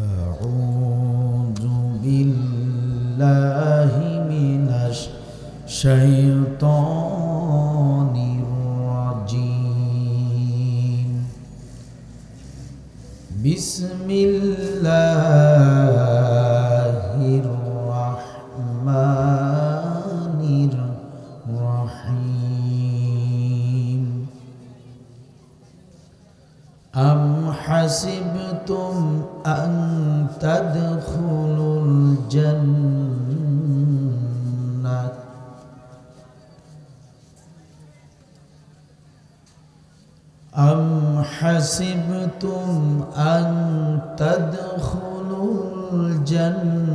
أعوذ بالله من الشيطان الرجيم. بسم الله الرحمن الرحيم. أم حسبتم أن تدخلوا الجنة أم حسبتم أن تدخلوا الجنة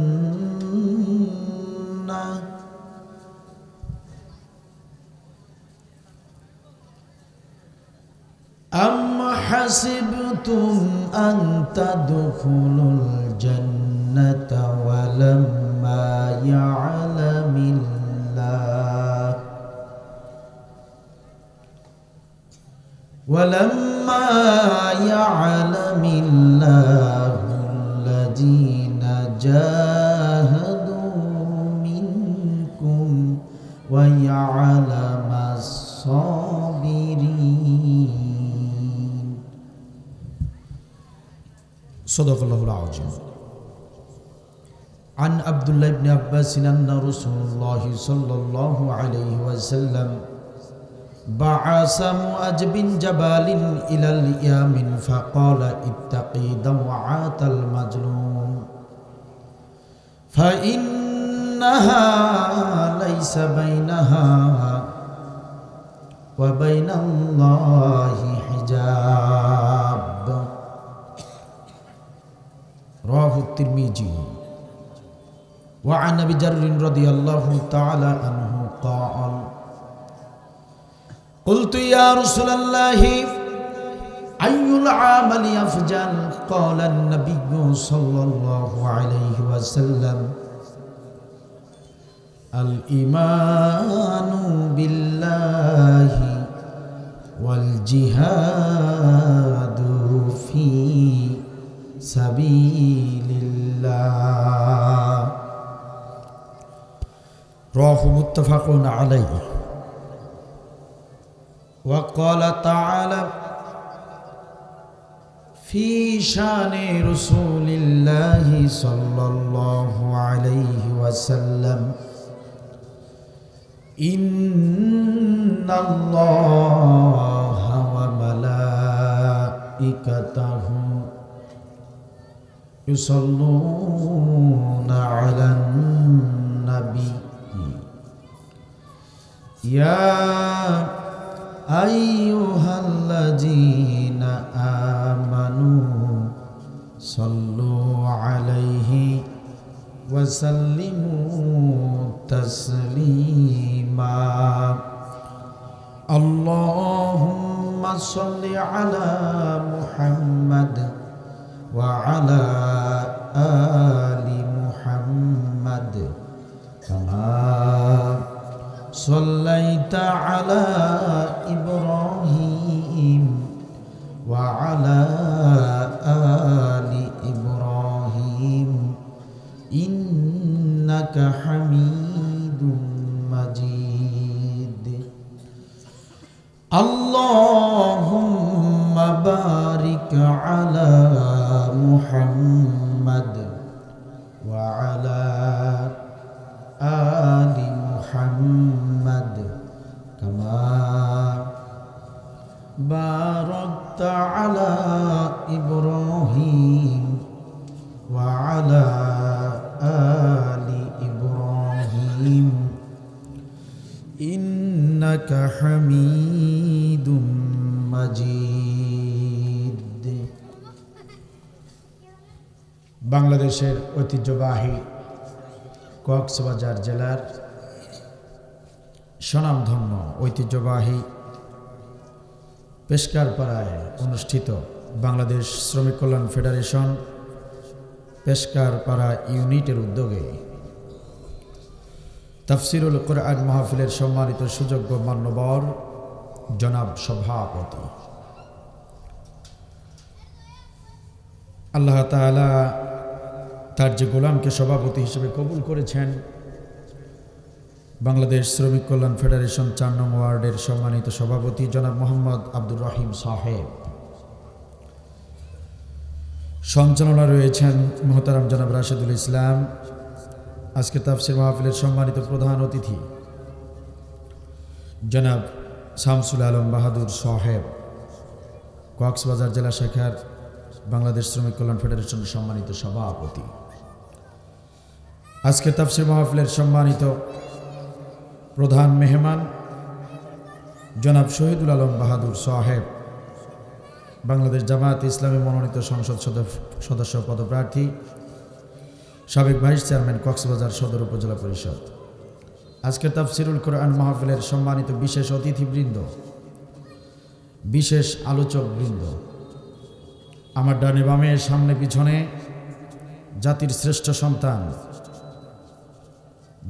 أم حسبتم أن تدخلوا الجنة ولما يعلم الله الذين جاهدوا منكم ويعلم الصابرين. صدق الله العظيم. عن عبد الله بن عباس أن رسول الله صلى الله عليه وسلم بعث معاذ بن جبل إلى اليمن فقال اتقي دوعات المظلوم فإنها ليس بينها وبين الله حجاب. رواه الترمذي. وعن أبي ذر رضي الله تعالى عنه قال قلت يا رسول الله أي العمل أفضل؟ قال النبي صلى الله عليه وسلم الإيمان بالله والجهاد في سبيل الله. رواه متفق عليه. وقال تعالى في شان رسول الله صلى الله عليه وسلم إن الله وملائكته يصلون على النبي يا أيها الذين آمنوا صلوا عليه وسلموا تسليما. اللهم صل على محمد وعلى آل محمد كما صليت على إبراهيم وعلى آل إبراهيم إنك حميد مجيد. اللهم بارك على محمد وعلى آل محمد كما باركت على إبراهيم وعلى آل إبراهيم إنك حميد مجيد. বাংলাদেশের ঐতিহ্যবাহী কক্সবাজার জেলার স্বনামধন্য ঐতিহ্যবাহী পেশকারপাড়ায় অনুষ্ঠিত বাংলাদেশ শ্রমিক কল্যাণ ফেডারেশন পেশকারপাড়া ইউনিটের উদ্যোগে তাফসিরুল কুরআন মাহফিলের সম্মানিত সুযোগ্য মান্যবর জনাব সভাপতি, আল্লাহ তাআলা তার যে গোলামকে সভাপতি হিসেবে কবুল করেছেন, বাংলাদেশ শ্রমিক কল্যাণ ফেডারেশন 4 নং ওয়ার্ডের সম্মানিত সভাপতি জনাব মোহাম্মদ আব্দুর রহিম সাহেব, সঞ্চালনা রয়েছেন মোহতারাম জনাব রাশেদুল ইসলাম। আজকে তাফসির মাহফিলের সম্মানিত প্রধান অতিথি জনাব শামসুল আলম বাহাদুর সাহেব, কক্সবাজার জেলা শাখার বাংলাদেশ শ্রমিক কল্যাণ ফেডারেশনের সম্মানিত সভাপতি। আজকে তাফসির মাহফিলের সম্মানিত প্রধান মেহমান জনাব শহীদুল আলম বাহাদুর সাহেব, বাংলাদেশ জামায়াতে ইসলামী মনোনীত সংসদ সদস্য পদপ্রার্থী, সাবেক ভাইস চেয়ারম্যান, কক্সবাজার সদর উপজেলা পরিষদ। আজকে তাফসিরুল কোরআন মাহফিলের সম্মানিত বিশেষ অতিথিবৃন্দ, বিশেষ আলোচকবৃন্দ, আমার ডানে বামে সামনে পিছনে জাতির শ্রেষ্ঠ সন্তান,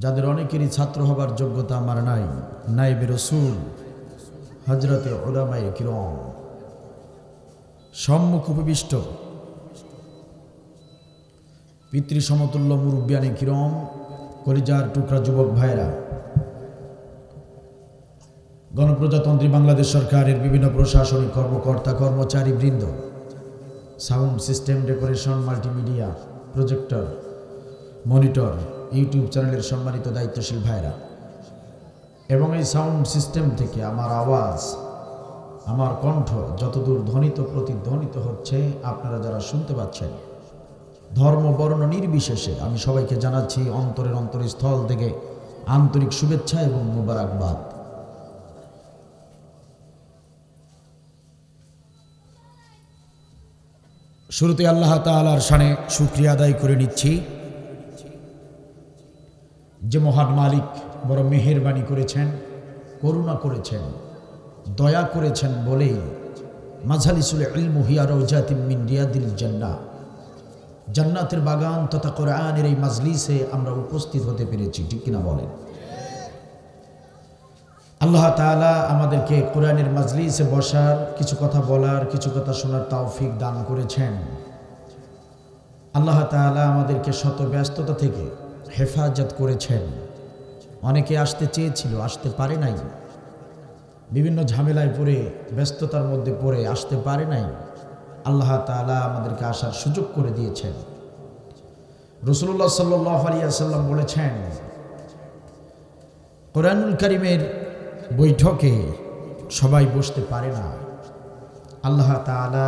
যাদের অনেকেরই ছাত্র হবার যোগ্যতা আমার নাই, নায়েবে রাসূল হযরতে উলামায়ে কিরাম, সম্মুখ উপবিষ্ট পিতৃ সমতুল্য মুরব্বিয়ানে কিরাম, কলিজার টুকরা যুবক ভাইরা, গণপ্রজাতন্ত্রী বাংলাদেশ সরকারের বিভিন্ন প্রশাসনিক কর্মকর্তা কর্মচারী বৃন্দ, sound system, decoration, multimedia, projector, monitor, YouTube চ্যানেলের সম্মানিত দায়িত্বশীল ভাইরা, এবং এই সাউন্ড সিস্টেম থেকে আমার আওয়াজ, আমার কণ্ঠ যতদূর ধ্বনিত প্রতিধ্বনিত হচ্ছে, আপনারা যারা শুনতে পাচ্ছেন, ধর্ম বর্ণ নির্বিশেষে আমি সবাইকে জানাচ্ছি অন্তরের অন্তরস্থল থেকে আন্তরিক শুভেচ্ছা এবং মোবারকবাদ। শুরুতে আল্লাহ তাআলার শানে শুকরিয়া আদায় করে নিচ্ছি, যে মহান মালিক বড় মেহেরবানি করেছেন, করুণা করেছেন, দয়া করেছেন বলেই মাজালিসুল ইলমু হিয়া রাউজাতিম মিন রিয়াদিল জান্নাহ, জান্নাতের বাগান তথা কোরআনের এই মাজলিসে আমরা উপস্থিত হতে পেরেছি, ঠিক কিনা বলেন? আল্লাহ তাআলা আমাদেরকে কোরআনের মাজলিসে বসার, কিছু কথা বলার, কিছু কথা শোনার তৌফিক দান করেছেন। আল্লাহ তাআলা আমাদেরকে শত ব্যস্ততা থেকে হেফাজত করেছেন। অনেকে আসতে চেয়েছিল, আসতে পারে নাই, বিভিন্ন ঝামেলায় পড়ে, ব্যস্ততার মধ্যে পড়ে আসতে পারে নাই। আল্লাহ তাআলা আমাদেরকে আসার সুযোগ করে দিয়েছেন। রাসূলুল্লাহ সাল্লাল্লাহু আলাইহি ওয়াসাল্লাম বলেছেন, কোরআনুল কারীমের বৈঠকে সবাই বসতে পারে না। আল্লাহ তাআলা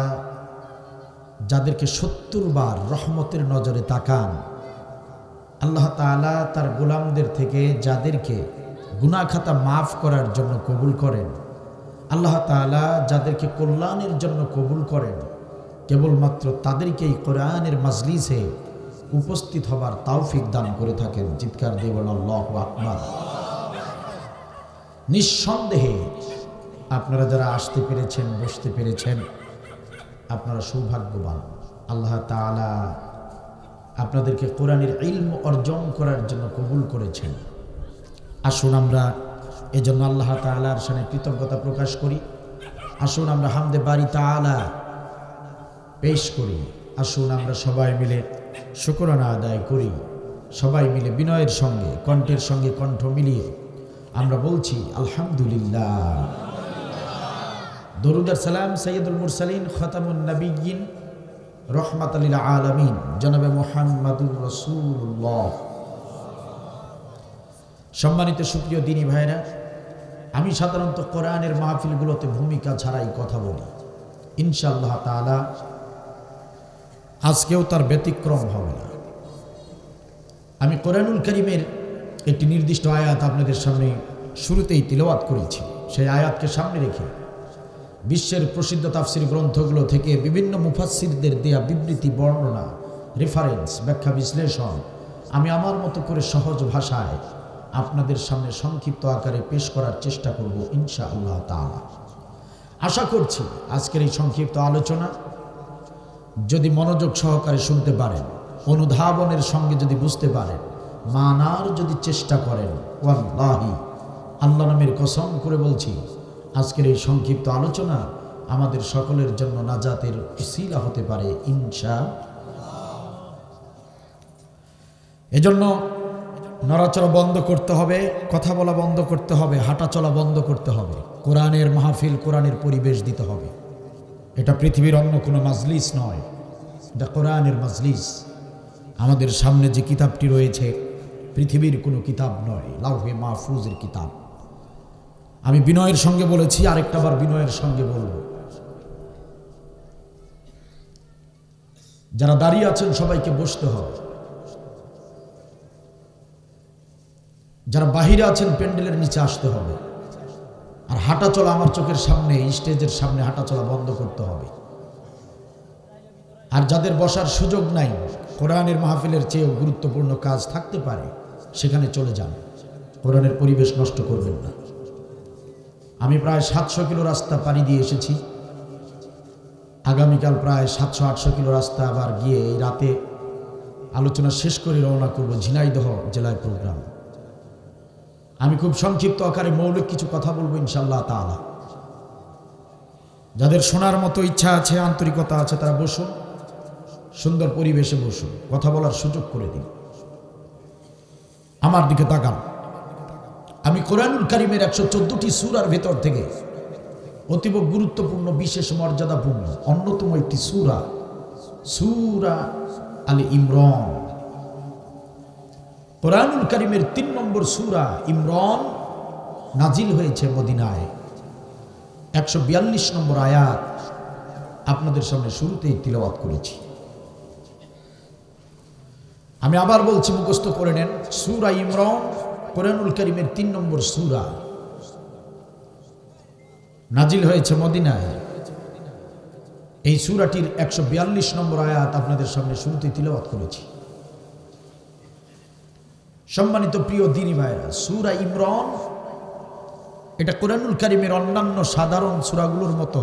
যাদেরকে 70 বার রহমতের নজরে তাকান, আল্লাহ তাআলা তার গোলামদের থেকে যাদেরকে গুনাহ খাতা মাফ করার জন্য কবুল করেন, আল্লাহ তাআলা যাদেরকে কল্যাণের জন্য কবুল করেন, কেবলমাত্র তাদেরকেই কোরআনের মাজলিসে উপস্থিত হবার তৌফিক দান করে থাকেন। চিৎকার দিয়ে বলেন আল্লাহু আকবার। নিঃসন্দেহে আপনারা যারা আসতে পেরেছেন, বসতে পেরেছেন, আপনারা সৌভাগ্যবান। আল্লাহ তাআলা আপনাদেরকে কোরআনের ইলম অর্জন করার জন্য কবুল করেছেন। আসুন আমরা এজন্য আল্লাহ তাআলার সামনে কৃতজ্ঞতা প্রকাশ করি। আসুন আমরা হামদে বারি তাআলা পেশ করি। আসুন আমরা সবাই মিলে শুকরানা আদায় করি। সবাই মিলে বিনয়ের সঙ্গে, কণ্ঠের সঙ্গে কণ্ঠ মিলিয়ে আমরা বলছি আলহামদুলিল্লাহ। দরুদ আর সালাম সাইয়্যিদুল মুরসালিন খাতামুন নবিয়্যিন রাহমাতাল লিল আলামিন জনাবে মুহাম্মাদুর রাসূলুল্লাহ। সম্মানিত সুপ্রিয় দিনী ভাইরা, আমি সাধারণত কোরআনের মাহফিলগুলোতে ভূমিকা ছাড়াই কথা বলি। ইনশাআল্লাহ তাআলা আজকেও তার ব্যতিক্রম হবে না। আমি কোরআনুল কারীমের একটি নির্দিষ্ট আয়াত আপনাদের সামনে শুরুতেই তিলাওয়াত করেছি। সেই আয়াতকে সামনে রেখে বিশ্বের প্রসিদ্ধ তাফসির গ্রন্থগুলো থেকে বিভিন্ন মুফাসসিরদের দেয়া বিবৃতি, বর্ণনা, রেফারেন্স, ব্যাখ্যা, বিশ্লেষণ আমি আমার মতো করে সহজ ভাষায় আপনাদের সামনে সংক্ষিপ্ত আকারে পেশ করার চেষ্টা করব ইনশাআল্লাহ তাআলা। আশা করছি আজকের এই সংক্ষিপ্ত আলোচনা যদি মনোযোগ সহকারে শুনতে পারেন, অনুধাবনের সঙ্গে যদি বুঝতে পারেন, মানার যদি চেষ্টা করেন, ওয়াল্লাহি আল্লাহ নামের কসম করে বলছি, আজকের এই সংক্ষিপ্ত আলোচনা আমাদের সকলের জন্য নাজাতের উসিলা হতে পারে ইনশাআল্লাহ। এজন্য নড়াচড়া বন্ধ করতে হবে, কথা বলা বন্ধ করতে হবে, হাঁটা চলা বন্ধ করতে হবে, কোরআনের মাহফিল, কোরআনের পরিবেশ দিতে হবে। এটা পৃথিবীর অন্য কোনো মাজলিস নয়, এটা কোরআনের মাজলিস। আমাদের সামনে যে কিতাবটি রয়েছে পৃথিবীর কোনো কিতাব নয়, লাউহে মাহফুজের কিতাব। আমি বিনয়ের সঙ্গে বলেছি, আরেকটাবার বিনয়ের সঙ্গে বলব, যারা দাঁড়িয়ে আছেন সবাইকে বসতে হবে, যারা বাহিরে আছেন প্যান্ডেলের নিচে আসতে হবে, আর হাঁটা চলা আমার চোখের সামনে, স্টেজের সামনে হাঁটা চলা বন্ধ করতে হবে। আর যাদের বসার সুযোগ নাই, কোরআনের মাহফিলের চেয়েও গুরুত্বপূর্ণ কাজ থাকতে পারে, সেখানে চলে যান, কোরআনের পরিবেশ নষ্ট করবেন না। আমি প্রায় 700 কিলো রাস্তা পাড়ি দিয়ে এসেছি, আগামীকাল প্রায় 700-800 কিলো রাস্তা আবার গিয়ে এই রাতে আলোচনা শেষ করে রওনা করব ঝিনাইদহ জেলায় প্রোগ্রাম। আমি খুব সংক্ষিপ্ত আকারে মৌলিক কিছু কথা বলবো ইনশাআল্লাহ তাআলা। যাদের শোনার মতো ইচ্ছা আছে, আন্তরিকতা আছে, তারা বসুন, সুন্দর পরিবেশে বসুন, কথা বলার সুযোগ করে দিন। আমার দিকে তাকান। আমি কোরআনুল কারীমের 114টি সূরার ভেতর থেকে অতীব গুরুত্বপূর্ণ, বিশেষ মর্যাদাপূর্ণ অন্যতম একটি সূরা, সূরা আলে ইমরান। কোরআনুল কারীমের 3 নম্বর সূরা ইমরান নাজিল হয়েছে মদিনায়। 142 নম্বর আয়াত আপনাদের সামনে শুরুতেই তিলাওয়াত করেছি। আমি আবার বলছি, মুখস্থ করে নেন, সূরা ইমরান কোরআনুল কারীমের 3 নম্বর সূরা, নাজিল হয়েছে মদিনায়। এই সূরাটির 142 নম্বর আয়াত আপনাদের সামনে শুরুতেই তিলাওয়াত করেছি। সম্মানিত প্রিয় দ্বীনি ভাইরা, সূরা ইমরান এটা কোরআনুল কারীমের অন্যান্য সাধারণ সূরাগুলোর মতো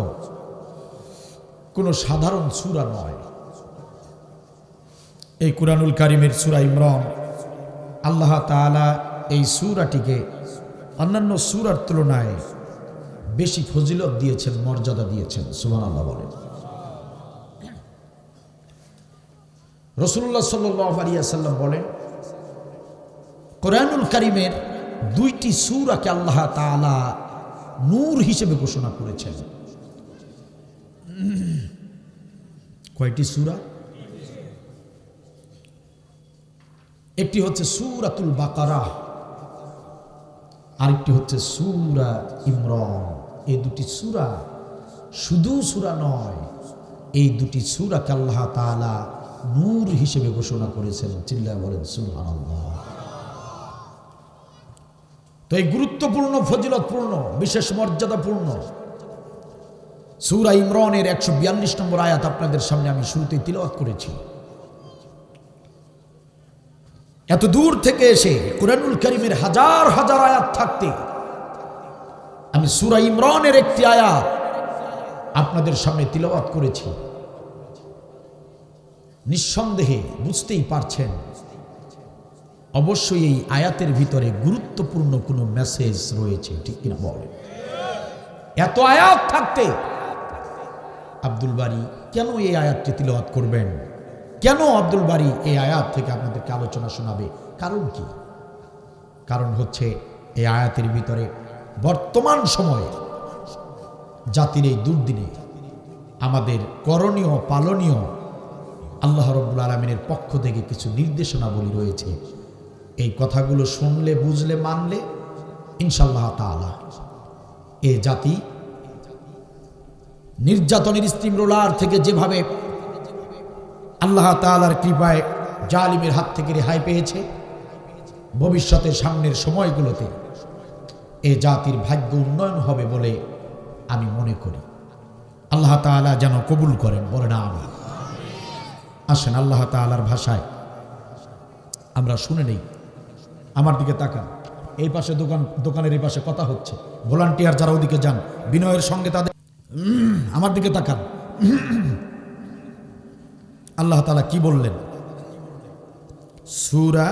কোনো সাধারণ সূরা নয়। এই কোরআনুল কারীমের সূরা ইমরান, আল্লাহ তাআলা এই সূরাটিকে অন্যান্য সূরার তুলনায় বেশি ফজিলত দিয়েছেন, মর্যাদা দিয়েছেন। সুবহানাল্লাহ বলেন। রাসূলুল্লাহ সাল্লাল্লাহু আলাইহি ওয়াসাল্লাম বলেন, কোরআনুল কারীমের 2টি সূরাকে আল্লাহ তাআলা নূর হিসেবে ঘোষণা করেছেন। কয়টি সূরা? একটি হচ্ছে সূরাতুল বাকারা, আরেকটি হচ্ছে সূরা ইমরান। এই 2টি সূরা শুধু সূরা নয়, এই 2টি সূরাকে আল্লাহ তাআলা নূর হিসেবে ঘোষণা করেছেন। চিল্লায়ে বলেন সুবহানাল্লাহ। তো এই গুরুত্বপূর্ণ, ফজিলতপূর্ণ, বিশেষ মর্যাদাপূর্ণ সূরা ইমরানের 142 নম্বর আয়াত আপনাদের সামনে আমি শুরুতেই তিলাওয়াত করেছি। এত দূর থেকে এসে কোরআনুল কারীমের হাজার হাজার আয়াত থাকতে আমি সূরা ইমরানের একটি আয়াত আপনাদের সামনে তিলাওয়াত করেছি। নিঃসন্দেহে বুঝতেই পারছেন, অবশ্যই এই আয়াতের ভিতরে গুরুত্বপূর্ণ কোনো মেসেজ রয়েছে, ঠিক কিনা বলেন? এত আয়াত থাকতে আব্দুল বারী কেন এই আয়াতটি তিলাওয়াত করবেন? কেন আব্দুল বারী এই আয়াত থেকে আপনাদেরকে আলোচনা শোনাবে? কারণ কি? কারণ হচ্ছে এই আয়াতের ভিতরে বর্তমান সময়ে জাতির এই দুর্দিনে আমাদের করণীয়, পালনীয় আল্লাহ রাব্বুল আলামিনের পক্ষ থেকে কিছু নির্দেশনাবলী রয়েছে। এই কথাগুলো শুনলে, বুঝলে, মানলে ইনশাআল্লাহ তাআলা এই জাতি নির্যাতনের স্টিমরোলার থেকে যেভাবে আল্লাহ তাআলার কৃপায় জালিমের হাত থেকে রেহাই পেয়েছে, ভবিষ্যতের সামনের সময়গুলোতে এ জাতির ভাগ্য উন্নয়ন হবে বলে আমি মনে করি। আল্লাহ তাআলা যেন কবুল করেন, বলেন আমিন। আসেন আল্লাহ তাআলার ভাষায় আমরা শুনে নেই। আমার দিকে তাকান, এই পাশে দোকানের এই পাশে কথা হচ্ছে, ভলান্টিয়ার যারা ওদিকে যান বিনয়ের সঙ্গে তাদের আমার দিকে তাকান। আল্লাহ তাআলা কি বললেন? সূরা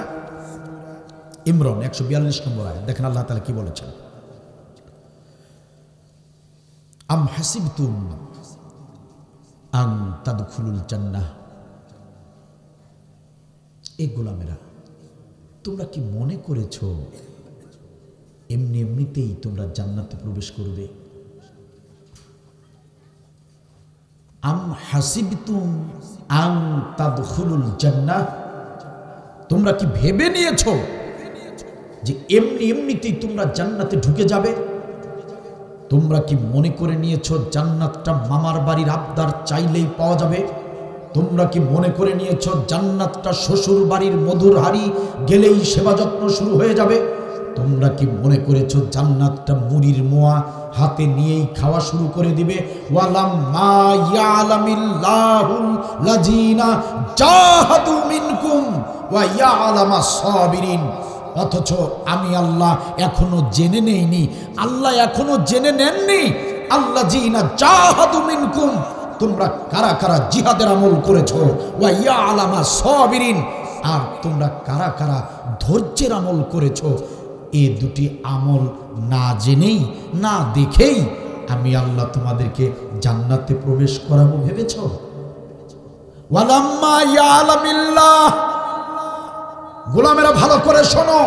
ইমরান 142 নম্বর আয়াত দেখেন আল্লাহ তাআলা কি বলেছেন। আম হাসিবতুম আন তাদখুলুল জান্নাহ, এই গোলামেরা তোমরা কি মনে করেছো এমনি এমনিতেই তোমরা জান্নাতে প্রবেশ করবে? আম হাসিবতুম আন তাদখুলুল জান্নাহ, তোমরা কি ভেবে নিয়েছো যে এমনি এমনিতেই তোমরা জান্নাতে ঢুকে যাবে? তোমরা কি মনে করে নিয়েছো জান্নাতটা মামার বাড়ির আবদার চাইলেই পাওয়া যাবে? তোমরা কি মনে করে নিয়েছো জান্নাতটা শ্বশুর বাড়ির মধুর হাড়ি গেলেই সেবা যত্ন শুরু হয়ে যাবে? তোমরা কি মনে করেছো জান্নাতটা মুড়ির মোয়া হাতে নিয়েই খাওয়া শুরু করে দিবে? ওয়ালাম্মা ইয়ালামিল্লাহুল লাযিনা জাহাদু মিনকুম ওয়া ইয়ালামাস সাবিরিন, অথচ আমি আল্লাহ এখনো জেনে নেইনি, আল্লাহ এখনো জেনে নেননি আল্লাযিনা জাহাদু মিনকুম, তোমরা কারা কারা জিহাদের আমল করেছো, ওয়া ইয়ালামাস সাবিরিন, আর তোমরা কারা কারা ধৈর্যের আমল করেছো। এই দুটি আমল না জেনেই না দেখেই আমি আল্লাহ তোমাদেরকে জান্নাতে প্রবেশ করাবো ভেবেছো? ওয়ালাম্মা ইয়ালামিল্লাহ, গোলামেরা ভালো করে শোনো,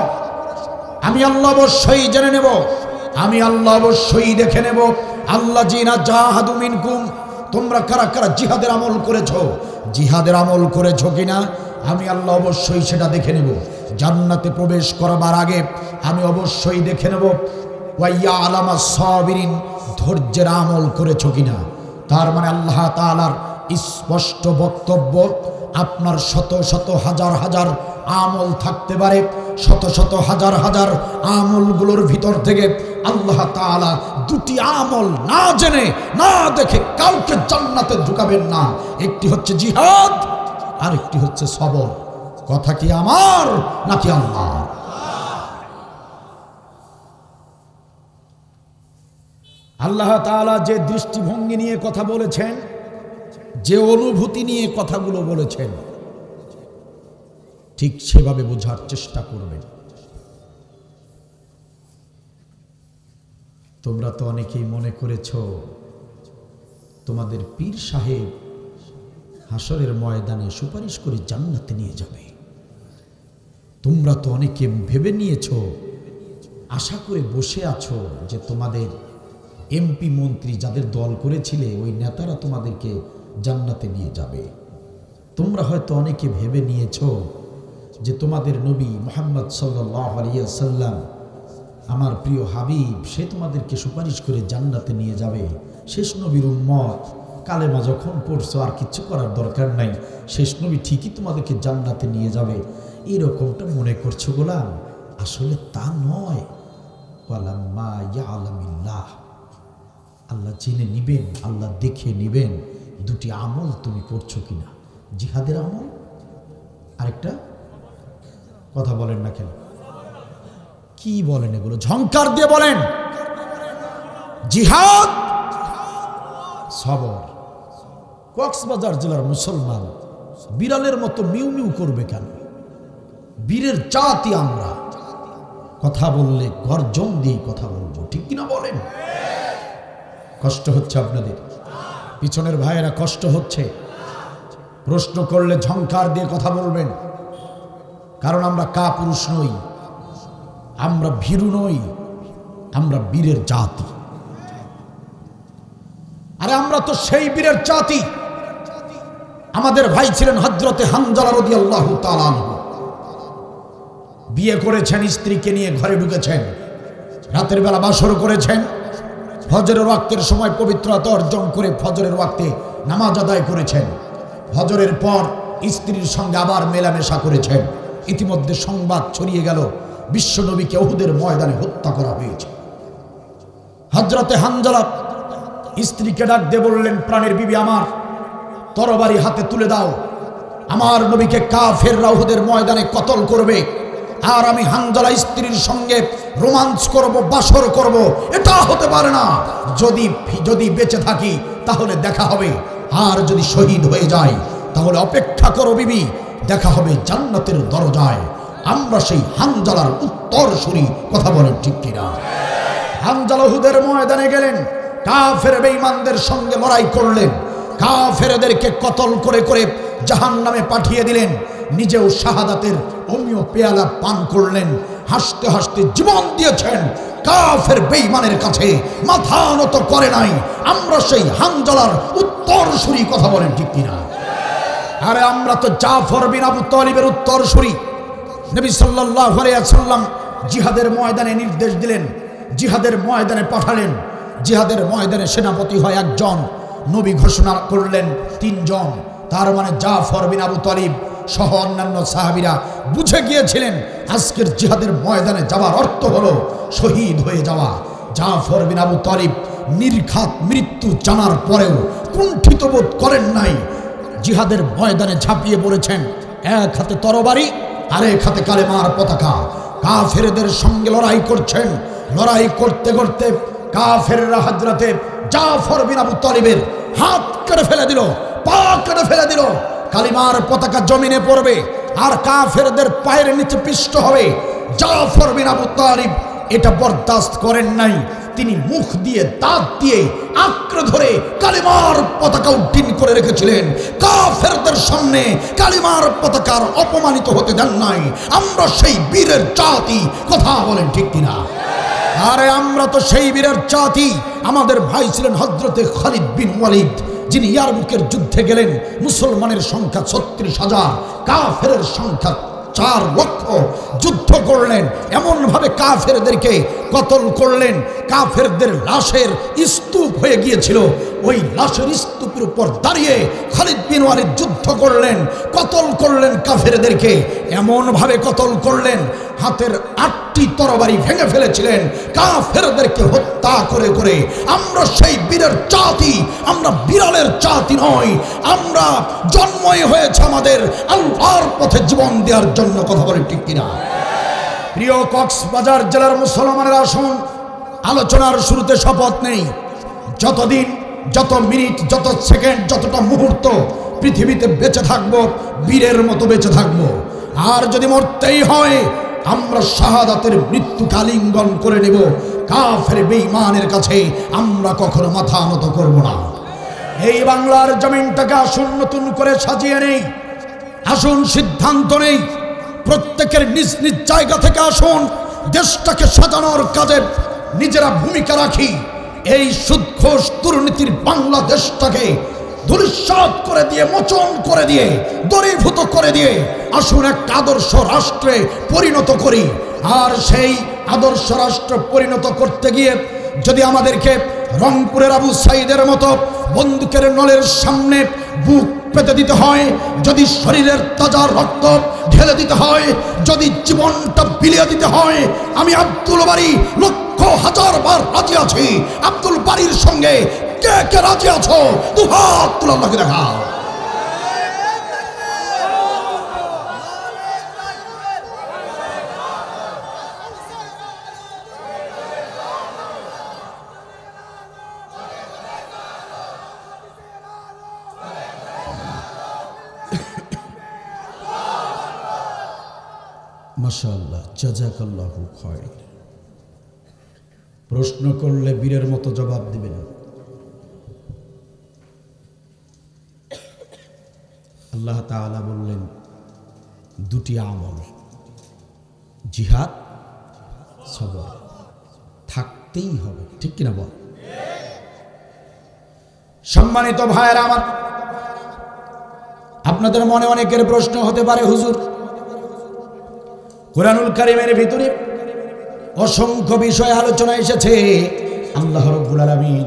আমি আল্লাহ অবশ্যই জেনে নেব, আমি আল্লাহ অবশ্যই দেখে নেব আল্লাযিনা জাহাদু মিনকুম, তোমরা কারা কারা জিহাদের আমল করেছো। জিহাদের আমল করেছো কিনা আমি আল্লাহ অবশ্যই সেটা দেখে নেব। জান্নাতে প্রবেশ করবার আগে আমি অবশ্যই দেখে নেব ওয়া ইয়ালামাস সাবিরিন, ধৈর্যের আমল করেছো কিনা। তার মানে আল্লাহ তাআলার স্পষ্ট বক্তব্য, আপনার শত শত হাজার হাজার আমল থাকতে পারে, শত শত হাজার হাজার আমলগুলোর ভিতর থেকে আল্লাহ তাআলা দুটি আমল না জেনে না দেখে কাউকে জান্নাতে ঢুকাবেন না। একটি হচ্ছে জিহাদ, আর একটি হচ্ছে সবর। কথা কি আমার নাকি আল্লাহ? আল্লাহ তাআলা যে দৃষ্টিভঙ্গি নিয়ে কথা বলেছেন, যে অনুভূতি নিয়ে কথাগুলো বলেছেন, ঠিক সেভাবে বোঝার চেষ্টা করবেন। তোমরা তো অনেকেই মনে করেছ তোমাদের পীর সাহেব হাসরের ময়দানে সুপারিশ করে জান্নাতে নিয়ে যাবে। তোমরা তো অনেকে ভেবে নিয়েছো, আশা করে বসে আছো যে তোমাদের এমপি মন্ত্রী যাদের দল করেছিলে ওই নেতারা তোমাদেরকে জান্নাতে নিয়ে যাবে। তোমরা হয়তো অনেকে ভেবে নিয়েছো যে তোমাদের নবী মুহাম্মদ সাল্লাল্লাহু আলাইহি ওয়াসাল্লাম, আমার প্রিয় হাবিব, সে তোমাদেরকে সুপারিশ করে জান্নাতে নিয়ে যাবে। শেষ নবীর উম্মত, কালেমা যখন পড়ছো আর কিছু করার দরকার নাই, শেষ নবী ঠিকই তোমাদেরকে জান্নাতে নিয়ে যাবে, এরকমটা মনে করছো গোলাম। আসলে তা নয়। ওয়ালাম্মা ইয়ালামিল্লাহ, আল্লাহ জেনে নিবেন, আল্লাহ দেখে নিবেন দুটি আমল তুমি করছো কিনা। জিহাদের আমল, আরেকটা কথা বলেন না কেন? কি বলেন এগুলো? ঝংকার দিয়ে বলেন। জিহাদ, সবর। কক্সবাজার জেলার মুসলমান বিড়ালের মতো মিউ মিউ করবে কেন? বীরের জাতি আমরা, কথা বললে গর্জন দিয়ে কথা বলবো, ঠিক কিনা বলেন? কষ্ট হচ্ছে আপনাদের, পিছনের ভাইয়েরা কষ্ট হচ্ছে। প্রশ্ন করলে ঝংকার দিয়ে কথা বলবেন, কারণ আমরা কাপুরুষ নই, আমরা ভীরু নই, আমরা বীরের জাতি। আরে আমরা তো সেই বীরের জাতি। আমাদের ভাই ছিলেন হযরতে হানজালা রাদিয়াল্লাহু তাআলা আনহু। বিয়ে করেছেন, স্ত্রীকে নিয়ে ঘরে ঢুকেছেন, রাতের বেলা বাসর করেছেন, ফজরের ওয়াক্তের সময় পবিত্রতা অর্জন করে ফজরের ওয়াক্তে নামাজ আদায় করেছেন। ফজরের পর স্ত্রীর সঙ্গে আবার মেলামেশা করেছেন। ইতিমধ্যে সংবাদ ছড়িয়ে গেল বিশ্বনবীকে উহুদের ময়দানে হত্যা করা হয়েছে। হযরতে হানজালা স্ত্রীকে ডাক দিয়ে বললেন, প্রাণের বিবি আমার, তরবারি হাতে তুলে দাও, আমার নবীকে কাফেররা উহুদের ময়দানে কতল করবে, আর আমি হানজালা স্ত্রীর সঙ্গে রোমান্স করব, বাসর করব, এটা হতে পারে না। যদি বেঁচে থাকি তাহলে দেখা হবে, আর যদি শহীদ হয়ে যাই তাহলে অপেক্ষা করো বিবি, দেখা হবে জান্নাতের দরজায়। আমরা সেই হানজালার উত্তরসূরি, কথা বলেন ঠিক কিনা? হানজালা উহুদের ময়দানে গেলেন, কাফের বেঈমানদের সঙ্গে লড়াই করলেন, কাফেরদেরকে কতল করে করে জাহান্নামে পাঠিয়ে দিলেন, নিজেও শাহাদাতের অমীয় পেয়ালা পান করলেন, হাসতে হাসতে জীবন দিয়েছেন। কাফের বেঈমানের কাছে মাথা নত করে নাই। আমরা সেই হানজালার উত্তরসূরি, কথা বলেন ঠিক কিনা? আরে আমরা তো জাফর বিন আবু তালিবের উত্তরসূরি। নবী সাল্লাল্লাহু আলাইহি ওয়াসাল্লাম জিহাদের ময়দানে নির্দেশ দিলেন, জিহাদের ময়দানে পাঠালেন। জিহাদের ময়দানে সেনাপতি হয় একজন, নবী ঘোষণা করলেন 3 জন। তার মানে জাফর বিন আবু তালিব সহ অন্যান্য সাহাবীরা বুঝে গিয়েছিলেন আজকের জিহাদের ময়দানে যাওয়ার অর্থ হলো শহীদ হয়ে যাওয়া। জাফর বিন আবু তালিব নির্ঘাত মৃত্যু জানার পরেও কুণ্ঠিত বোধ করেন নাই। জিহাদের ময়দানে ঝাঁপিয়ে পড়েছেন, এক হাতে তরবারি আর এক হাতে কালেমার পতাকা। কাফেরদের সঙ্গে লড়াই করছেন। লড়াই করতে করতে কাফেররা হযরতে জাফর বিন আবু তালিবের হাত কেটে ফেলে দিল, পা কেটে ফেলে দিল। কালিমার পতাকা জমিনে পড়বে আর কাফেরদের পায়ের নিচে পিষ্ট হবে। জাফর বিন আবু তালিব এটা বরদাস্ত করেন নাই। তিনি মুখ দিয়ে দাঁত দিয়ে আঁকড়ে ধরে কালিমার পতাকা উড্ডীন করে রেখেছিলেন। কাফেরদের সামনে কালিমার পতাকার অপমানিত হতে দেন নাই। আমরা সেই বীরের জাতি, কথা বলেন ঠিক কিনা? আরে আমরা তো সেই বীরের জাতি। আমাদের ভাই ছিলেন হযরতে খালিদ বিন ওয়ালিদ, যিনি ইয়ারমুকের যুদ্ধে গেলেন। মুসলমানের সংখ্যা 36,000, কাফেরের সংখ্যা 4 লক্ষ। যুদ্ধ করলেন, এমন ভাবে কাফেরদেরকে কতল করলেন, কাফেরদের লাশের স্তূপ হয়ে গিয়েছিল। ওই লাশের স্তূপের উপর দাঁড়িয়ে খালিদ বিন ওয়ালিদ যুদ্ধ করলেন, কতল করলেন কাফেরদেরকে। এমন ভাবে কতল করলেন, হাতের 8টি তরবারি ভেঙে ফেলেছিলেন কাফেরদেরকে হত্যা করে করে। আমরা সেই বীরের জাতি, আমরা বিড়ালের জাতি নয়। আমরা জন্মই হয়েছে আমাদের আল্লাহর পথে জীবন দেওয়ার জন্য, কথা বলেন ঠিক কিনা? প্রিয় কক্সবাজার জেলার মুসলমানের আসুন, আলোচনার শুরুতে শপথ নেই। যতদিন, যত মিনিট, যত সেকেন্ড, যতটা মুহূর্ত পৃথিবীতে বেঁচে থাকবো, বীরের মতো বেঁচে থাকবো। আর যদি মরতেই হয়, আমরা শাহাদাতের মৃত্যুকে আলিঙ্গন করে নেব। কাফের বেঈমানের কাছে আমরা কখনো মাথা নত করব না। এই বাংলার জমিনটাকে আসুন নতুন করে সাজিয়ে নেই। আসুন সিদ্ধান্ত নেই, প্রত্যেকের নিজ নিজ জায়গা থেকে আসুন দেশটাকে সাজানোর কাজে নিজেরা ভূমিকা রাখি। এই সুদঘোষ দুর্নীতির বাংলাদেশটাকে ধূলিসাৎ করে দিয়ে, মোচন করে দিয়ে, দূরীভূত করে দিয়ে আসুন একটা আদর্শ রাষ্ট্রে পরিণত করি। আর সেই আদর্শ রাষ্ট্র পরিণত করতে গিয়ে যদি আমাদেরকে রংপুরের আবু সাইদের মতো বন্দুকের নলের সামনে বুক পেতে দিতে হয়, যদি শরীরের তাজা রক্ত ঢেলে দিতে হয়, যদি জীবনটা বিলিয়ে দিতে হয়, আমি আব্দুল বারী লক্ষ হাজার বার রাজি আছি। আব্দুল বারীর সঙ্গে কে কে রাজি আছো? দুহাত তুলে আল্লাহকে দেখাও। মাশাআল্লাহ, জাযাকাল্লাহু খায়র। প্রশ্ন করলে বীরের মতো জবাব দিবেন। আল্লাহ তাআলা বললেন 2টি আমল, জিহাদ, সবর থাকতেই হবে, ঠিক কিনা বল? সম্মানিত ভাইয়েরা আমার, আপনাদের মনে অনেকের প্রশ্ন হতে পারে, হুজুর কুরআনুল কারীমের ভিতরে অসংখ্য বিষয় আলোচনা এসেছে। আল্লাহ রাব্বুল আলামিন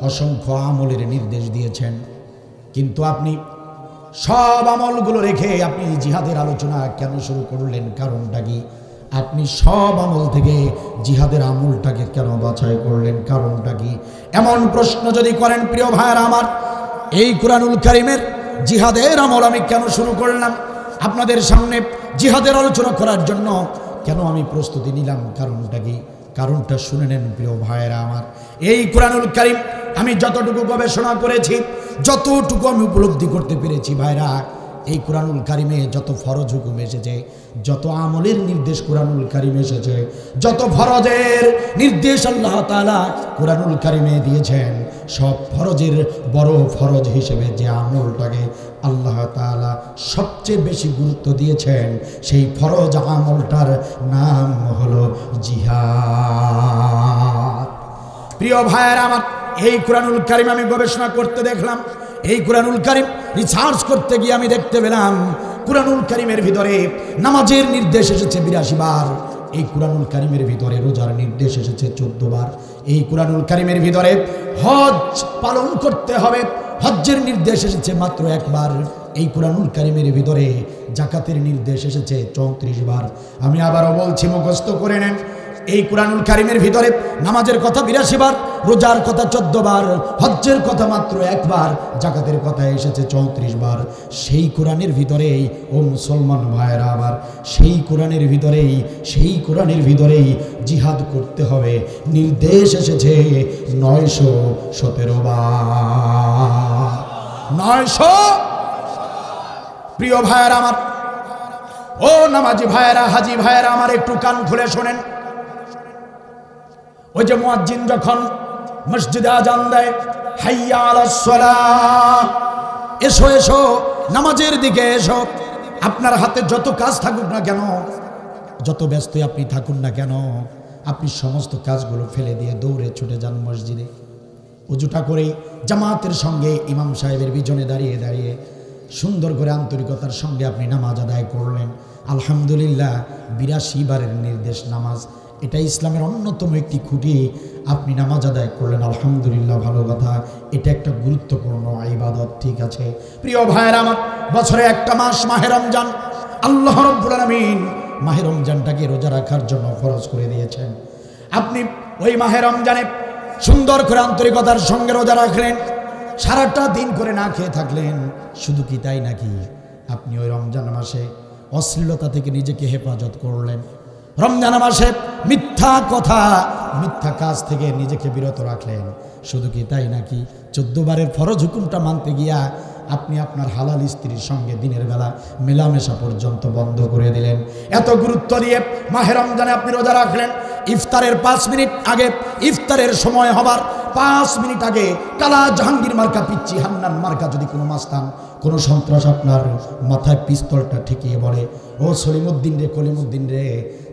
অসংখ্য আমলের নির্দেশ দিয়েছেন, কিন্তু আপনি সব আমলগুলো রেখে আপনি জিহাদের আলোচনা কেন শুরু করলেন? কারণটা কি? আপনি সব আমল থেকে জিহাদের আমলটাকে কেন বাছাই করলেন? কারণটা কি? এমন প্রশ্ন যদি করেন প্রিয় ভাইয়েরা আমার, এই কুরআনুল কারীমের জিহাদের আমল আমি কেন শুরু করলাম, আপনাদের সামনে জিহাদের আলোচনা করার জন্য কেন আমি প্রস্তুতি নিলাম, কারণটা কি? কারণটা শুনে নেন প্রিয় ভাইয়েরা আমার। এই কুরআনুল কারীম আমি যতটুকু গবেষণা করেছি, যতটুকু আমি উপলব্ধি করতে পেরেছি ভাইরা, এই কুরআনুল কারীমে যত ফরজ হুকুম এসেছে, যত আমলের নির্দেশ কুরআনুল কারীমে এসেছে, যত ফরজের নির্দেশ আল্লাহ তাআলা কুরআনুল কারীমে দিয়েছেন, সব ফরজের বড় ফরজ হিসেবে যে আমলটাকে আল্লাহ তাআলা সবচেয়ে বেশি গুরুত্ব দিয়েছেন সেই ফরজ আমলটার নাম হলো জিহাদ। প্রিয় ভাইয়েরা আমার, এই কোরআনুল কারীম আমি গবেষণা করতে দেখলাম, এই কোরআনুল কারীম রিসার্চ করতে গিয়ে আমি দেখতে পেলাম কোরআনুল কারীমের ভিতরে নামাজের নির্দেশ এসেছে 82 বার, এই কোরআনুল কারীমের ভিতরে রোজার নির্দেশ এসেছে 14 বার, এই কোরআনুল কারীমের ভিতরে হজ পালন করতে হবে, হজ্জের নির্দেশ এসেছে মাত্র 1 বার, এই কোরআনুল কারীমের ভিতরে যাকাতের নির্দেশ এসেছে 34 বার। আমি আবারও বলছি, মুখস্থ করে নেন, এই কোরআনুল কারীমের ভিতরে নামাজের কথা 82 বার, রোজার কথা 14 বার, হজ্জের কথা মাত্র 1 বার, যাকাতের কথা এসেছে 34 বার। সেই কোরআনের ভিতরেই ও মুসলমান ভাইয়েরা আমার, সেই কোরআনের ভিতরেই জিহাদ করতে হবে নির্দেশ এসেছে 917 বার। 900। প্রিয় ভাইয়েরা আমার, ও নামাজি ভাইয়েরা, হাজি ভাইয়েরা আমার, একটু কান খুলে শোনেন। ওই যে মুয়াজ্জিন যখন মসজিদে আজান দেয়, হাইয়া আলাস সালাহ, এসো এসো নামাজের দিকে এসো, আপনার হাতে যত কাজ থাকুক না কেন, যত ব্যস্ত আপনি থাকুন না কেন, আপনি সমস্ত কাজগুলো ফেলে দিয়ে দৌড়ে ছুটে যান মসজিদে। ওযুটা করেই জামাতের সঙ্গে ইমাম সাহেবের পিছনে দাঁড়িয়ে দাঁড়িয়ে সুন্দর করে আন্তরিকতার সঙ্গে আপনি নামাজ আদায় করলেন। আলহামদুলিল্লাহ, 82 বারের নির্দেশ নামাজ, এটা ইসলামের অন্যতম একটি খুঁটি। আপনি নামাজ আদায় করলেন, আলহামদুলিল্লাহ, ভালো কথা, এটা একটা গুরুত্বপূর্ণ ইবাদত, ঠিক আছে। প্রিয় ভাইয়েরা আমার, বছরে একটা মাস মাহে রমজান, আল্লাহ রাব্বুল আলামিন মাহে রমজানটাকে রোজা রাখার জন্য ফরজ করে দিয়েছেন। আপনি ওই মাহে রমজানে সুন্দর করে আন্তরিকতার সঙ্গে রোজা রাখলেন, সারাটা দিন করে না খেয়ে থাকলেন। শুধু কি তাই নাকি, আপনি ওই রমজান মাসে অশ্লীলতা থেকে নিজেকে হেফাজত করলেন, রমজান মাসে মিথ্যা কথা, মিথ্যা কাজ থেকে নিজেকে বিরত রাখলেন। শুধু কি তাই নাকি, 14 বারের ফরজ হুকুমটা মানতে গিয়া আপনি আপনার হালাল স্ত্রীর সঙ্গে দিনের বেলা মেলামেশা পর্যন্ত বন্ধ করে দিলেন। এত গুরুত্ব দিয়ে মাহে রমজানে আপনি রোজা রাখলেন। ইফতারের 5 মিনিট আগে, ইফতারের সময় হবার 5 মিনিট আগে কালা জাহাঙ্গীর মার্কা, পিচ্চি হান্নান মার্কা যদি কোনো মাস্তান, কোনো সন্ত্রাস আপনার মাথায় পিস্তলটা ঠেকিয়ে বলে, ও সলিমুদ্দিন রে, কলিমুদ্দিন রে,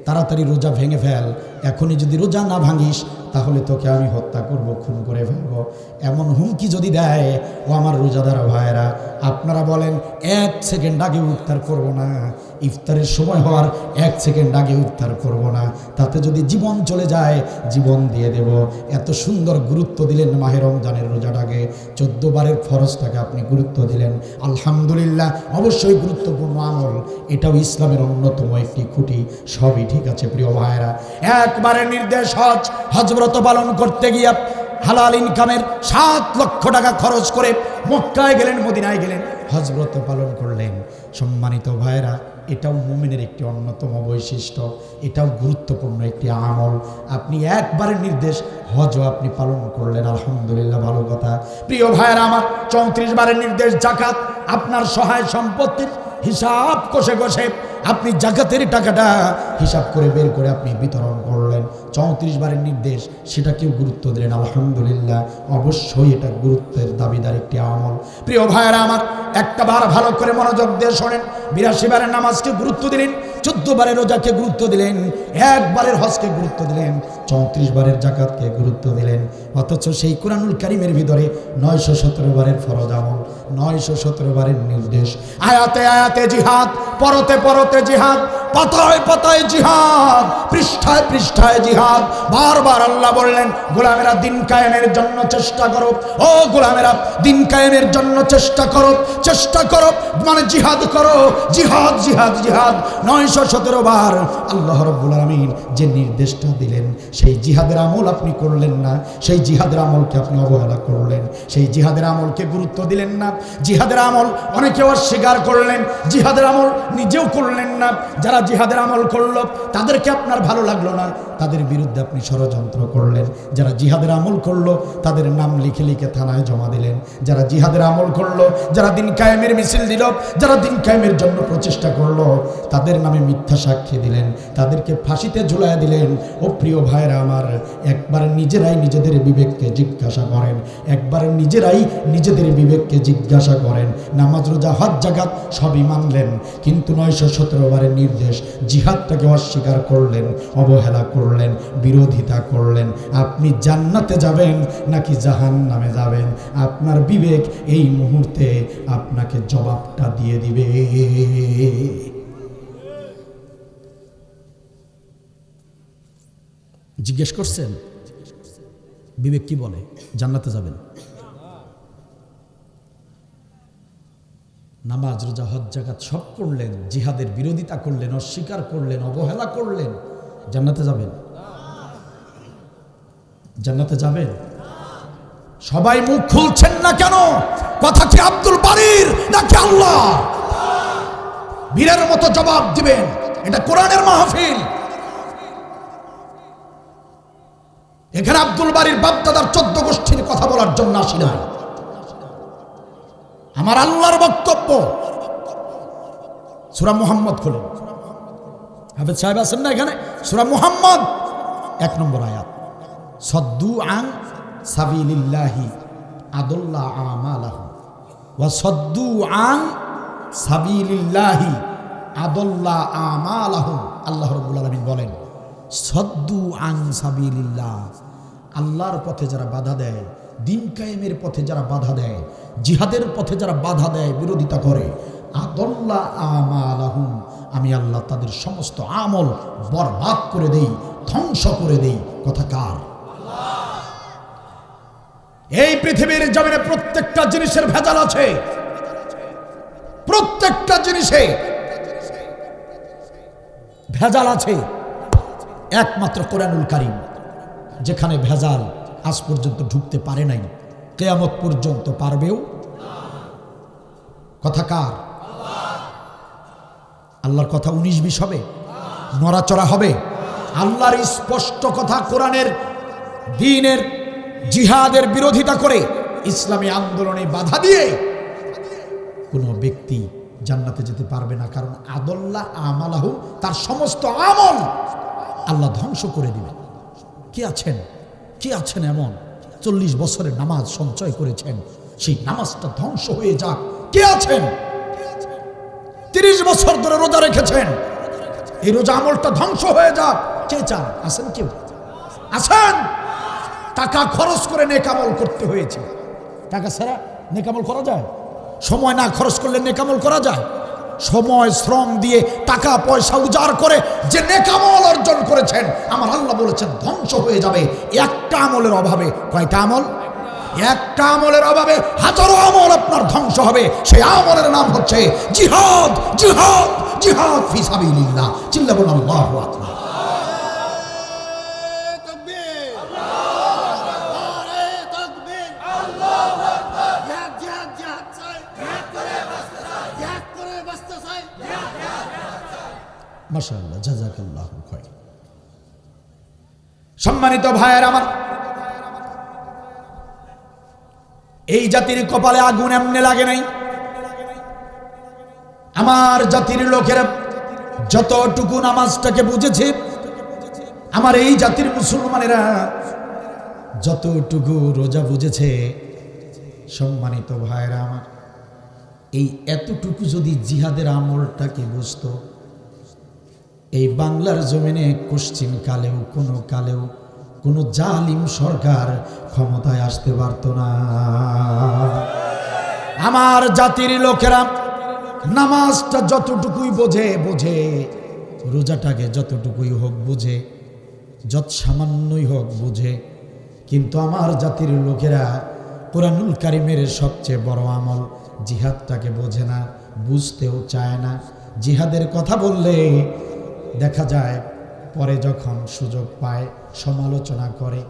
তাড়াতাড়ি রোজা ভেঙে ফেল, এখনই যদি রোজা না ভাঙিস তাহলে তোকে আমি হত্যা করব, খুন করে ফেলবো, এমন হুমকি যদি দেয়, ও আমার রোজাদার ভাইয়েরা, আপনারা বলেন 1 সেকেন্ড আগে ইফতার করব না, ইফতারের সময় হওয়ার 1 সেকেন্ড আগে ইফতার করব না, তাতে যদি জীবন চলে যায় জীবন দিয়ে দেব। এত সুন্দর গুরুত্ব দিলেন মাহে রমজানের রোজাটাকে, 14 বারের ফরজটাকে আপনি গুরুত্ব দিলেন। আলহামদুলিল্লাহ, অবশ্যই গুরুত্বপূর্ণ আমল, এটাও ইসলামের অন্যতম একটি খুঁটি। সবই ঠিক আছে প্রিয় ভাইয়েরা, একবারের নির্দেশ হজ, হজব্রত পালন করতে গিয়ে হালাল ইনকামের 7 লক্ষ টাকা খরচ করে মক্কায় গেলেন, মদিনায় গেলেন, হজব্রত পালন করলেন। সম্মানিত ভাইয়েরা, এটাও মুমিনের একটি অন্যতম বৈশিষ্ট্য, এটাও গুরুত্বপূর্ণ একটি আমল। আপনি একবারের নির্দেশ হজও আপনি পালন করলেন, আলহামদুলিল্লাহ, ভালো কথা। প্রিয় ভাইয়েরা আমার, 34 বারের নির্দেশ জাকাত, আপনার সহায় সম্পত্তির হিসাব কষে কষে আপনি জাকাতের টাকাটা হিসাব করে বের করে আপনি বিতরণ করলেন। 34 বারের নির্দেশ, সেটাকেও গুরুত্ব দিলেন, আলহামদুলিল্লাহ, অবশ্যই এটা গুরুত্বের দাবিদার একটি আমল। প্রিয় ভাইয়েরা আমার, একটা বার ভালো করে মনোযোগ দিয়ে শোনেন, 82 বারের নামাজকে গুরুত্ব দিলেন, 14 বারের রোজাকে গুরুত্ব দিলেন, 1 বারের হজকে গুরুত্ব দিলেন, 34 বারের জাকাতকে গুরুত্ব দিলেন। অথচ সেই কোরআনুল কারীমের ভিতরে 917 বারের ফরজ আমল, 917 বারের নির্দেশ, আয়াতে আয়াতে জিহাদ, পরতে পরতে জিহাদ, পাতায় পাতায় জিহাদ, পৃষ্ঠায় পৃষ্ঠায় জিহাদ। বারবার আল্লাহ বললেন, গোলামেরা দিন কায়েমের জন্য চেষ্টা করো, ও গোলামেরা দিন কায়েমের জন্য চেষ্টা করো, চেষ্টা করো মানে জিহাদ করো, জিহাদ জিহাদ জিহাদ। 917 বার আল্লাহ রাব্বুল আলামিন যে নির্দেশটা দিলেন, সেই জিহাদের আমল আপনি করলেন না, সেই জিহাদের আমলকে আপনি অবহেলা করলেন, সেই জিহাদের আমলকে গুরুত্ব দিলেন না। জিহাদের আমল অনেকে অস্বীকার করলেন, জিহাদের আমল নিজেও করলেন না। যারা জিহাদের আমল করলো তাদেরকে আপনার ভালো লাগলো না, তাদের বিরুদ্ধে আপনি ষড়যন্ত্র করলেন। যারা জিহাদের আমল করলো তাদের নাম লিখে লিখে থানায় জমা দিলেন। যারা জিহাদের আমল করলো, যারা দিন কায়েমের মিছিল দিল, যারা দিন কায়েমের জন্য প্রচেষ্টা করলো, তাদের নামে মিথ্যা সাক্ষী দিলেন, তাদেরকে ফাঁসিতে ঝুলাইয়া দিলেন। ও প্রিয় ভাইরা আমার, একবার নিজেরাই নিজেদের বিবেককে জিজ্ঞাসা করেন, একবার নিজেরাই নিজেদের বিবেককে জিজ্ঞাসা করেন। নামাজ, রোজা, হজ, জাকাত সবই মানলেন, কিন্তু 917 বারের নির্দেশ জিহাদটাকে অস্বীকার করলেন, অবহেলা করলেন, বিরোধিতা করলেন। আপনি জান্নাতে যাবেন নাকি জাহান্নামে যাবেন? আপনার বিবেক এই মুহূর্তে আপনাকে জবাবটা দিয়ে দিবে। জিজ্ঞেস করছেন বিবেক কি বলে? জান্নাতে যাবেন? নামাজ, রোজা, হজ, জাকাত সব করলেন, জিহাদের বিরোধিতা করলেন, অস্বীকার করলেন, অবহেলা করলেন, জান্নাতে যাবেন? জান্নাতে যাবেন? সবাই মুখ খুলছেন না কেন? কথা কি আব্দুল বারীর নাকি আল্লাহ? বীরের মতো জবাব দিবেন। এটা কোরআনের মাহফিল। এখানে আব্দুল বারীর বাপদাদার 14 গোষ্ঠীর কথা বলার জন্য আসি নাই। আমার আল্লাহর বক্তব্য। সূরা মুহাম্মদ খুলেন। হাফেজ সাহেব আছেন না এখানে? সূরা মুহাম্মদ 1 নম্বর আয়াত। সদ্দু আন সাবিলিল্লাহি আদাল্লা আমালাহুম ওয়া সদ্দু আন সাবিলিল্লাহি আদাল্লা আমালাহুম। আল্লাহ রাব্বুল আলামিন বলেন, সদ্দু আন সাবিলিল্লাহ, আল্লাহর পথে যারা বাধা দেয়, দিন কায়েমের পথে যারা বাধা দেয়, জিহাদের পথে যারা বাধা দেয়, বিরোধিতা করে, আদাল্লা আমালাহুম, আমি আল্লাহ তাদের সমস্ত আমল বরবাদ করে দেই, ধ্বংস করে দেই। কথা কার? এই পৃথিবীর জমিনে প্রত্যেকটা জিনিসের ভেজাল আছে, প্রত্যেকটা জিনিসে ভেজাল আছে। একমাত্র কোরআনুল কারীম যেখানে ভেজাল আজ পর্যন্ত ঢুকতে পারে নাই, কিয়ামত পর্যন্ত পারবেও। কথা কার? আল্লাহর কথা 19-20 হবে, নড়াচড়া হবে? আল্লাহর স্পষ্ট কথা। কোরআনের, দ্বীনের, জিহাদের বিরোধিতা করে, ইসলামী আন্দোলনে বাধা দিয়ে কোনো ব্যক্তি জান্নাতে যেতে পারবে না। কারণ আদাল্লা আমালাহু, তার সমস্ত আমল আল্লাহ ধ্বংস করে দিবেন। কে আছেন, কে আছেন এমন 40 বছরের নামাজ সঞ্চয় করেছেন, সেই নামাজটা ধ্বংস হয়ে যাক? কে আছেন? 30 বছর ধরে রোজা রেখেছেন, এই রোজা আমলটা ধ্বংস হয়ে যাক? কে চান? আছেন কেউ? আছেন? টাকা খরচ করে নেক আমল করতে হয়েছে। টাকা ছাড়া নেক আমল করা যায়? সময় না খরচ করলে নেক আমল করা যায়? সময় শ্রম দিয়ে টাকা পয়সা উজাড় করে যে নেক আমল অর্জন করেছেন, আমার আল্লাহ বলেছেন ধ্বংস হয়ে যাবে একটা আমলের অভাবে। কয়টা আমল? একটা আমলের অভাবে হাজারো আমল আপনার ধ্বংস হবে। সেই আমলের নাম হচ্ছে জিহাদ। জিহাদ, জিহাদ ফি সাবিলিল্লাহ। চিল্লা বলুন আল্লাহু আকবার। মাশাআল্লাহ, জাযাকাল্লাহু খায়র। সম্মানিত ভাইয়ের আমার, এই জাতির কপালে আগুন এমনি লাগে নাই। আমার জাতির লোকেরা যতটুকু নামাজটাকে বুঝেছে, আমার এই জাতির মুসলমানেরা যতটুকু রোজা বুঝেছে, সম্মানিত ভাইয়েরা আমার, এই এতটুকু যদি জিহাদের আমলটাকে বুঝতো, এই বাংলার জমিনে পশ্চিম কালেও কোনো জালিম সরকার ক্ষমতায় আসতে পারত না। আমার জাতির লোকেরা নামাজটা যতটুকুই বোঝে, রোজাটাকে যতটুকুই হোক বোঝে, যত সামান্যই হোক বোঝে, কিন্তু আমার জাতির লোকেরা কোরআনুল কারীমের সবচেয়ে বড় আমল জিহাদটাকে বোঝে না, বুঝতেও চায় না। জিহাদের কথা বললে দেখা যায় পরে যখন সুযোগ পায় সমালোচনা করে।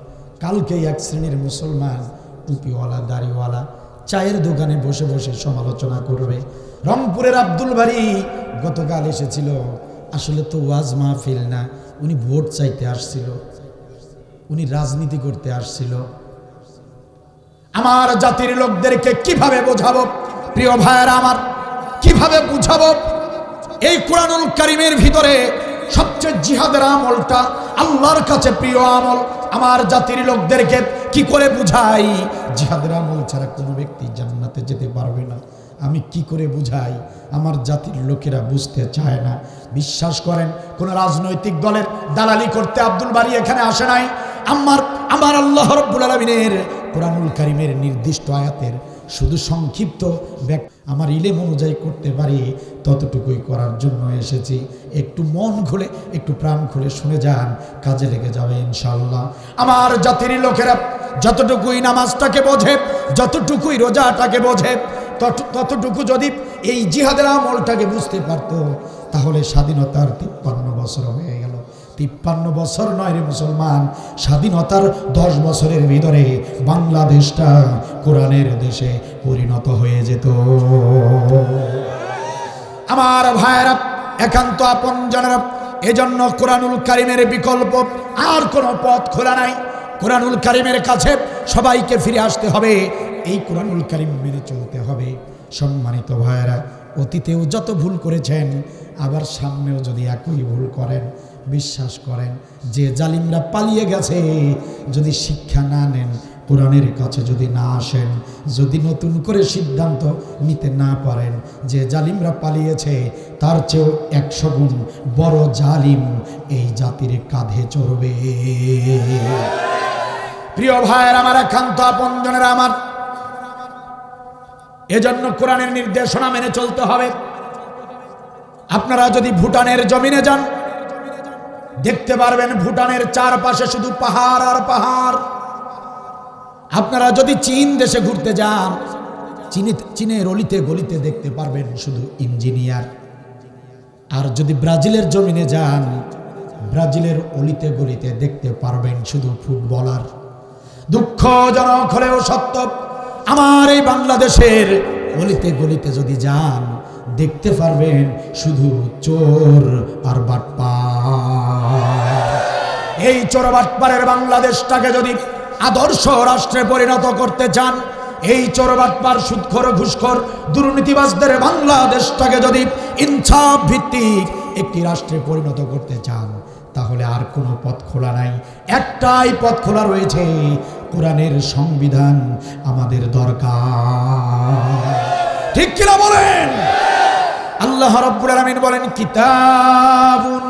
কালকেই এক শ্রেণীর মুসলমান টুপিওয়ালা, দাড়িওয়ালা চায়ের দোকানে বসে বসে সমালোচনা করবে। রংপুরের আব্দুল বারী গতকাল এসেছিল, আসলে তো ওয়াজ মাহফিল না, উনি ভোট চাইতে আসছিল, উনি রাজনীতি করতে আসছিল। আমার জাতির লোকদেরকে কিভাবে বোঝাবো প্রিয় ভাইয়েরা আমার, কিভাবে বুঝাবো? এই কোরআনুল কারীমের ভিতরে সবচেয়ে জিহাদের আমলটা আল্লাহর কাছে প্রিয় আমল। আমার জাতির লোকদেরকে কি করে বুঝাই? জিহাদের আমল ছাড়া কোনো ব্যক্তি জান্নাতে যেতে পারবে না। আমি কি করে বুঝাই? আমার জাতির লোকেরা বুঝতে চায় না। বিশ্বাস করেন, কোন রাজনৈতিক দলের দালালি করতে আব্দুল বারী এখানে আসে নাই। আমার আল্লাহ রাব্বুল আলামিনের কোরআনুল কারীমের নির্দিষ্ট আয়াতের শুধু সংক্ষিপ্ত আমার ইলম অনুযায়ী করতে পারি ততটুকুই করার জন্য এসেছি। একটু মন খুলে, একটু প্রাণ খুলে শুনে যান, কাজে লেগে যাবে ইনশাআল্লাহ। আমার জাতির লোকেরা যতটুকুই নামাজটাকে বোঝে, যতটুকুই রোজাটাকে বোঝে, ততটুকু যদি এই জিহাদের আমলটাকে বুঝতে পারত, তাহলে স্বাধীনতার 53 বছর হয়ে গেল। 53 বছর নয় রে মুসলমান, স্বাধীনতার 10 বছরের ভিতরে বাংলাদেশটা কোরআনের দেশে পরিণত হয়ে যেত। আমার ভাইয়েরা, একান্ত আপনজনেরা, এজন্য কোরআনুল কারীমের বিকল্প আর কোনো পথ খোলা নাই। কোরআনুল কারীমের কাছে সবাইকে ফিরে আসতে হবে, এই কোরআনুল কারীম মেনে চলতে হবে। সম্মানিত ভাইয়েরা, অতীতেও যত ভুল করেছেন, আবার সামনেও যদি একই ভুল করেন, বিশ্বাস করেন যে জালিমরা পালিয়ে গেছে, যদি শিক্ষা না নেন, কোরআনের কাছে যদি না আসেন, যদি নতুন করে সিদ্ধান্ত নিতে না পারেন, যে জালিমরা পালিয়েছে তার চেয়েও 100 গুণ বড় জালিম এই জাতির কাঁধে চড়বে। প্রিয় ভাইয়ের আমার, একান্ত আপনজনেরা আমার, এজন্য কোরআনের নির্দেশনা মেনে চলতে হবে। আপনারা যদি ভুটানের জমিনে যান, দেখতে পারবেন ভুটানের চারপাশে শুধু পাহাড় আর পাহাড়। আপনারা যদি চীন দেশে ঘুরতে যান, চীনের অলিতে গলিতে দেখতে পারবেন শুধু ইঞ্জিনিয়ার। আর যদি ব্রাজিলের জমিনে যান, ব্রাজিলের অলিতে গলিতে দেখতে পারবেন শুধু ফুটবলার। দুঃখজনক হলেও সত্য, আমার এই বাংলাদেশের অলিতে গলিতে যদি যান, দেখতে পারবেন শুধু চোর আর বাটপার। এই চোর বাটপারের বাংলাদেশটাকে যদি আদর্শ রাষ্ট্রে পরিণত করতে চান, এই চোর বাটপার সুদখোর ঘুষখোর দুর্নীতিবাজদের বাংলাদেশটাকে যদি ইনসাফ ভিত্তিক একটি রাষ্ট্রে পরিণত করতে চান, তাহলে আর কোনো পথ খোলা নাই। একটাই পথ খোলা রয়েছে, কোরআনের সংবিধান আমাদের দরকার। ঠিক কিনা বলেন? আল্লাহ রাব্বুল আলামিন বলেন, কিতাবুন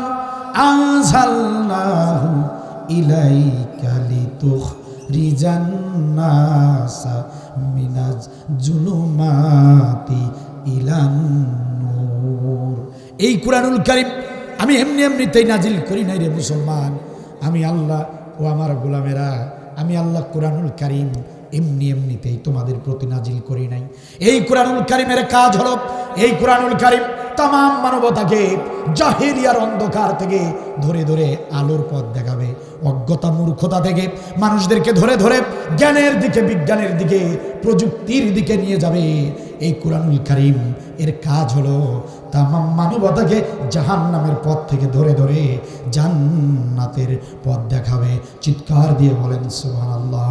আনজালনাহু ইলাইকা লিতুখরিজান নাসা মিনাজ জুলুমাতি ইলান নূর। এই কোরআনুল কারীম আমি এমনিতেই নাজিল করি নাই রে মুসলমান। আমি আল্লাহ ও আমার গোলামেরা, আমি আল্লাহ কোরআনুল কারীম এমনিতেই তোমাদের প্রতি নাজিল করি নাই। এই কোরআনুল কারীমের কাজ হলো, এই কোরআনুল কারীম তাম মানবতাকে জাহেলিয়ার অন্ধকার থেকে ধরে ধরে আলোর পথ দেখাবে, অজ্ঞতা মূর্খতা থেকে মানুষদেরকে ধরে ধরে জ্ঞানের দিকে, বিজ্ঞানের দিকে, প্রযুক্তির দিকে নিয়ে যাবে। এই কোরআনুল কারীম এর কাজ হলো তাম মানবতাকে জাহান্নামের পথ থেকে ধরে ধরে জান্নাতের পথ দেখাবে। চিৎকার দিয়ে বলেন সুবহানাল্লাহ।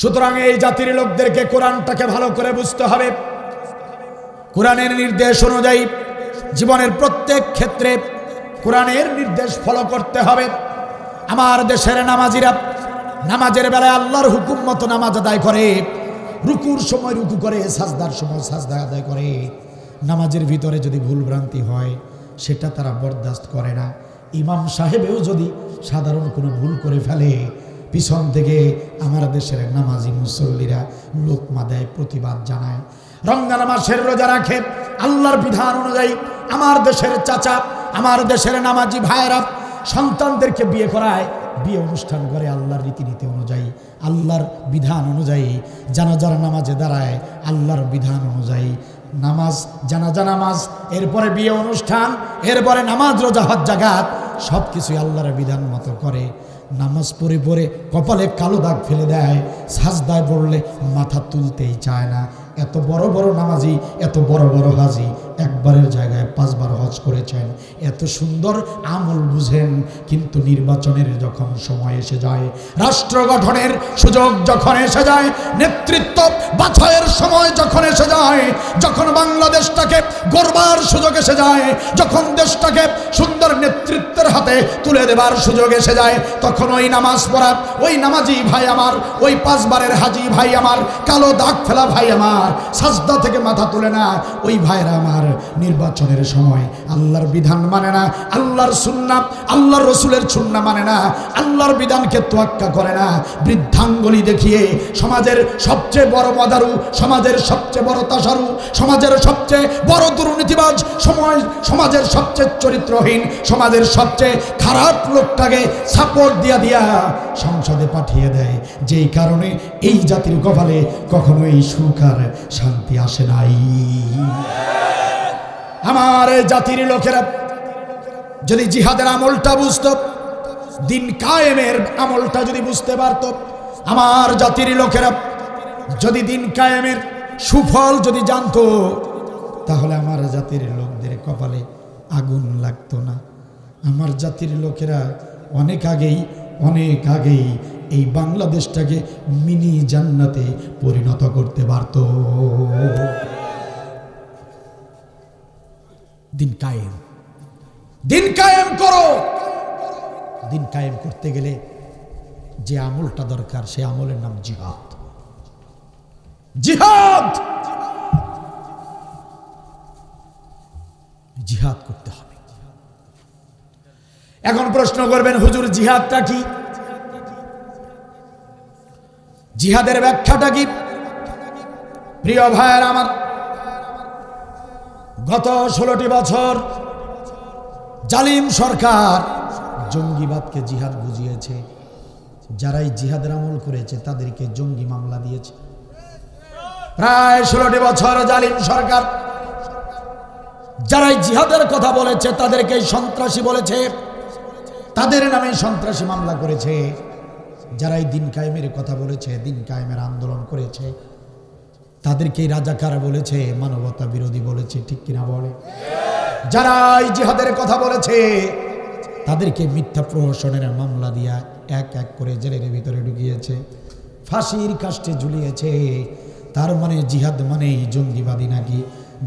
সুতরাং এই জাতির লোকদেরকে কোরআনটাকে ভালো করে বুঝতে হবে। কোরআনের নির্দেশ অনুযায়ী জীবনের প্রত্যেক ক্ষেত্রে কোরআনের নির্দেশ ফলো করতে হবে। আমার দেশের নামাজিরা নামাজের বেলায় আল্লাহর হুকুম মতো নামাজ আদায় করে, রুকুর সময় রুকু করে, সাজদার সময় সাজদা আদায় করে। নামাজের ভিতরে যদি ভুল ভ্রান্তি হয়, সেটা তারা বরদাস্ত করে না। ইমাম সাহেবেও যদি সাধারণ কোনো ভুল করে ফেলে, পিছন থেকে আমার দেশের নামাজি মুসল্লিরা লোকমা দেয়, প্রতিবাদ জানায়। রমজান মাসের রোজা রাখে আল্লাহর বিধান অনুযায়ী। আমার দেশের চাচা, আমার দেশের নামাজি ভাইয়েরা সন্তানদেরকে বিয়ে করায়, বিয়ে অনুষ্ঠান করে আল্লাহর রীতিনীতি অনুযায়ী, আল্লাহর বিধান অনুযায়ী। জানাজার নামাজে দাঁড়ায় আল্লাহর বিধান অনুযায়ী। নামাজ, জানাজা নামাজ, এরপরে বিয়ে অনুষ্ঠান, এরপরে নামাজ, রোজা, হজ, জাকাত, সব কিছুই আল্লাহর বিধান মতো করে। নামাজ পড়ে পড়ে কপালে কালো দাগ ফেলে দেয়, সাজদায় পড়লে মাথা তুলতেই চায় না। এত বড় বড় নামাজি, এত বড় বড় হাজি, একবারের জায়গায় 5 বার হজ করেছেন, এত সুন্দর আমল বুঝেন, কিন্তু নির্বাচনের যখন সময় এসে যায়, রাষ্ট্র গঠনের সুযোগ যখন এসে যায়, নেতৃত্ব বাছাইয়ের সময় যখন এসে যায়, যখন বাংলাদেশটাকে গড়বার সুযোগ এসে যায়, যখন দেশটাকে সুন্দর নেতৃত্বের হাতে তুলে দেবার সুযোগ এসে যায়, তখন ওই নামাজ পড়া, ওই নামাজি ভাই আমার, ওই 5 বারের হাজি ভাই আমার, কালো দাগ ফেলা ভাই আমার, সাজদা থেকে মাথা তুলে না, ওই ভাইরা আমার নির্বাচনের সময় আল্লাহর বিধান মানে না, আল্লাহর সুন্নাহ, আল্লাহর রসুলের সুন্নাহ মানে না, আল্লাহর বিধানকে তোয়াক্কা করে না, বৃদ্ধাঙ্গুলি দেখিয়ে সমাজের সবচেয়ে বড় মদারু, সমাজের সবচেয়ে বড় তাসারু, সমাজের সবচেয়ে বড় দুর্নীতিবাজ, সমাজের সবচেয়ে চরিত্রহীন, সমাজের সবচেয়ে খারাপ লোকটাকে সাপোর্ট দিয়া সংসদে পাঠিয়ে দেয়, যেই কারণে এই জাতির কপালে কখনোই সুখ আর শান্তি আসে নাই। আমার জাতির লোকেরা যদি জিহাদের আমলটা বুঝতো, দিন কায়েমের আমলটা যদি বুঝতে পারত, আমার জাতির লোকেরা যদি দিন কায়েমের সুফল যদি জানতো, তাহলে আমার জাতির লোকদের কপালে আগুন লাগতো না। আমার জাতির লোকেরা অনেক আগেই এই বাংলাদেশটাকে মিনি জান্নাতে পরিণত করতে পারত। দিন কায়েম করো। দিন কায়েম করতে গেলে যে আমলটা দরকার, সেই আমলের নাম জিহাদ। জিহাদ করতে হবে। এখন প্রশ্ন করবেন, হুজুর জিহাদটা কি? জিহাদের ব্যাখ্যাটা কি? প্রিয় ভাইয়ের আমার, গত 16টি বছর জালিম সরকার জঙ্গিবাদকে জিহাদ বুঝিয়েছে। যারাই জিহাদের আমল করেছে তাদেরকে জঙ্গি মামলা দিয়েছে। প্রায় 16টি বছর জালিম সরকার যারাই জিহাদের কথা বলেছে তাদেরকে সন্ত্রাসী বলেছে, তাদের নামে সন্ত্রাসী মামলা করেছে। যারাই দিন কায়েমের কথা বলেছে, দিন কায়েমের আন্দোলন করেছে, তাদেরকে রাজাকার বলেছে, মানবতা বিরোধী বলেছে। ঠিক কিনা বলে? যারাই জিহাদের কথা বলেছে তাদেরকে মিথ্যা প্রহসনের মামলা দিয়া এক এক করে জেলের ভিতরে ঢুকিয়েছে, ফাঁসির কাস্টে ঝুলিয়েছে। তার মানে জিহাদ মানেই জঙ্গিবাদী নাকি?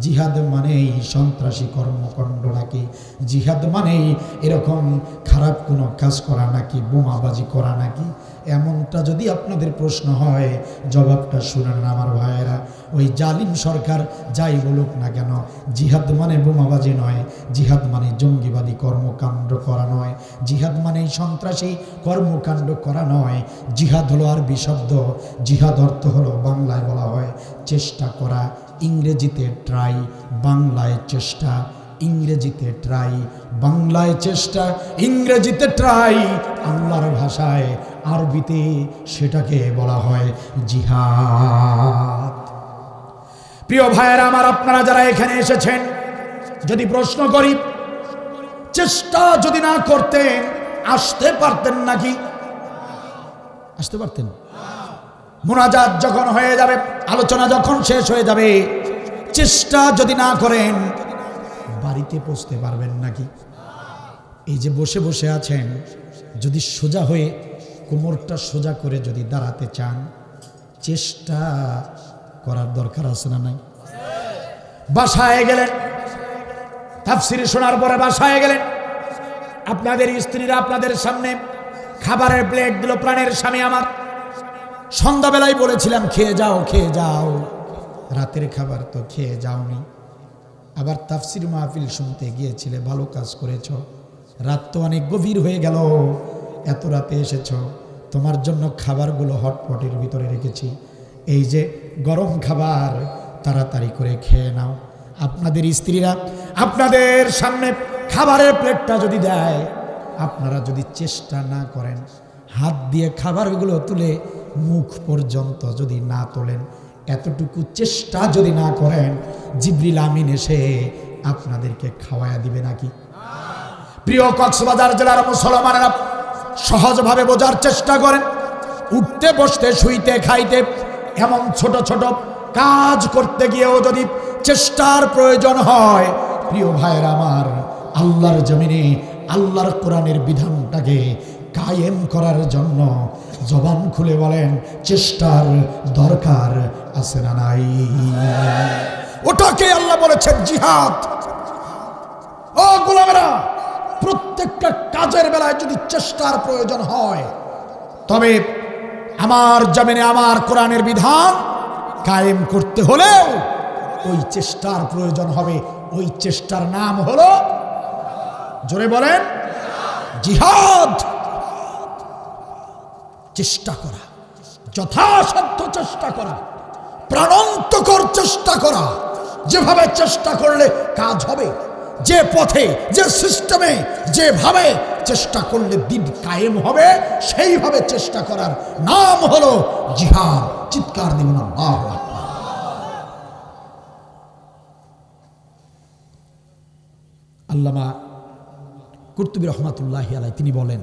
জিহাদ মানেই সন্ত্রাসী কর্মকাণ্ড নাকি? জিহাদ মানেই এরকম খারাপ কোনো কাজ করা নাকি? বোমাবাজি করা নাকি? এমনটা যদি আপনাদের প্রশ্ন হয়, জবাবটা শুনেন আমার ভাইয়েরা। ওই জালিম সরকার যাই বলুক না কেন, জিহাদ মানে বোমাবাজি নয়, জিহাদ মানে জঙ্গিবাদী কর্মকাণ্ড করা নয়, জিহাদ মানে সন্ত্রাসী কর্মকাণ্ড করা নয়। জিহাদ হলো আরবি শব্দ। জিহাদ অর্থ হলো, বাংলায় বলা হয় চেষ্টা করা, ইংরেজিতে ট্রাই, বাংলায় চেষ্টা, ইংরেজিতে ট্রাই, বাংলায় চেষ্টা, ইংরেজিতে ট্রাই, আল্লাহর ভাষায় আরবিতে সেটাকে বলা হয় জিহাদ। প্রিয় ভাইয়েরা আমার, আপনারা যারা এখানে এসেছেন, যদি প্রশ্ন করি, চেষ্টা যদি না করতেন আসতে পারতেন নাকি? আসতে পারতেন? মুনাজাত যখন হয়ে যাবে, আলোচনা যখন শেষ হয়ে যাবে, চেষ্টা যদি না করেন বাড়িতে পৌঁছতে পারবেন নাকি? এই যে বসে বসে আছেন, যদি সোজা হয়ে কোমরটা সোজা করে যদি দাঁড়াতে চান, চেষ্টা করার দরকার আছে না নাই? বাসায় গেলেন, তাফসীর শোনার পরে বাসায় গেলেন, আপনাদের স্ত্রীরা আপনাদের সামনে খাবারের প্লেট দিল। প্রাণের স্বামী আমার, সন্ধ্যাবেলায় বলেছিলাম খেয়ে যাও, খেয়ে যাও, রাতের খাবার তো খেয়ে যাওনি। আবার তাফসীর মাহফিল শুনতে গিয়েছিলে, ভালো কাজ করেছ। রাত তো অনেক গভীর হয়ে গেল, এত রাতে এসেছ, তোমার জন্য খাবারগুলো হটপটের ভিতরে রেখেছি, এই যে গরম খাবার, তাড়াতাড়ি করে খেয়ে নাও। আপনাদের স্ত্রীরা আপনাদের সামনে খাবারের প্লেটটা যদি দেয়, আপনারা যদি চেষ্টা না করেন, হাত দিয়ে খাবারগুলো তুলে মুখ পর্যন্ত যদি না তোলেন, এতটুকু চেষ্টা যদি না করেন, জিবরিল আমিন এসে আপনাদেরকে খাওয়ায়া দিবে নাকি? প্রিয় কক্সবাজার জেলার মুসলমানেরা সহজভাবে বোঝার চেষ্টা করেন। উঠতে বসতে শুইতে খাইতে এমন ছোট ছোট কাজ করতে গিয়েও যদি চেষ্টার প্রয়োজন হয়, প্রিয় ভাইয়েরা আমার, আল্লাহর জমিনে আল্লাহর কোরআনের বিধানটাকে কায়েম করার জন্য জবান খুলে বলেন চেষ্টার দরকার আছে না নাই? ওটাকে আল্লাহ বলেছেন জিহাদ। ও গোলামেরা, প্রত্যেকটা কাজের বেলায় যদি চেষ্টার প্রয়োজন হয়, তবে আমার জমিনে আমার কোরআনের বিধান কায়েম করতে হলেও ওই চেষ্টার প্রয়োজন হবে। ওই চেষ্টার নাম হলো, জোরে বলেন, জিহাদ। চেষ্টা করা, যথাসাধ্য চেষ্টা করা, প্রাণান্তকর চেষ্টা করা। যেভাবে চেষ্টা করলে কাজ হবে, যে পথে, যে সিস্টেমে, যেভাবে চেষ্টা করলে দিন কায়েম হবে, সেইভাবে চেষ্টা করার নাম হলো জিহাদ। চিৎকার দিন না আল্লাহু আকবার। আল্লামা কুরতুবী রহমাতুল্লাহি আলাইহি তিনি বলেন,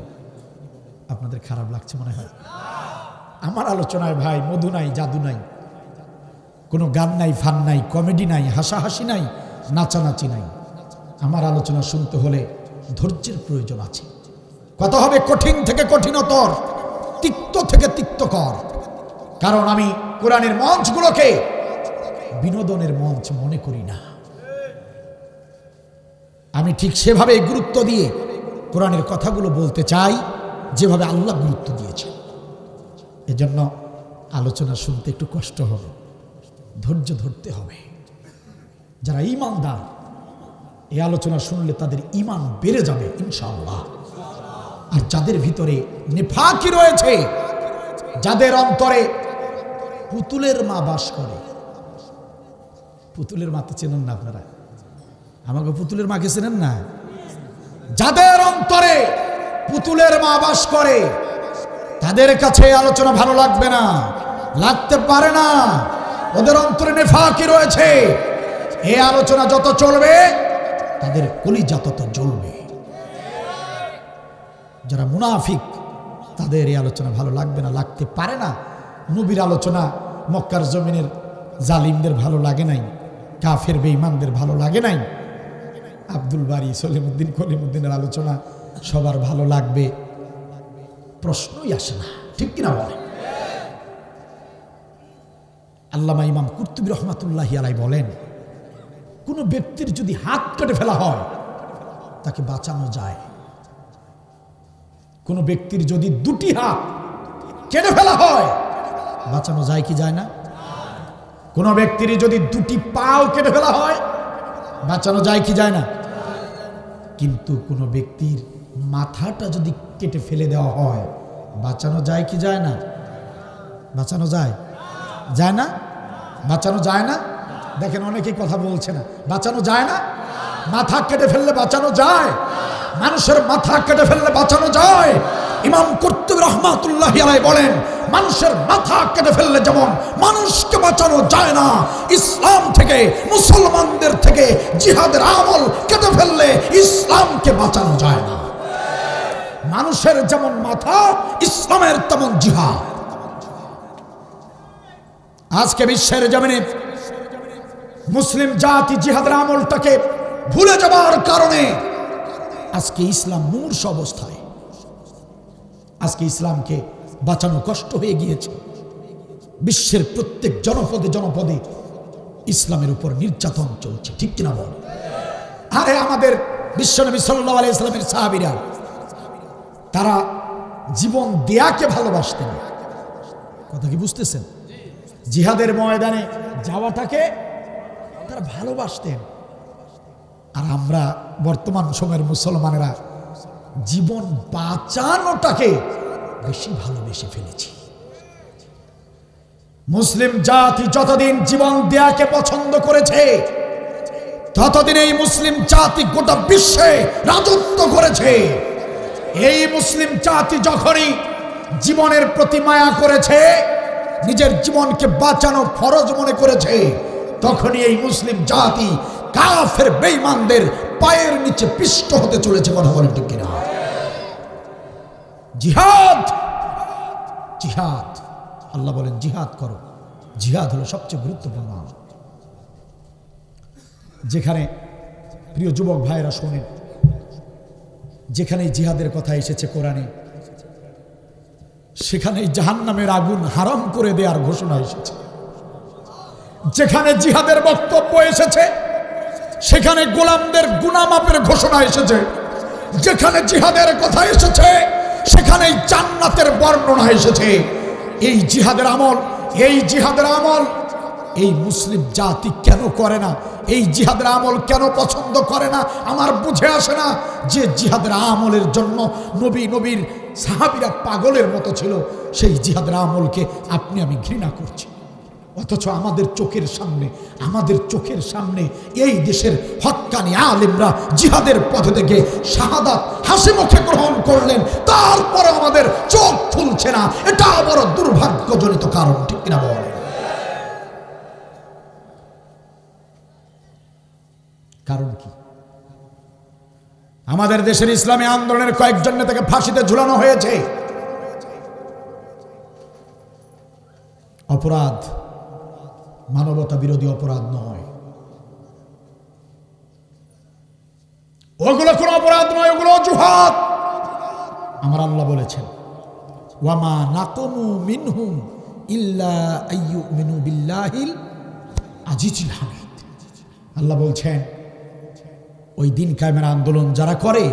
আপনাদের খারাপ লাগছে মনে হয় আমার আলোচনায়? ভাই, মধু নাই, জাদু নাই, কোনো গান নাই, ফান নাই, কমেডি নাই, হাসাহাসি নাই, নাচানাচি নাই। আমার আলোচনা শুনতে হলে ধৈর্যের প্রয়োজন আছে। কথা হবে কঠিন থেকে কঠিনতর, তিক্ত থেকে তিক্তকর। কারণ আমি কোরআনের মঞ্চগুলোকে বিনোদনের মঞ্চ মনে করি না। আমি ঠিক সেভাবে গুরুত্ব দিয়ে কোরআনের কথাগুলো বলতে চাই যেভাবে আল্লাহ গুরুত্ব দিয়েছে। এজন্য আলোচনা শুনতে একটু কষ্ট হবে, ধৈর্য ধরতে হবে। যারা ঈমানদার, এই আলোচনা শুনলে তাদের ঈমান বেড়ে যাবে ইনশাআল্লাহ। আর যাদের ভিতরে নিফাকি রয়েছে, যাদের অন্তরে পুতুলের মা বাস করে, পুতুলের মা তো চেনেন না আপনারা, আমাকে পুতুলের মাকে চেনেন না? যাদের অন্তরে পুতুলের মা বাস করে, তাদের কাছে আলোচনা ভালো লাগবে না, লাগতে পারে না। ওদের অন্তরে নিফাকি রয়েছে। এই আলোচনা যত চলবে, তাদের কলিজা তত জ্বলবে। যারা মুনাফিক, তাদের এই আলোচনা ভালো লাগবে না, লাগতে পারে না। নবীর আলোচনা মক্কার জমিনের জালিমদের ভালো লাগে নাই, কাফের বেঈমানদের ভালো লাগে নাই। আব্দুল বারী, সলিমুদ্দিন, কলিমুদ্দিনের আলোচনা সবার ভালো লাগবে, প্রশ্নই আসে না, ঠিক কিনা বলে? আল্লামা ইমাম কুরতুবী রহমাতুল্লাহি আলাইহি বলেন, কোন ব্যক্তির যদি হাত কেটে ফেলা হয়, তাকে বাঁচানো যায়। কোন ব্যক্তির যদি দুটি হাত কেটে ফেলা হয়, বাঁচানো যায় কি যায় না? কোন ব্যক্তির যদি দুটি পাও কেটে ফেলা হয়, বাঁচানো যায় কি যায় না? কিন্তু কোন ব্যক্তির মাথাটা যদি কেটে ফেলে দেওয়া হয়, বাঁচানো যায় কি যায় না? বাঁচানো যায়? যায় না? বাঁচানো যায় না? দেখেন অনেকেই কথা বলছে না, বাঁচানো যায় না। মাথা কেটে ফেললে বাঁচানো যায়, মানুষের মাথা কেটে ফেললে বাঁচানো যায়। ইমাম কুরতুবী রাহমাতুল্লাহি আলাইহি বলেন, মানুষের মাথা কেটে ফেললে যেমন মানুষকে বাঁচানো যায় না, ইসলাম থেকে, মুসলমানদের থেকে জিহাদের আমল কেটে ফেললে ইসলামকে বাঁচানো যায় না। মানুষের যেমন মাথা, ইসলামের তেমন জিহাদ। আজকে বিশ্বের জমিনে মুসলিম জাতি জিহাদের আমলটাকে ভুলে যাবার কারণে আজকে ইসলাম মূর্ছ অবস্থায়। আজকে ইসলামকে বাঁচানো কষ্ট হয়ে গিয়েছে। বিশ্বের প্রত্যেক জনপদে জনপদে ইসলামের উপর নির্যাতন চলছে, ঠিক কিনা বল? আরে আমাদের বিশ্বনবী সাল্লাল্লাহু আলাইহি সাল্লামের সাহাবীরা, তারা জীবন দেয়াকে ভালোবাসতেন। কথা কি বুঝতেছেন? জিহাদের ময়দানে যাওয়াটাকে তারা ভালোবাসতেন। আর আমরা বর্তমান সময়ের মুসলমানেরা জীবন বাঁচানোটাকে বেশি ভালোবেসে ফেলেছি। মুসলিম জাতি যতদিন জীবন দেয়াকে পছন্দ করেছে, ততদিন এই মুসলিম জাতি গোটা বিশ্বে রাজত্ব করেছে। এই মুসলিম জাতি যখনই জীবনের প্রতি মায়া করেছে, নিজের জীবনকে বাঁচানো ফরজ মনে করেছে, তখনই এই মুসলিম জাতি কাফের বেঈমানদের পায়ের নিচে পিষ্ট হতে চলেছে। কথা বলেন ঠিক কিনা? জিহাদ, জিহাদ। আল্লাহ বলেন জিহাদ করো। জিহাদ হলো সবচেয়ে গুরুত্বপূর্ণ আমল। যেখানে প্রিয় যুবক ভাইরা শোনেন, যেখানে জিহাদের কথা এসেছে কোরআনে, সেখানে জাহান্নামের আগুন হারাম করে দেওয়ার ঘোষণা এসেছে। যেখানে জিহাদের বক্তব্য এসেছে, সেখানে গোলামদের গুনাহ মাপের ঘোষণা এসেছে। যেখানে জিহাদের কথা এসেছে, সেখানে জান্নাতের বর্ণনা এসেছে। এই জিহাদের আমল, এই মুসলিম জাতি কেন করে না? এই জিহাদের আমল কেন পছন্দ করে না? আমার বুঝে আসে না। যে জিহাদের আমলের জন্য নবীর সাহাবীরা পাগলের মতো ছিল, সেই জিহাদের আমলকে আপনি আমি ঘৃণা করছি। অথচ আমাদের চোখের সামনে এই দেশের হক্কানি আলেমরা জিহাদের পথে থেকে শাহাদাত হাসি মুখে গ্রহণ করলেন, তারপরে আমাদের চোখ খুলছে না। এটা বড় দুর্ভাগ্যজনিত কারণ, ঠিক কিনা বলেন? কারণ কি? আমাদের দেশের ইসলামী আন্দোলনের কয়েকজন নেতাকে ফাঁসিতে ঝুলানো হয়েছে। অপরাধ মানবতা বিরোধী অপরাধ নয়, ওগুলো কোন অপরাধ নয়, ওগুলো অজুহাত। আমার আল্লাহ বলেছেন, ওয়ামা নাকুমু মিনহুম ইল্লা আইয়ুমিনু বিল্লাহিল আজিজিল হামিদ। আল্লাহ বলছেন, ওই দিন কায়েমের আন্দোলন যারা করে,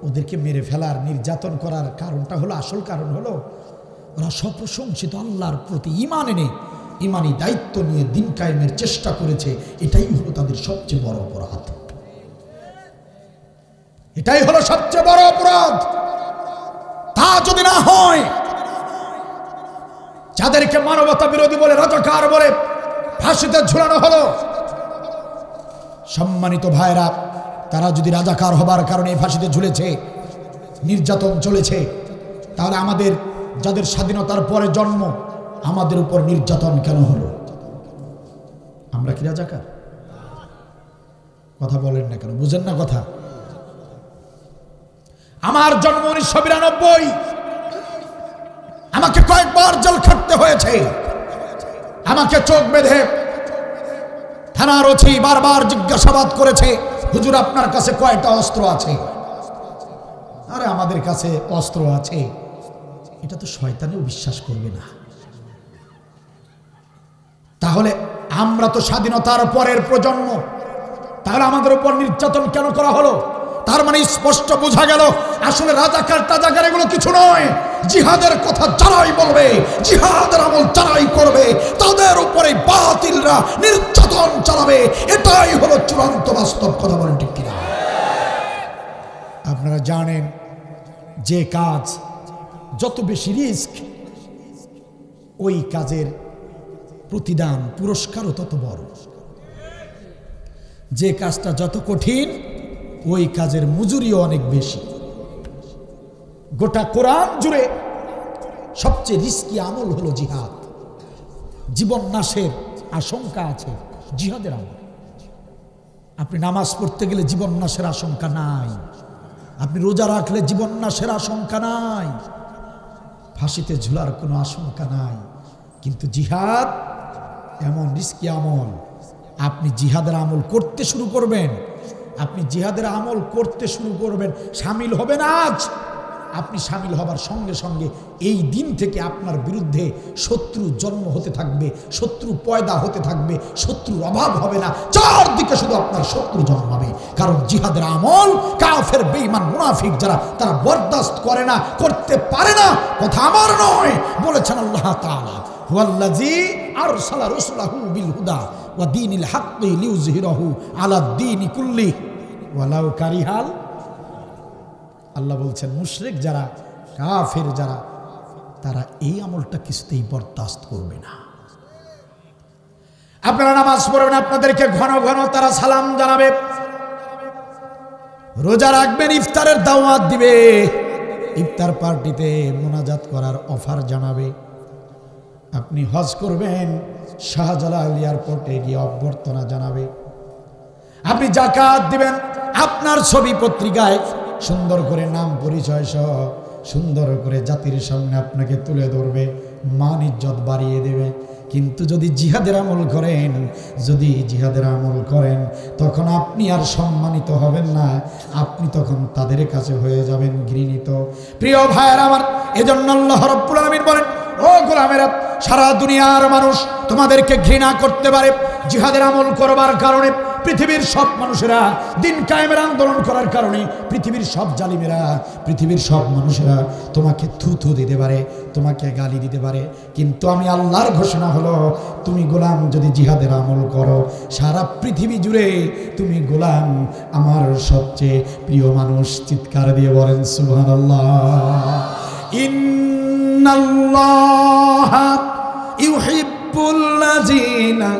ওদেরকে মেরে ফেলার, নির্যাতন করার কারণটা হলো, আসল কারণ হলো ওরা সপ্রশংসিত আল্লাহর প্রতি ঈমান এনে ঈমানি দায়িত্ব নিয়ে দিন কায়েমের চেষ্টা করেছে। এটাই হলো তাদের সবচেয়ে বড় অপরাধ। এটাই হলো সবচেয়ে বড় অপরাধ। তা যদি না হয়, যাদেরকে মানবতা বিরোধী বলে, রাজাকার বলে ফাঁসিতে ঝুলানো হলো, সম্মানিত ভাইরা, তারা যদি রাজাকার হবার কারণে ফাঁসিতে ঝুলেছে, নির্যাতন চলেছে, তাহলে আমাদের যাদের স্বাধীনতার পরে জন্ম, আমাদের উপর নির্যাতন কেন হলো? আমরা কি রাজাকার? কথা বলেন না কেন? বুঝেন না কথা? আমার জন্ম 1992, আমাকে কয়েকবার জেল খাটতে হয়েছে। আমাকে চোখ বেঁধে থানার ওসি বারবার জিজ্ঞাসাবাদ করেছে, হুজুর আপনার কাছে কয়টা অস্ত্র আছে? আরে আমাদের কাছে অস্ত্র আছে, এটা তো শয়তানেও বিশ্বাস করবে না। তাহলে আমরা তো স্বাধীনতার পরের প্রজন্ম, তাহলে আমাদের উপর নির্যাতন কেন করা হলো? তার মানে স্পষ্ট বোঝা গেল, আসলে রাজাকার এগুলো কিছু নয়। জিহাদের কথা যারাই বলবে, জিহাদের আমল যারাই করবে, তাদের উপরে বাতিলরা নির্যাতন চালাবে। এটাই হলো চূড়ান্ত বাস্তব। কথা বলেন ঠিক কিনা? আপনারা জানেন, যে কাজ যত বেশি রিস্ক, ওই কাজের প্রতিদান, পুরস্কারও তত বড়। যে কাজটা যত কঠিন, ওই কাজের মজুরিও অনেক বেশি। গোটা কোরআন জুড়ে সবচেয়ে রিস্কি আমল হলো জিহাদ। জীবন নাশের আশঙ্কা আছে জিহাদের আমল। আপনি নামাজ পড়তে গেলে জীবন নাশের আশঙ্কা নাই, আপনি রোজা রাখলে জীবন নাশের আশঙ্কা নাই, ফাঁসিতে ঝুলার কোনো আশঙ্কা নাই। কিন্তু জিহাদ এমন রিস্কি আমল, আপনি জিহাদের আমল করতে শুরু করবেন, সামিল হবেন আজ, আপনি সামিল হবার সঙ্গে সঙ্গে এই দিন থেকে আপনার বিরুদ্ধে শত্রু জন্ম হতে থাকবে, শত্রু পয়দা হতে থাকবে, শত্রুর অভাব হবে না, চারদিকে শুধু আপনার শত্রু জন্মাবে। কারণ জিহাদের আমল কাফের, বেঈমান, মুনাফিক যারা, তারা বরদাস্ত করে না, করতে পারে না। কথা আমার নয়, বলেছেন আল্লাহ তাআলা, ওয়াল্লাযী আরসালা রাসূলাহু বিল হুদা ওয়া দীনিল হাক্কি লিইয়ুযহিরাহু আলাদ দীনি কুল্লিহি ওয়ালাউ কারিহাল। আল্লাহ বলছেন, মুশরিক যারা, কাফের যারা, তারা এই আমলটা কিছুতেই বরদাস্ত করবে না। আপনারা নামাজ পড়বেন, আপনাদেরকে ঘন ঘন তারা সালাম জানাবে। রোজা রাখবেন, ইফতারের দাওয়াত দিবে, ইফতার পার্টিতে মোনাজাত করার অফার জানাবে। আপনি হজ করবেন, শাহজালাল এয়ারপোর্টে গিয়ে অভ্যর্থনা জানাবে। আপনি যাকাত দিবেন, আপনার ছবি পত্রিকায় সুন্দর করে নাম পরিচয় সহ সুন্দর করে জাতির সামনে আপনাকে তুলে ধরবে। মান ইজ্জত বাড়িয়ে দেবে। কিন্তু যদি জিহাদের আমল করেন তখন আপনি আর সম্মানিত হবেন না, আপনি তখন তাদের কাছে হয়ে যাবেন ঘৃণিত। প্রিয় ভাইয়েরা আমার, এজন্য আল্লাহ রাব্বুল আলামিন বলেন, ও গোলামেরা, সারা দুনিয়ার মানুষ তোমাদেরকে ঘৃণা করতে পারে, জিহাদের আমল করবার কারণে পৃথিবীর সব মানুষেরা, দিন কায়েমের আন্দোলন করার কারণে পৃথিবীর সব জালিমেরা, পৃথিবীর সব মানুষেরা তোমাকে থুথু দিতে পারে, তোমাকে গালি দিতে পারে, কিন্তু আমি আল্লাহর ঘোষণা হলো, তুমি গোলাম যদি জিহাদের আমল করো, সারা পৃথিবী জুড়ে তুমি গোলাম আমার সবচেয়ে প্রিয় মানুষ। চিৎকার দিয়ে বলেন সুবহানাল্লাহ। ইন্নাল্লাহা ইউহিব্বুল্লাযীনা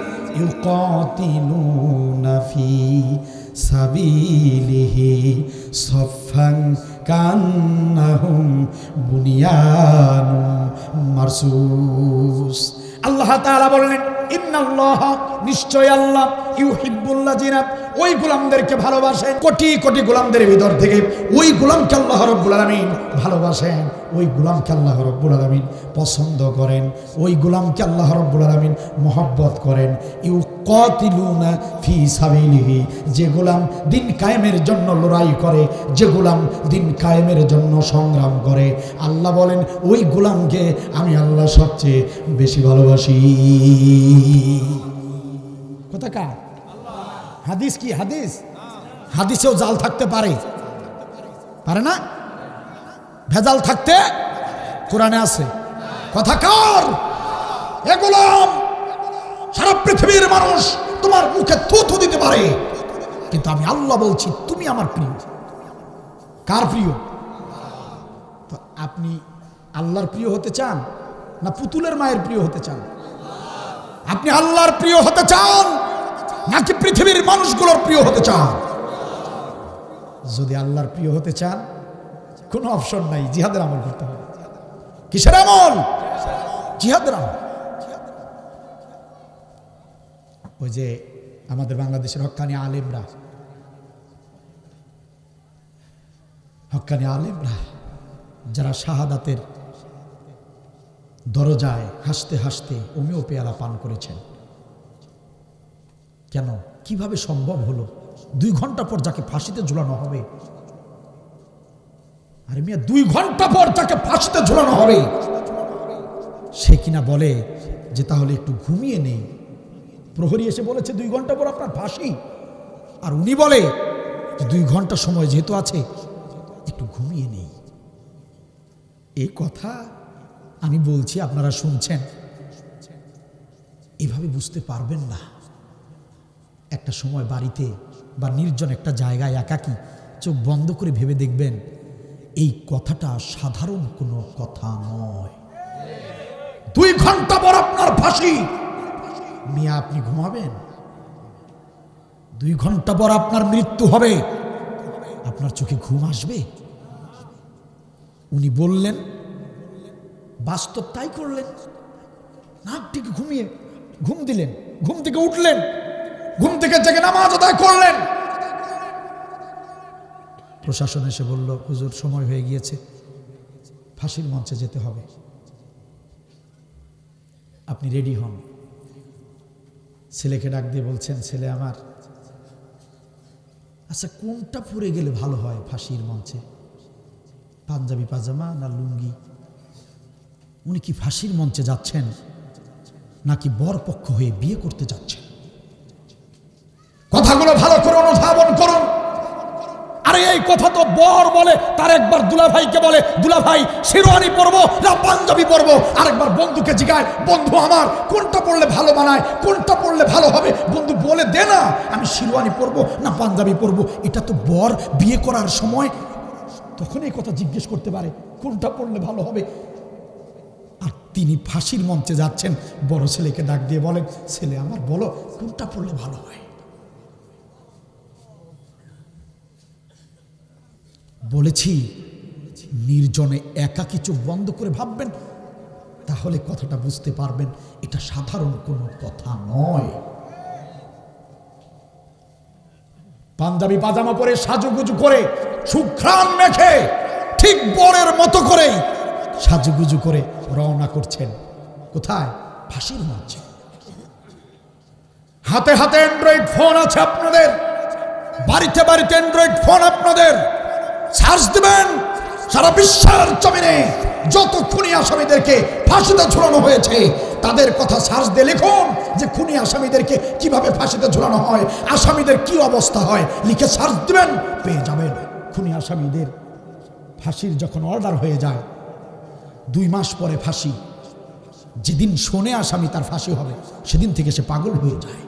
ইউকাতিলুনা ফি সাবিলিহি সাফফান কান্নাহুম বুনিয়ানুম মারসুস। আল্লাহ তাআলা বললেন, ইন্নাল্লাহা, নিশ্চয় আল্লাহ, ইউহিব্বুল্লাযীনা, ওই গোলামদেরকে ভালোবাসেন। কোটি কোটি গোলামদের ভিতর থেকে ওই গোলামকে আল্লাহ রাব্বুল আলামিন ভালোবাসেন, ওই গোলামকে আল্লাহ রাব্বুল আলামিন পছন্দ করেন, ওই গোলামকে আল্লাহ রাব্বুল আলামিন মহব্বত করেন। ইউকাতিলুনা ফি সাবিলিহি, যে গোলাম দিন কায়েমের জন্য লড়াই করে, যে গোলাম দিন কায়েমের জন্য সংগ্রাম করে, আল্লাহ বলেন ওই গোলামকে আমি আল্লাহ সবচেয়ে বেশি ভালোবাসি। কথা কার? হাদিস কি? হাদিসেও জাল থাকতে পারে না? ভেজাল থাকতে কোরআনে আছে। কথা কার? এ গোলাম, সারা পৃথিবীর মানুষ তোমার মুখে থুথু দিতে পারে, কিন্তু আমি আল্লাহ বলছি তুমি আমার প্রিয়। কার প্রিয়? তো আপনি আল্লাহর প্রিয় হতে চান না পুতুলের মায়ের প্রিয় হতে চান? আপনি আল্লাহর প্রিয় হতে চান নাকি পৃথিবীর মানুষগুলোর প্রিয় হতে চান? যদি আল্লাহর প্রিয় হতে চান, কোনো অপশন নাই, জিহাদের আমল করতে হবে। কিসের আমল? জিহাদের আমল। ওই যে আমাদের বাংলাদেশের হক্কানি আলেমরা যারা শাহাদাতের দরজায় হাসতে হাসতে অমিও পেয়ালা পান করেছেন, কেন, কিভাবে সম্ভব হলো? 2 ঘন্টা পর যাকে ফাঁসিতে ঝুলানো হবে, আরে মিয়া 2 ঘন্টা পর যাকে ফাঁসিতে ঝুলানো হবে, সে কিনা বলে যে তাহলে একটু ঘুমিয়ে নেই। প্রহরী এসে বলেছে 2 ঘন্টা পর আপনার ফাঁসি, আর উনি বলে যে 2 ঘন্টা সময় যেহেতু আছে একটু ঘুমিয়ে নেই। এই কথা আমি বলছি, আপনারা শুনছেন, এভাবে বুঝতে পারবেন না। একটা সময় বাড়িতে বা নির্জন একটা জায়গায় একাকী চোখ বন্ধ করে ভেবে দেখবেন, এই কথাটা সাধারণ কোনো কথা নয়। 2 ঘন্টা পর আপনার ফাঁসি, মিয়া আপনি ঘুমাবেন? 2 ঘন্টা পর আপনার মৃত্যু হবে, আপনার চোখে ঘুম আসবে? উনি বললেন, বাস্তব তাই করলেন। নাক থেকে ঘুম দিলেন, ঘুম থেকে উঠলেন, ঘুম থেকে জেগে নামাজ আদায় করলেন। প্রশাসন এসে বলল, হুজুর সময় হয়ে গিয়েছে, ফাঁসির মঞ্চে যেতে হবে, আপনি রেডি হন। ছেলেকে ডাক দিয়ে বলছেন, ছেলে আমার, আচ্ছা কোনটা পরে গেলে ভালো হয় ফাঁসির মঞ্চে, পাঞ্জাবি পাজামা না লুঙ্গি? উনি কি ফাঁসির মঞ্চে যাচ্ছেন নাকি বর পক্ষ হয়ে বিয়ে করতে যাচ্ছেন? কথাগুলো ভালো করে অনুধাবন করুন। আরে এই কথা তো বর বলে, তার একবার দুলাভাইকে বলে, দুলাভাই শেরওয়ানি পরবো না পাঞ্জাবি পরবো? আরেকবার বন্ধুকে জিগায়, বন্ধু আমার কোনটা পরলে ভালো মানায়, কোনটা পরলে ভালো হবে, বন্ধু বলে দে না, আমি শেরওয়ানি পরবো না পাঞ্জাবি পরবো? এটা তো বর বিয়ে করার সময় তখন এই কথা জিজ্ঞেস করতে পারে, কোনটা পরলে ভালো হবে। আর তিনি ফাঁসির মঞ্চে যাচ্ছেন, বড় ছেলেকে ডাক দিয়ে বলেন, ছেলে আমার বলো কোনটা পরলে ভালো হয়? বলেছি নির্জনে একাকী চোখ বন্ধ করে ভাববেন, তাহলে কথাটা বুঝতে পারবেন এটা সাধারণ কোনো কথা নয়। পাঞ্জাবি পাজামা পরে সাজুগুজু করে সুঘ্রাণ মেখে ঠিক বরের মতো করেই সাজুগুজু করে রওনা করছেন। কোথায়? ফাঁসির মঞ্চে। হাতে হাতে অ্যান্ড্রয়েড ফোন আছে আপনাদের, বাড়িতে বাড়িতে অ্যান্ড্রয়েড ফোন আপনাদের। সার্চ দিবেন সারা বিশ্বের জমিনে যত খুনি আসামিদেরকে ফাঁসিতে ঝুলানো হয়েছে তাদের কথা সার্চ দিয়ে লিখুন যে খুনি আসামিদেরকে কিভাবে ফাঁসিতে ঝুলানো হয়, আসামিদের কি অবস্থা হয়, লিখে সার্চ দিবেন, পেয়ে যাবেন। খুনি আসামিদের ফাঁসির যখন অর্ডার হয়ে যায় 2 মাস পরে ফাঁসি, যেদিন শোনে আসামি তার ফাঁসি হবে সেদিন থেকে সে পাগল হয়ে যায়।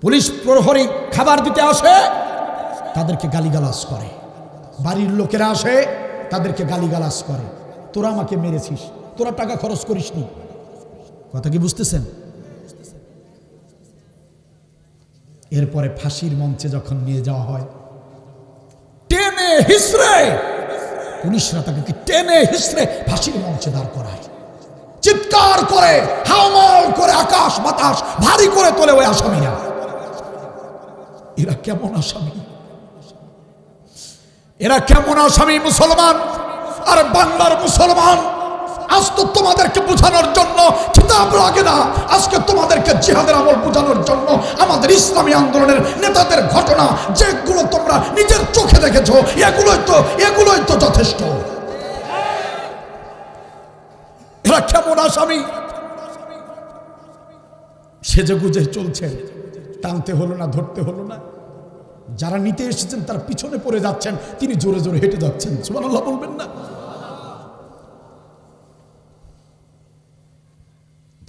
পুলিশ প্রহরী খাবার দিতে আসে, তাদেরকে গালিগালাজ করে। বাড়ির লোকেরা আসে, তাদেরকে গালিগালাজ করে। তোরা আমাকে মেরেছিস, তোরা টাকা খরচ করিসনি। কথা কি বুঝতেছেন? এরপরে ফাঁসির মঞ্চে যখন নিয়ে যাওয়া হয়, টেনে হিসড়ে পুলিশরা তাকে টেনে হিসড়ে ফাঁসির মঞ্চে দাঁড় করায়। চিৎকার করে হাওমাও করে আকাশ বাতাস ভারী করে তোলে ওই আসামিরা। এরা কেমন আসামি? এরা কেমন আসামি? মুসলমান আর বাংলার মুসলমান, আজ তো তোমাদেরকে বোঝানোর জন্য কিতাব লাগে না, আজকে তোমাদেরকে জিহাদের আমল বোঝানোর জন্য আমাদের ইসলামী আন্দোলনের নেতাদের ঘটনা যেগুলো তোমরা নিজের চোখে দেখেছো এগুলোই তো যথেষ্ট। এরা কেমন আসামি? সেজে গুজে চলছেন, টানতে হলো না, ধরতে হলো না। যারা নিতে এসেছেন তার পিছনে পড়ে যাচ্ছেন, তিনি জোরে জোরে হেঁটে যাচ্ছেন। সুবহানাল্লাহ বলবেন না?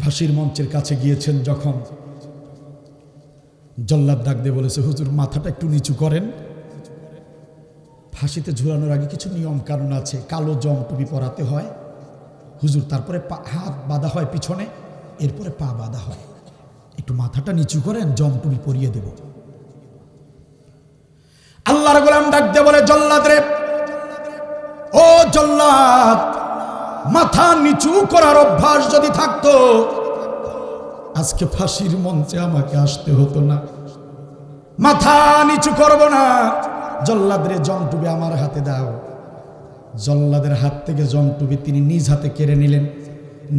ফাঁসির মঞ্চের কাছে গিয়েছেন যখন, জল্লাদ ডাক দিয়ে বলেছে, হুজুর মাথাটা একটু নিচু করেন। ফাঁসিতে ঝুলানোর আগে কিছু নিয়ম কানুন আছে, কালো জম টুপি পরাতে হয় হুজুর, তারপরে হাত বাঁধা হয় পিছনে, এরপরে পা বাঁধা হয়। একটু মাথাটা নিচু করেন, জম টুপি পরিয়ে দেব। আল্লাহর গোলাম ডাক দিয়ে বলে, জল্লাদ রে, ও জল্লাদ, মাথা নিচু করার অভ্যাস যদি থাকতো আজকে ফাঁসির মঞ্চে আমাকে আসতে হতো না। মাথা নিচু করব না। জল্লাদ রে, জমটুপি আমার হাতে দাও। জল্লাদের হাত থেকে জমটুপি তিনি নিজ হাতে কেড়ে নিলেন,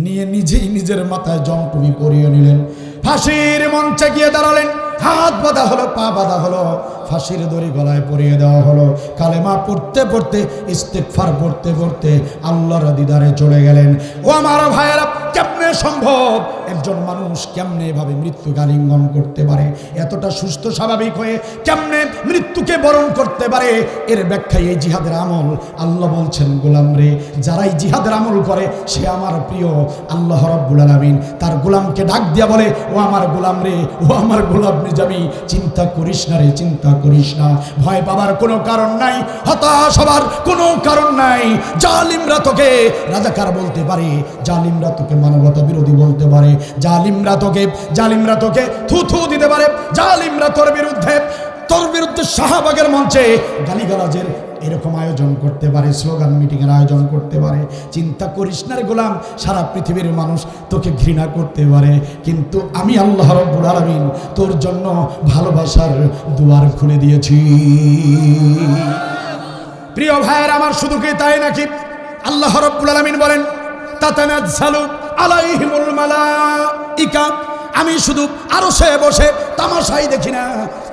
নিয়ে নিজেই নিজের মাথায় জমটুপি পরিয়ে নিলেন। ফাঁসির মঞ্চে গিয়ে দাঁড়ালেন, হাত বাঁধা হলো, পা বাঁধা হলো, ফাঁসির দড়ি গলায় পরিয়ে দেওয়া হলো। কালেমা পড়তে পড়তে, ইস্তেগফার পড়তে পড়তে আল্লাহর দিদারে চলে গেলেন। ও আমার ভাইয়েরা, কেমনে সম্ভব একজন মানুষ কেমনে এভাবে মৃত্যুকে আলিঙ্গন করতে পারে? এতটা সুস্থ স্বাভাবিক হয়ে কেমনে মৃত্যুকে বরণ করতে পারে? এর ব্যাখ্যায় এই জিহাদের আমল। আল্লাহ বলছেন, গোলাম রে, যারাই জিহাদের আমল করে সে আমার প্রিয়। আল্লাহ রাব্বুল আলামিন তার গোলামকে ডাক দিয়া বলে, ও আমার গোলাম রে, ও আমার গোলাম নিজামি, চিন্তা করিস না রে, চিন্তা করিস না। ভয় পাবার কোনো কারণ নাই, হতাশ হবার কোনো কারণ নাই। জালিমরা তোকে রাজাকার বলতে পারে, জালিমরা তোকে মানবতা বিরোধী বলতে পারে, জালিমরা তোকে থুথু দিতে পারে, জালিমরা তোর বিরুদ্ধে শাহবাগের মঞ্চে গালিগালাজের এরকম আয়োজন করতে পারে, স্লোগান মিটিং এর আয়োজন করতে পারে। চিন্তা করিস না রে গোলাম, সারা পৃথিবীর মানুষ তোকে ঘৃণা করতে পারে, কিন্তু আমি আল্লাহ রাব্বুল আলামিন তোর জন্য ভালোবাসার দুয়ার খুলে দিয়েছি। প্রিয় ভাইয়ের আমার, শুধু কি তাই নাকি? আল্লাহ রাব্বুল আলামিন বলেন, তাতানাজ্জালু আলাইহিমুল মালাইকা, আমি শুধু আরশে বসে তামাশাই দেখি না,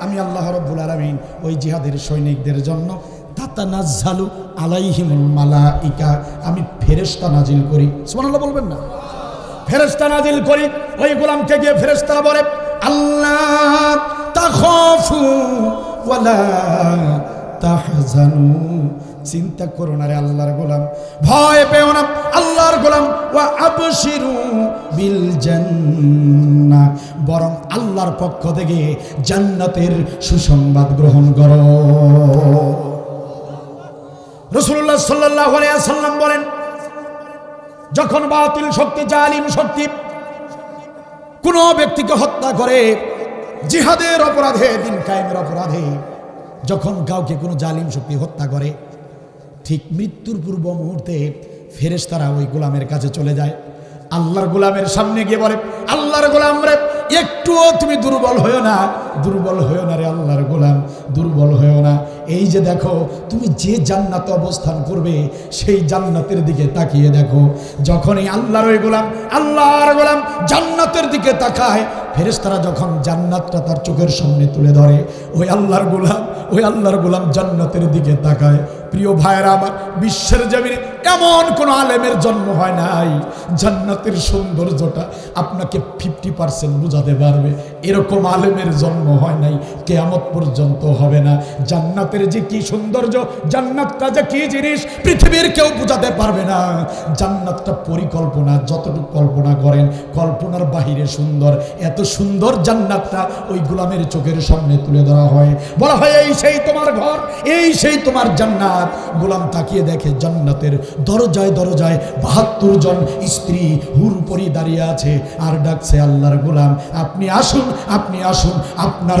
আমি আল্লাহ রাব্বুল আলামিন ওই জিহাদের সৈনিকদের জন্য তাতানাজ্জালু আলাইহিমুল মালাইকা, আমি ফেরেশতা নাজিল করি। সুবহানাল্লাহ বলবেন না? ফেরেশতা নাজিল করি। ওই গোলামকে গিয়ে ফেরেশতারা বলে, আল্লাহ তাখাফু ওয়ালা তাহজানু, চিন্তা করো না রে আল্লাহর গোলাম, ভয় পেও না আল্লাহর গোলাম, ওয়া আবশিরু বিল জান্নাহ, বরং আল্লাহর পক্ষ থেকে জান্নাতের সুসংবাদ গ্রহণ করো। রাসূলুল্লাহ সাল্লাল্লাহু আলাইহি ওয়াসাল্লাম বলেন, যখন বাতিল শক্তি, জালিম শক্তি কোনো ব্যক্তিকে হত্যা করে, জিহাদের অপরাধে, দিন কায়েমের অপরাধে যখন কাউকে কোনো জালিম শক্তি হত্যা করে, ঠিক মৃত্যুর পূর্ব মুহূর্তে ফেরেশতারা ওই গোলামের কাছে চলে যায়, আল্লাহর গোলামের সামনে গিয়ে বলে, আল্লাহর গোলাম রে, একটুও তুমি দুর্বল হয়েও না, দুর্বল হয়েও না রে আল্লাহর গোলাম, দুর্বল হয়েও না। এই যে দেখো, তুমি যে জান্নাতে অবস্থান করবে সেই জান্নাতের দিকে তাকিয়ে দেখো। যখন এই আল্লাহর গোলাম জান্নাতের দিকে তাকায়, ফেরেশতারা যখন জান্নাতটা তার চোখের সামনে তুলে ধরে, ওই আল্লাহর গোলাম জান্নাতের দিকে তাকায়। প্রিয় ভাইরা আমার, বিশ্বের জমিনে এমন কোন আলেমের জন্ম হয় নাই জান্নাতের সৌন্দর্যটা আপনাকে 50% বুঝাতে পারবে, এরকম আলেমের জন্ম হয় নাই, কিয়ামত পর্যন্ত হবে না। জান্নাতের যে কি সৌন্দর্য, জান্নাতটা যে কি জিনিস পৃথিবীর কেউ বুঝাতে পারবে না। জান্নাতটা পরিকল্পনা, যতটুকু কল্পনা করেন কল্পনার বাহিরে সুন্দর। এত সুন্দর জান্নাতটা ওই গোলামের চোখের সামনে তুলে ধরা হয়, বলা হয় এই সেই তোমার ঘর, এই সেই তোমার জান্নাত। গোলাম তাকিয়ে দেখে জান্নাতের দরজায় 72 জন স্ত্রী হুরপরি দাঁড়িয়ে আছে আর ডাকছে, আল্লাহর গোলাম আপনি আসুন, আপনি আসুন, আপনার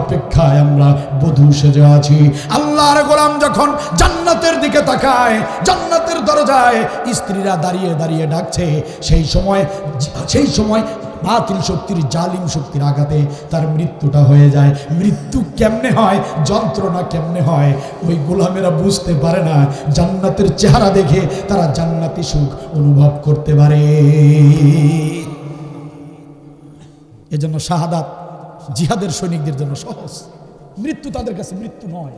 অপেক্ষায় আমরা বধূ সেজে আছি। আল্লাহর গোলাম যখন জান্নাতের দিকে তাকায়, জান্নাতের দরজায় স্ত্রীরা দাঁড়িয়ে দাঁড়িয়ে ডাকছে, সেই সময় বাতিল শক্তির, জালিম শক্তির আঘাতে তার মৃত্যুটা হয়ে যায়। মৃত্যু কেমনে হয়, যন্ত্রণা কেমনে হয়, ওই গোলামেরা বুঝতে পারে না। জান্নাতের চেহারা দেখে তারা জান্নাতি সুখ অনুভব করতে পারে। এজন্য শাহাদাত জিহাদের সৈনিকদের জন্য সহজ, মৃত্যু তাদের কাছে মৃত্যু নয়,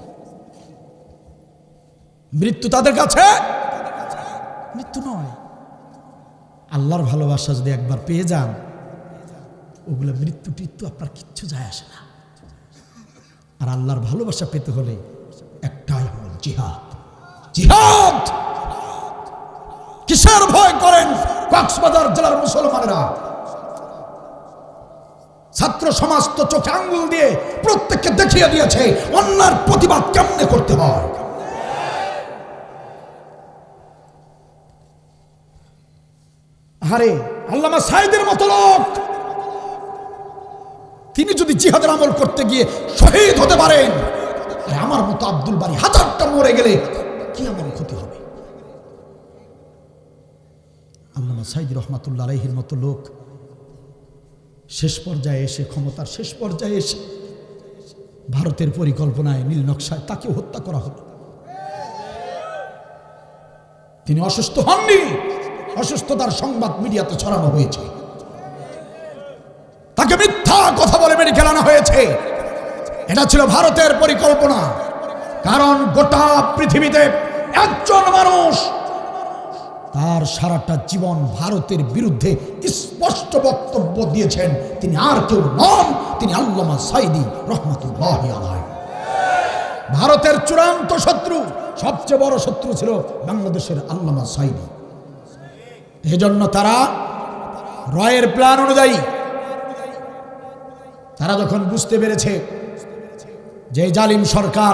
মৃত্যু তাদের কাছে মৃত্যু নয়। আল্লাহর ভালোবাসা যদি একবার পেয়ে যান, ওগুলো মৃত্যু টিত্যু আপনার কিচ্ছু যায় আসে না। আর আল্লাহর ভালোবাসা পেতে হলে একটাই আমল, জিহাদ। জিহাদ কিসের ভয় করেন কক্সবাজার জেলার মুসলমানেরা? ছাত্র সমাজ তো চোখে আঙ্গুল দিয়ে প্রত্যেককে দেখিয়ে দিয়েছে অন্যার প্রতিবাদ কেমনে করতে হয়। আরে আল্লামা সাইদের মতো লোক, তিনি যদি জিহাদের আমল করতে গিয়ে শহীদ হতে পারেন, আমার মতো আব্দুল বারী 1000টা মরে গেলে কি আমার ক্ষতি হবে? আল্লামা সাইদ রহমাতুল্লাহ আলাইহির মতো লোক শেষ পর্যায়ে এসে, ক্ষমতার শেষ পর্যায়ে এসে ভারতের পরিকল্পনায়, নীল নকশায় তাকে হত্যা করা হলো। তিনি অসুস্থ হননি, অসুস্থতার সংবাদ মিডিয়াতে ছড়ানো হয়েছে, তাকে মিথ্যা কথা বলে মেডিকেল আনা হয়েছে। এটা ছিল ভারতের পরিকল্পনা, কারণ গোটা পৃথিবীতে একজন মানুষ তার সারাটা জীবন ভারতের বিরুদ্ধে স্পষ্ট বক্তব্য দিয়েছেন, তিনি আর কেউ নন, তিনি আল্লামা সাইদি রহমাতুল্লাহি আলাইহি। ভারতের চূড়ান্ত শত্রু, সবচেয়ে বড় শত্রু ছিল বাংলাদেশের আল্লামা সাইদি। এজন্য তারা রয়ের প্ল্যান অনুযায়ী, তারা যখন বুঝতে পেরেছে যে জালিম সরকার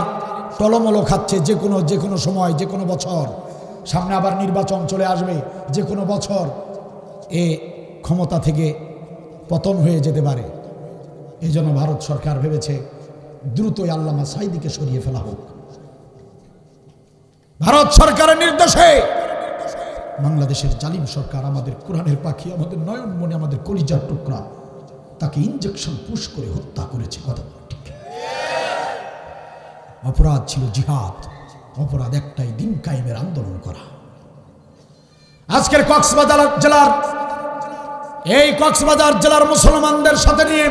টলমলো খাচ্ছে, যে কোনো সময়, যে কোনো বছর, সামনে আবার নির্বাচন চলে আসবে, যে কোনো বছর এ ক্ষমতা থেকে পতন হয়ে যেতে পারে, এই জন্য ভারত সরকার ভেবেছে দ্রুতই আল্লামা সাইদিকে সরিয়ে ফেলা হোক। ভারত সরকারের নির্দেশে বাংলাদেশের জালিম সরকার, আমাদের কোরআনের পাখি, আমাদের নয়নমণি, আমাদের কলিজার টুকরা, তাকে ইনজেকশন পুশ করে হত্যা করেছে। কথা ঠিক। অপরাধ ছিল জিহাদ, অপরাধ একটাই, দিন কায়েমের আন্দোলন করা। আজকের কক্সবাজার জেলার মুসলমানদের সাথে নিয়ে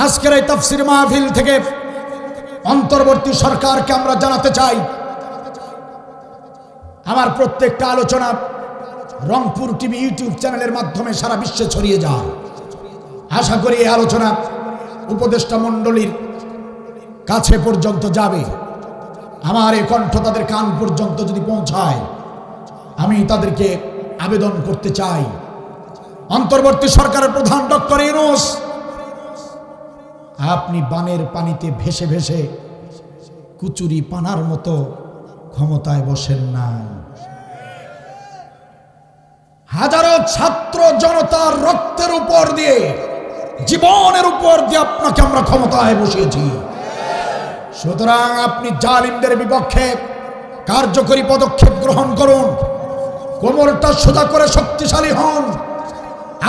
আজকের এই তাফসীর মাহফিল থেকে অন্তর্বর্তী সরকারকে আমরা জানাতে চাই, আমার প্রত্যেকটা আলোচনা রংপুর টিভি ইউটিউব চ্যানেলের মাধ্যমে সারা বিশ্বে ছড়িয়ে যায়। আশা করি এই আলোচনা উপদেষ্টা মণ্ডলীর কাছে পর্যন্ত যাবে। আমার এই কণ্ঠ তাদের কান পর্যন্ত যদি পৌঁছায়, আমি তাদেরকে আবেদন করতে চাই, অন্তর্বর্তী সরকারের প্রধান ডক্টর ইউনূস, আপনি বানের পানিতে ভেসে ভেসে কুচুরি পানার মতো ক্ষমতায় বসেন না। হাজারো ছাত্র জনতার রক্তের উপর দিয়ে, জীবনের উপর দিয়ে আপনাকে আমরা ক্ষমতায় বসিয়েছি। সুতরাং আপনি জালিমদের বিপক্ষে কার্যকরী পদক্ষেপ গ্রহণ করুন, কোমরটা সোজা করে শক্তিশালী হন।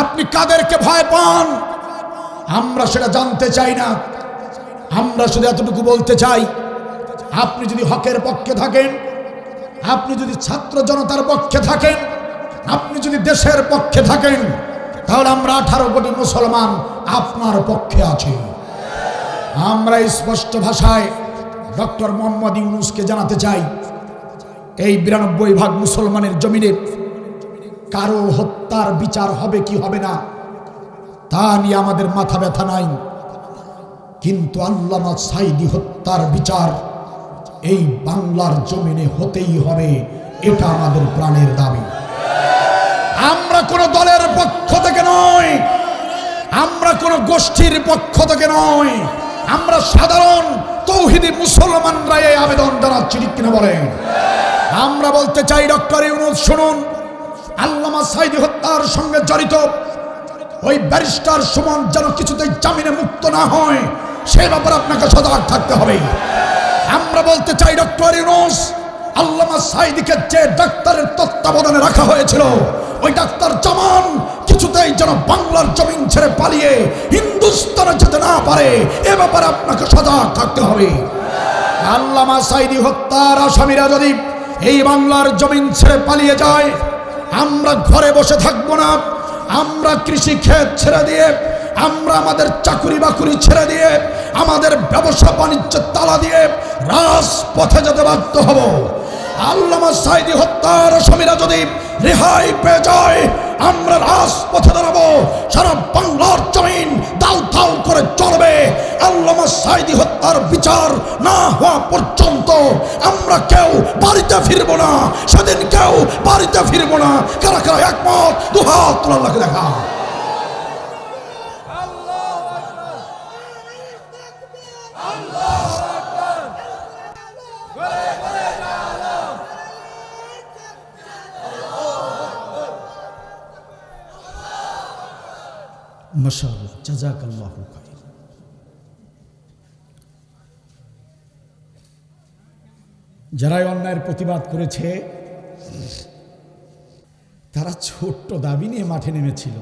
আপনি কাদেরকে ভয় পান? আমরা সেটা জানতে চাই না। আমরা শুধু এতটুকু বলতে চাই, আপনি যদি হকের পক্ষে থাকেন, আপনি যদি ছাত্র জনতার পক্ষে থাকেন, আপনি যদি দেশের পক্ষে থাকেন, তাহলে আমরা 18 কোটি মুসলমান আপনার পক্ষে আছি। আমরা স্পষ্ট ভাষায় ডক্টর মোহাম্মদ ইউনূসকে জানাতে চাই, এই 92 ভাগ মুসলমানের জমিনে কারো হত্যার বিচার হবে কি হবে না তা নিয়ে আমাদের মাথা ব্যথা নাই, কিন্তু আল্লামা সাঈদী হত্যার বিচার এই বাংলার জমিনে হতেই হবে, এটা আমাদের প্রাণের দাবি। আমরা কোন দলের পক্ষ থেকে নয়, আমরা কোন গোষ্ঠীর পক্ষ থেকে নয়, আমরা সাধারণ তৌহিদি মুসলমানরা এই আবেদন জানাচ্ছি, ঠিক কিনা বলেন? আমরা বলতে চাই, ডক্টর ইউনূস শুনুন, আল্লামা সাঈদী হত্যার সঙ্গে জড়িত ওই ব্যারিস্টার সুমন যেন কিছুতেই জামিনে মুক্ত না হয়, সে ব্যাপারে আপনাকে সজাগ থাকতে হবে। আমরা বলতে চাই, ডক্টর ইউনূস, আল্লামা সাঈদীকে যে ডাক্তারের তত্ত্বাবধানে রাখা হয়েছিল, ওই ডাক্তার জামান কিছুতেই যেন বাংলার জমিন ছেড়ে পালিয়ে হিন্দুস্তানে যেতে না পারে, এ ব্যাপারে আপনাকে সজাগ থাকতে হবে। আল্লামা সাঈদী হত্যার আসামিরা যদি এই বাংলার জমিন ছেড়ে পালিয়ে যায়, আমরা ঘরে বসে থাকবো না। আমরা কৃষি ক্ষেত ছেড়ে দিয়ে, আমরা আমাদের চাকুরি বাকুরি ছেড়ে দিয়ে, আমাদের ব্যবসা বাণিজ্যের তালা দিয়ে রাজপথে যেতে বাধ্য হব। আল্লামা সাঈদী হত্যার আসামিরা যদি রেহাই পেয়ে যায়, আমরা রাজপথে দাঁড়াবো, সারা বাংলার জমিন দাউ দাউ করে চলবে। আল্লামা সাঈদী হত্যার বিচার না হওয়া পর্যন্ত আমরা কেউ বাড়িতে ফিরবো না, সেদিন কেউ বাড়িতে ফিরবো না। কারা কারা একমত? দুহাত তুলে আল্লাহকে দেখা। মাশাআল্লাহ, জাযাকাল্লাহু খাইর। যারা অন্যায়ের প্রতিবাদ করেছে, তারা ছোট্ট দাবি নিয়ে মাঠে নেমেছিল,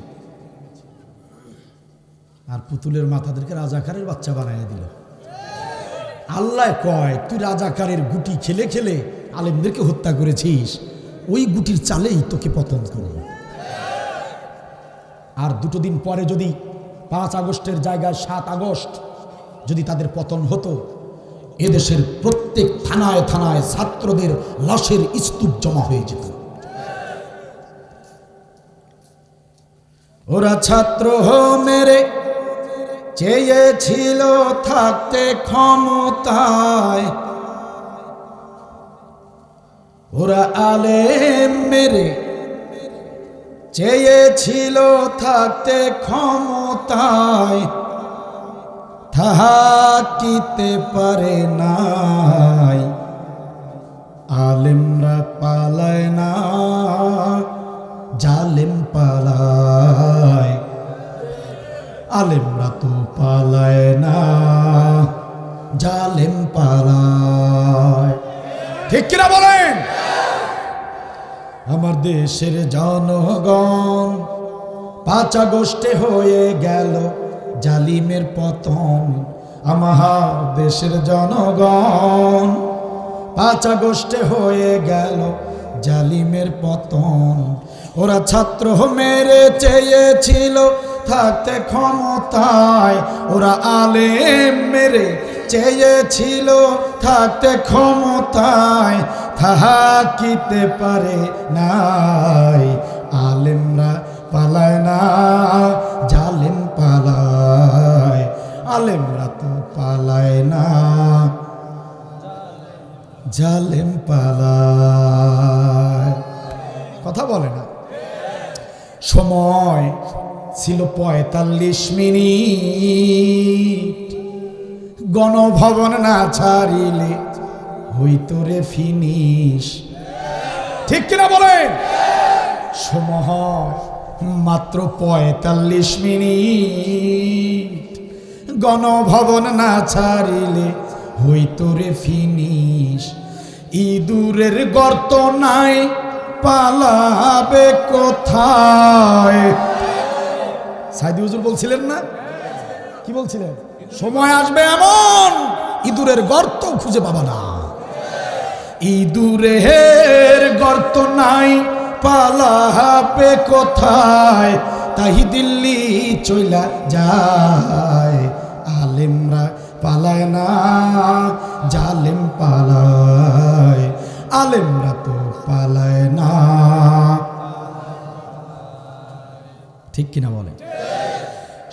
আর পুতুলের মাথাদেরকে রাজাকারের বাচ্চা বানাইয়া দিল। আল্লাহ কয়, তুই রাজাকারের গুটি খেলে খেলে আলেমদেরকে হত্যা করেছিস, ওই গুটির চালেই তোকে পতন করব। আর দুটো দিন পরে যদি 5 আগস্টের জায়গায় 7 আগস্ট যদি তাদের পতন হতো, এদেশের প্রত্যেক থানায় থানায় ছাত্রদের লাশের স্তূপ জমা হয়ে যেত। ওরা ছাত্র মেরে চেয়েছিল থাকতে ক্ষমতায়, ওরা আলেম মেরে চেয়েছিল থাকতে ক্ষমতায়, থাকিতে পারে নাই। আলেমরা পালায় না, জালেম পালায়। আলেমরা তো পালায় না, জালেম পালায়। ঠিক কিনা বলেন? আমার দেশের জনগণ 5 আগস্টে হয়ে গেল জালিমের পতন। আমার দেশের জনগণ 5 আগস্টে হয়ে গেল জালিমের পতন। ওরা ছাত্র মেরে চেয়েছিল থাকতে ক্ষমতায়, ওরা আলেম মেরে চেয়েছিল থাকতে ক্ষমতায়, থাকিতে পারে নাই। আলেমরা পালায় না, জালেম পালায়। আলেমরা তো পালায় না, জালেম পালায়। কথা বলে না। সময় ছিল 45 মিনিট, গণভবন না ছাড়িলে হইতো রে ফিনিশ। ঠিক কিনা বলেন? সময় মাত্র 45 মিনিট, গণভবন না ছাড়িলে হইতো রে ফিনিশ। ইঁদুরের গর্ত নাই, পালাবে কোথায়? সাইদি হুজুর বলছিলেন না, কি বলছিলেন? সময় আসবে এমন ইঁদুরের গর্ত খুঁজে পাবা না। ইঁদুরের গর্ত নাই পালাবে কোথায়, তাই দিল্লি চইলা যায়। আলেমরা পালায় না, জালেম পালায়, আলেমরা তো পালায় না। ঠিক কিনা বলে?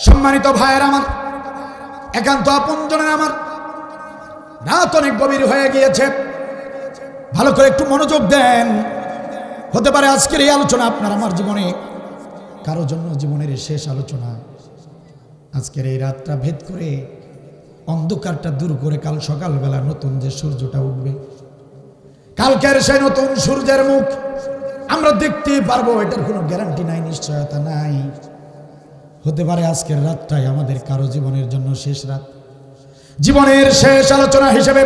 সম্মানিত ভাইয়ের আমার, একান্ত আপনজনের আমার, রাত অনেক গভীর হয়ে গিয়েছে, ভালো করে একটু মনোযোগ দেন। হতে পারে আজকের এই আলোচনা আপনার আমার জীবনে কারো জন্য জীবনের শেষ আলোচনা। আজকের এই রাতটা ভেদ করে অন্ধকারটা দূর করে কাল সকালবেলা নতুন যে সূর্যটা উঠবে, কালকের সেই নতুন সূর্যের মুখ আমরা দেখতে পারবো, এটার কোনো গ্যারান্টি নাই, নিশ্চয়তা নাই। হতে পারে আজকের রাতটাই আমাদের কারো জীবনের জন্য শেষ রাত। জীবনের শেষ আলোচনা হিসেবে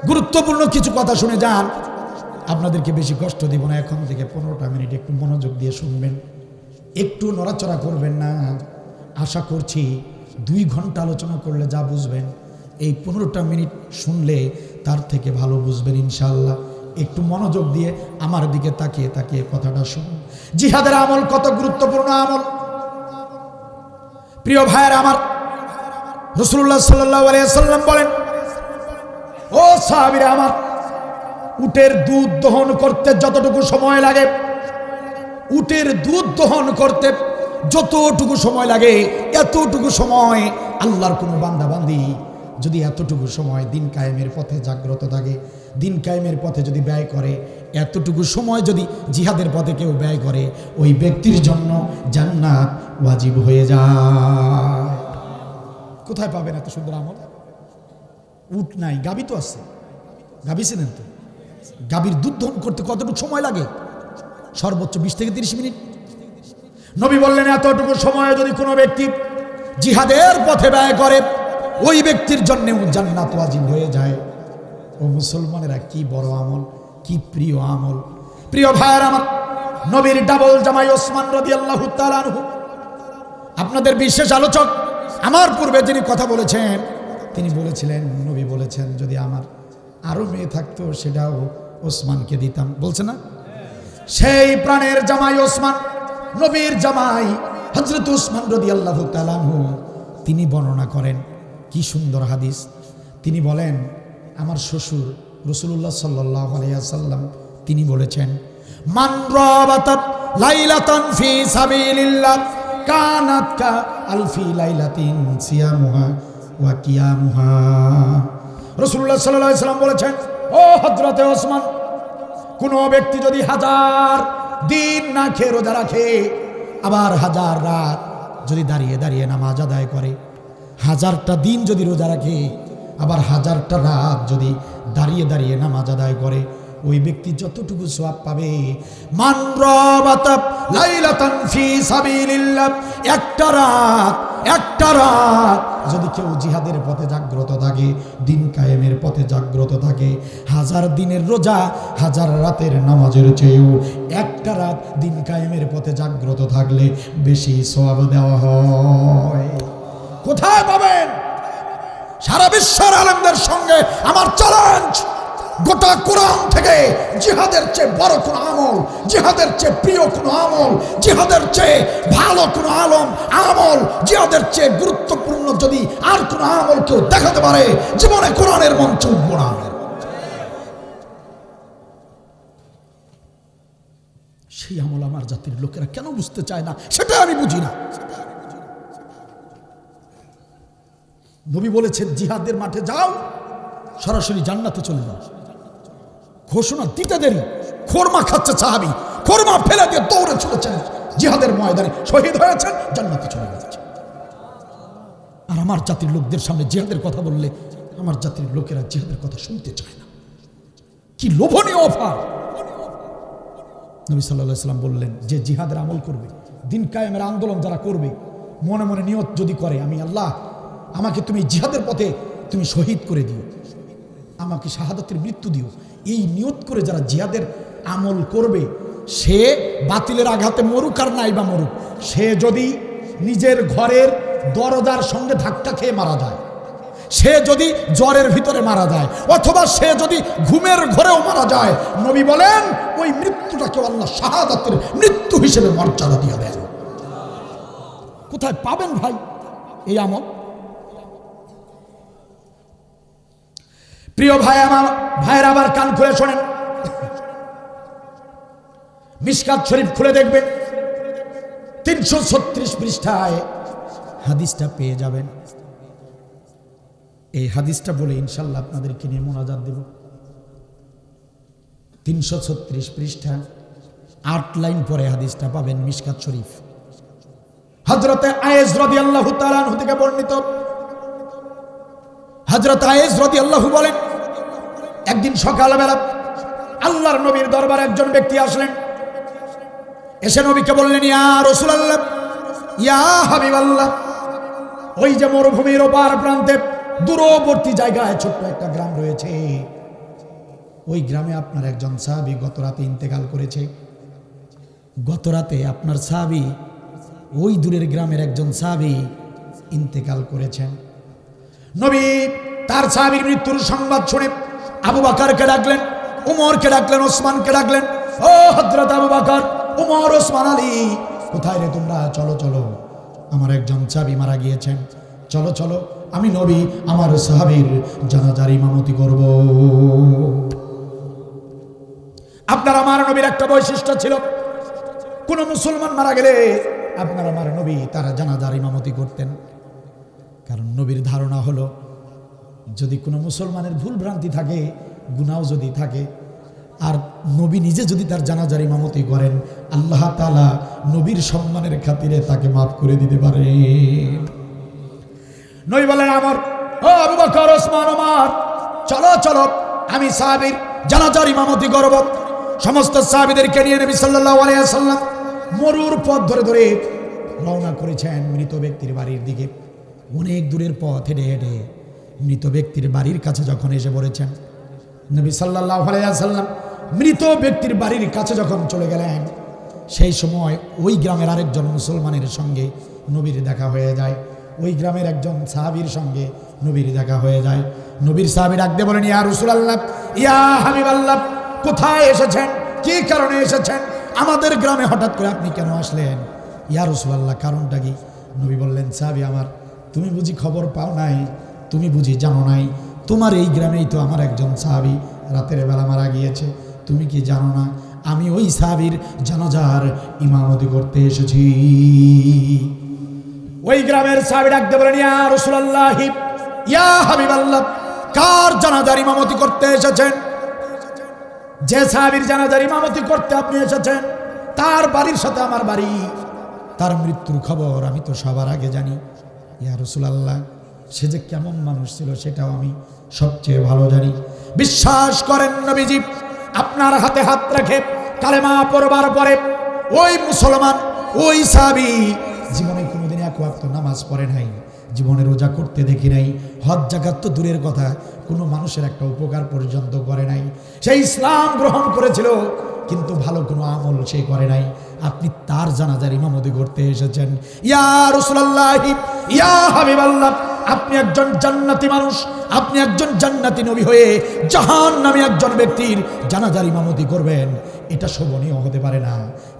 গুরুত্বপূর্ণ কিছু কথা শুনে যান। আপনাদেরকে বেশি কষ্ট দিব না, এখন থেকে 15টা মিনিট একটু মনোযোগ দিয়ে শুনবেন, একটু নড়াচড়া করবেন না। আশা করছি 2 ঘন্টা আলোচনা করলে যা বুঝবেন, এই 15টা মিনিট শুনলে তার থেকে ভালো বুঝবেন ইনশাআল্লাহ। একটু মনোযোগ দিয়ে আমার দিকে তাকিয়ে তাকিয়ে কথাটা শুনুন। জিহাদের আমল কত গুরুত্বপূর্ণ আমল। প্রিয় ভাইয়ের আমার, রাসূলুল্লাহ সাল্লাল্লাহু আলাইহি ওয়াসাল্লাম বলেন, ও সাহাবীরা আমার, উটের দুধ দহন করতে যতটুকু সময় লাগে, উটের দুধ দহন করতে যতটুকু সময় লাগে, এতটুকু সময় আল্লাহর কোনো বান্দা বান্দি যদি এতটুকু সময় দিন কায়েমের পথে জাগ্রত থাকে, দিন কায়েমের পথে যদি ব্যয় করে, এতটুকু সময় যদি জিহাদের পথে কেউ ব্যয় করে, ওই ব্যক্তির জন্য জান্নাত ওয়াজিব হয়ে যায়। কোথায় পাবেন এত সুন্দর আমল? উট নাই, গাবি তো আছে। গাবি ছিলেন তো? গাবির দুধ দহন করতে কতটুকু সময় লাগে? সর্বোচ্চ 20 থেকে 30 মিনিট। নবী বললেন, এতটুকু সময় যদি কোনো ব্যক্তি জিহাদের পথে ব্যয় করে, ওই ব্যক্তির জন্য জান্নাত ওয়াজিব হয়ে যায়। ও মুসলমানেরা, কি বড় আমল, কি প্রিয় আমল। প্রিয় ভাইয়ের আমার, নবীর ডাবল জামাই ওসমান রাদিয়াল্লাহু তাআলা আনহু, আপনাদের বিশেষ আলোচক, আমার পূর্বে যিনি কথা বলেছেন, তিনি বলেছিলেন, নবী বলেছেন, যদি আমার আরো মেয়ে থাকতো সেটাও ওসমানকে দিতাম। বলছে না? সেই প্রাণের জামাই ওসমান, নবীর জামাই হযরত ওসমান রাদিয়াল্লাহু তাআলা আনহু, তিনি বর্ণনা করেন, কি সুন্দর হাদিস। তিনি বলেন, আমার শ্বশুর রাসূলুল্লাহ সাল্লাল্লাহু আলাইহি ওয়াসাল্লাম তিনি বলেছেন, মান রাবাতাত লাইলাতান ফি সাবিলিল্লাহ কানাত কা আলফি লাইলাতিন সিয়ামুহা ওয়া কিয়ামুহা। রাসূলুল্লাহ সাল্লাল্লাহু আলাইহি ওয়াসাল্লাম বলেছেন, ও হযরতে ওসমান, কোন ব্যক্তি যদি 1000 দিন না খেয়ে রোজা রাখে, আবার 1000 রাত যদি দাঁড়িয়ে দাঁড়িয়ে নামাজ আদায় করে, 1000টা দিন যদি রোজা রাখে, আবার 1000টা রাত যদি দাঁড়িয়ে দাঁড়িয়ে নামাজ আদায় করে, ওই ব্যক্তি যতটুকু সওয়াব পাবে, মান রাবাতা লাইলাতান ফি সাবিলিল্লাহ, একটা রাত যদি কেউ জিহাদের পথে জাগ্রত থাকে, দিন কায়েমের পথে জাগ্রত থাকে, 1000 দিনের রোজা, 1000 রাতের নামাজের চেয়েও একটা রাত দিন কায়েমের পথে জাগ্রত থাকলে বেশি সওয়াব দেওয়া হয়। কোথায় পাবেন? সারা বিশ্বের আলেমদের সঙ্গে আমার চ্যালেঞ্জ, গোটা কোরআন থেকে জিহাদের চেয়ে বড় কোন আমল, জিহাদের চেয়ে প্রিয় কোন আমল, জিহাদের চেয়ে ভালো কোন আমল, জিহাদের চেয়ে গুরুত্বপূর্ণ যদি আর কোন আমল কেউ দেখাতে পারে, জীবনে কোরআনের মঞ্চে উঠব না। সেই আমল আমার জাতির লোকেরা কেন বুঝতে চায় না, সেটা আমি বুঝি না। নবী বলেছেন, জিহাদের মাঠে যাও, সরাসরি জান্নাতে চলে যাও। ঘোষণা দিতে দেরি, খোরমা খাচ্ছে সাহাবী, খোরমা ফেলে দিয়ে দৌড়ে চলেছেন জিহাদের ময়দানে, শহীদ হয়েছেন, জান্নাতে চলে গেছে। আর আমার জাতির লোকদের সামনে জিহাদের কথা বললে আমার জাতির লোকেরা জিহাদের কথা শুনতে চায় না। কি লোভনীয় অফার! নবী সাল্লাল্লাহু আলাইহি ওয়াসাল্লাম বললেন, যে জিহাদের আমল করবে, দিন কায়েমের আন্দোলন যারা করবে, মনে মনে নিয়ত যদি করে, আমি আল্লাহ, আমাকে তুমি জিহাদের পথে তুমি শহীদ করে দিও, আমাকে শাহাদাতের মৃত্যু দিও, এই নিয়ত করে যারা জিহাদের আমল করবে, সে বাতিলের আঘাতে মরুক আর নাই বা মরুক, সে যদি নিজের ঘরের দরজার সঙ্গে ধাক্কা খেয়ে মারা যায়, সে যদি জ্বরের ভিতরে মারা যায়, অথবা সে যদি ঘুমের ঘরেও মারা যায়, নবী বলেন ওই মৃত্যুটাকে আল্লাহ শাহাদাতের মৃত্যু হিসেবে মর্যাদা দিয়ে দেন। কোথায় পাবেন ভাই এই আমল? প্রিয় ভাই আমার, ভাইয়ের আবার কান খুলে শোনেন, মিশকাত শরীফ খুলে দেখবেন 336 পৃষ্ঠায় হাদিসটা পেয়ে যাবেন। এই হাদিসটা বলে ইনশাল্লাহ আপনাদেরকে নিয়ে মোনাজাত দেব। 336 পৃষ্ঠা 8 লাইন পরে হাদিসটা পাবেন, মিশকাত শরীফ। হযরতে আয়েশ রাদিয়াল্লাহু তাআলা আনহু থেকে বর্ণিত। হযরত আয়েশ রাদিয়াল্লাহু বলেন, একদিন সকালবেলা আল্লাহর নবীর দরবারে একজন ব্যক্তি আসলেন। এসে নবীকে বললেন, ইয়া রাসূলুল্লাহ, ইয়া হাবিবাল্লাহ, ওই যে মরুভূমির ওপার প্রান্তে দূরবর্তী জায়গায় ছোট্ট একটা গ্রাম রয়েছে, ওই গ্রামে আপনার একজন সাহাবী গত রাতে ইন্তেকাল করেছে। গত রাতে আপনার সাহাবী, ওই দূরের গ্রামের একজন সাহাবী ইন্তেকাল করেছেন। নবী তার সাহাবীর মৃত্যুর সংবাদ শুনে আবু বকরকে ডাকলেন, উমরকে ডাকলেন, ওসমানকে ডাকলেন। ও হযরত আবু বকর, উমর, ওসমান, আলী, কোথায় রে তোমরা? চলো চলো, আমার একজন সাহাবী মারা গিয়েছেন, চলো চলো, আমি নবী আমার সাহাবীর জানাজার ইমামতি করব। আপনার আমার নবীর একটা বৈশিষ্ট্য ছিল, কোন মুসলমান মারা গেলে আপনার আমার নবী তার জানাজার ইমামতি করতেন। কারণ নবীর ধারণা হলো, যদি কোনো মুসলমানের ভুল ভ্রান্তি থাকে, গুনাহ যদি থাকে, আর নবী নিজে যদি তার জানাজার ইমামতি করেন, আল্লাহ তাআলা নবীর সম্মানের খাতিরে তাকে মাফ করে দিতে পারে। নবী বলেন, আমার ও আবু বকর, ওসমান, ওমর, চলো চলো, আমি সাহাবীর জানাজার ইমামতি করব। সমস্ত সাহাবীদেরকে নিয়ে নবী সাল্লাল্লাহু আলাইহি ওয়াসাল্লাম মরুর পথ ধরে ধরে রওনা করেছেন মৃত ব্যক্তির বাড়ির দিকে। অনেক দূরের পথ হেঁটে হেঁটে মৃত ব্যক্তির বাড়ির কাছে যখন এসে পড়েছেন, নবী সাল্লাল্লাহু আলাইহি ওয়াসাল্লাম মৃত ব্যক্তির বাড়ির কাছে যখন চলে গেলেন, সেই সময় ওই গ্রামের আরেকজন মুসলমানের সঙ্গে নবীর দেখা হয়ে যায়। ওই গ্রামের একজন সাহাবীর সঙ্গে নবীর দেখা হয়ে যায়। নবীর সাহাবী ডাকতে বলেন, ইয়া রাসূলুল্লাহ, ইয়া হাবিবাল্লাহ, কোথায় এসেছেন? কি কারণে এসেছেন? আমাদের গ্রামে হঠাৎ করে আপনি কেন আসলেন? ইয়া রাসূলুল্লাহ, কারণটা কি? নবী বললেন, সাহাবী আমার, তুমি বুঝি খবর পাও নাই? তুমি বুঝি জানো নাই? তোমার এই গ্রামেই তো আমার একজন সাহাবী রাতের বেলা মারা গিয়েছে। তুমি কি জানো না? আমি ওই সাহাবীর জানাজার ইমামতি করতে এসেছি। ওই গ্রামের সাহাবী ডাকতে বলেন, ইয়া রাসূলুল্লাহ, ইয়া হাবিবাল্লাহ, কার জানাজার ইমামতি করতে এসেছেন? যে সাহাবীর জানাজার ইমামতি করতে আপনি এসেছেন, তার বাড়ির সাথে আমার বাড়ি, তার মৃত্যুর খবর আমি তো সবার আগে জানি। ইয়া রাসূলুল্লাহ, সে যে কেমন মানুষ ছিল সেটাও আমি সবচেয়ে ভালো জানি। বিশ্বাস করেন নবীজি আপনার হাতে হাত রেখে কালেমা পড়বার পরে ওই মুসলমান, ওই সাহাবী জীবনে কোনোদিন এক ওয়াক্ত নামাজ পড়ে নাই, জীবনে রোজা করতে দেখি নাই, হজ যাকাত তো দূরের কথা, কোনো মানুষের একটা উপকার পর্যন্ত করে নাই। সে ইসলাম গ্রহণ করেছিল, কিন্তু ভালো কোনো আমল সে করে নাই। আপনি তার জানাজার ইমামতি করতে এসেছেন। ইয়া রাসূলুল্লাহ, ইয়া হাবিবাল্লাহ, আপনি একজন জান্নাতি মানুষ, আপনি একজন জান্নাতি নবী হয়ে জাহান্নামী একজন ব্যক্তির জানাজার ইমামতি করবেন, এটা শোভনীয় হতে পারে না।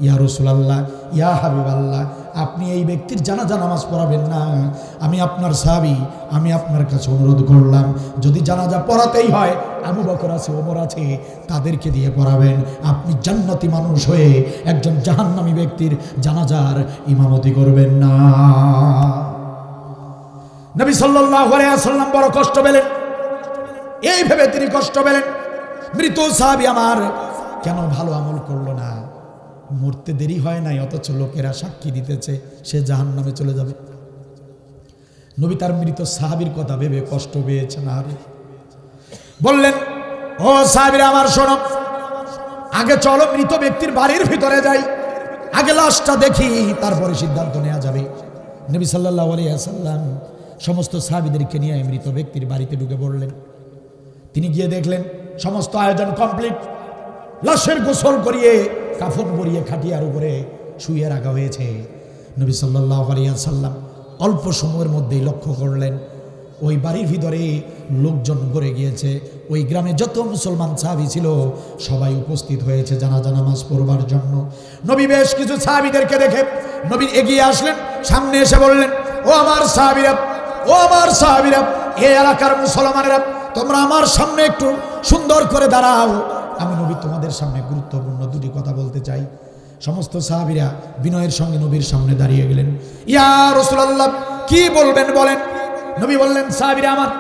ইয়া রাসূলুল্লাহ, ইয়া হাবিবাল্লাহ, আপনি এই ব্যক্তির জানাজা নামাজ পড়াবেন না। আমি আপনার সাহাবী, আমি আপনার কাছে অনুরোধ করলাম, যদি জানাজা পড়াতেই হয়, আবু বকর আছে, ওমর আছে, তাদেরকে দিয়ে পড়াবেন। আপনি জান্নাতি মানুষ হয়ে একজন জাহান্নামী ব্যক্তির জানাজার ইমামতি করবেন না। নবী সাল্লাল্লাহু আলাইহি ওয়াসাল্লাম বড় কষ্ট পেলেন। এই ভেবে তিনি কষ্ট পেলেন, মৃত সাহাবী আমার কেন ভালো আমল করলো না? মরতে দেরি হয় নাই, অথচ লোকেরা সাক্ষী দিতেছে সে জাহান্নামে চলে যাবে। নবী তার মৃত সাহাবীর কথা ভেবে কষ্ট পেয়েছেন। আর বললেন, ও সাহাবীরা আমার শোনো, আগে চলো মৃত ব্যক্তির বাড়ির ভিতরে যাই, আগে লাশটা দেখি, তারপরে সিদ্ধান্ত নেওয়া যাবে। নবী সাল্লাল্লাহু আলাইহি ওয়াসাল্লাম সমস্ত সাহাবীদেরকে নিয়ে মৃত ব্যক্তির বাড়িতে ঢুকে পড়লেন। তিনি গিয়ে দেখলেন সমস্ত আয়োজন কমপ্লিট, লাশের গোসল করিয়ে কাফন পরিয়ে খাটিয়ার উপরে শুয়ে রাখা হয়েছে। নবী সাল্লাল্লাহু আলাইহি ওয়াসাল্লাম অল্প সময়ের মধ্যেই লক্ষ্য করলেন ওই বাড়ির ভিতরে লোকজন ভরে গিয়েছে। ওই গ্রামে যত মুসলমান সাহাবী ছিল সবাই উপস্থিত হয়েছে জানাজা নামাজ পড়বার জন্য। নবী বেশ কিছু সাহাবীদেরকে দেখে নবী এগিয়ে আসলেন, সামনে এসে বললেন, ও আমার সাহাবীরা, ও আমার সাহাবীরা, এই এলাকার মুসলমানেরা, তোমরা আমার সামনে একটু সুন্দর করে দাঁড়াও। আমি নবী তোমাদের সামনে গুরুত্বপূর্ণ দুটি কথা বলতে চাই। সমস্ত সাহাবীরা বিনয়ের সঙ্গে নবীর সামনে দাঁড়িয়ে গেলেন। ইয়া রাসূলুল্লাহ, কি বলবেন বলেন। নবী বললেন, সাহাবীরা আমার,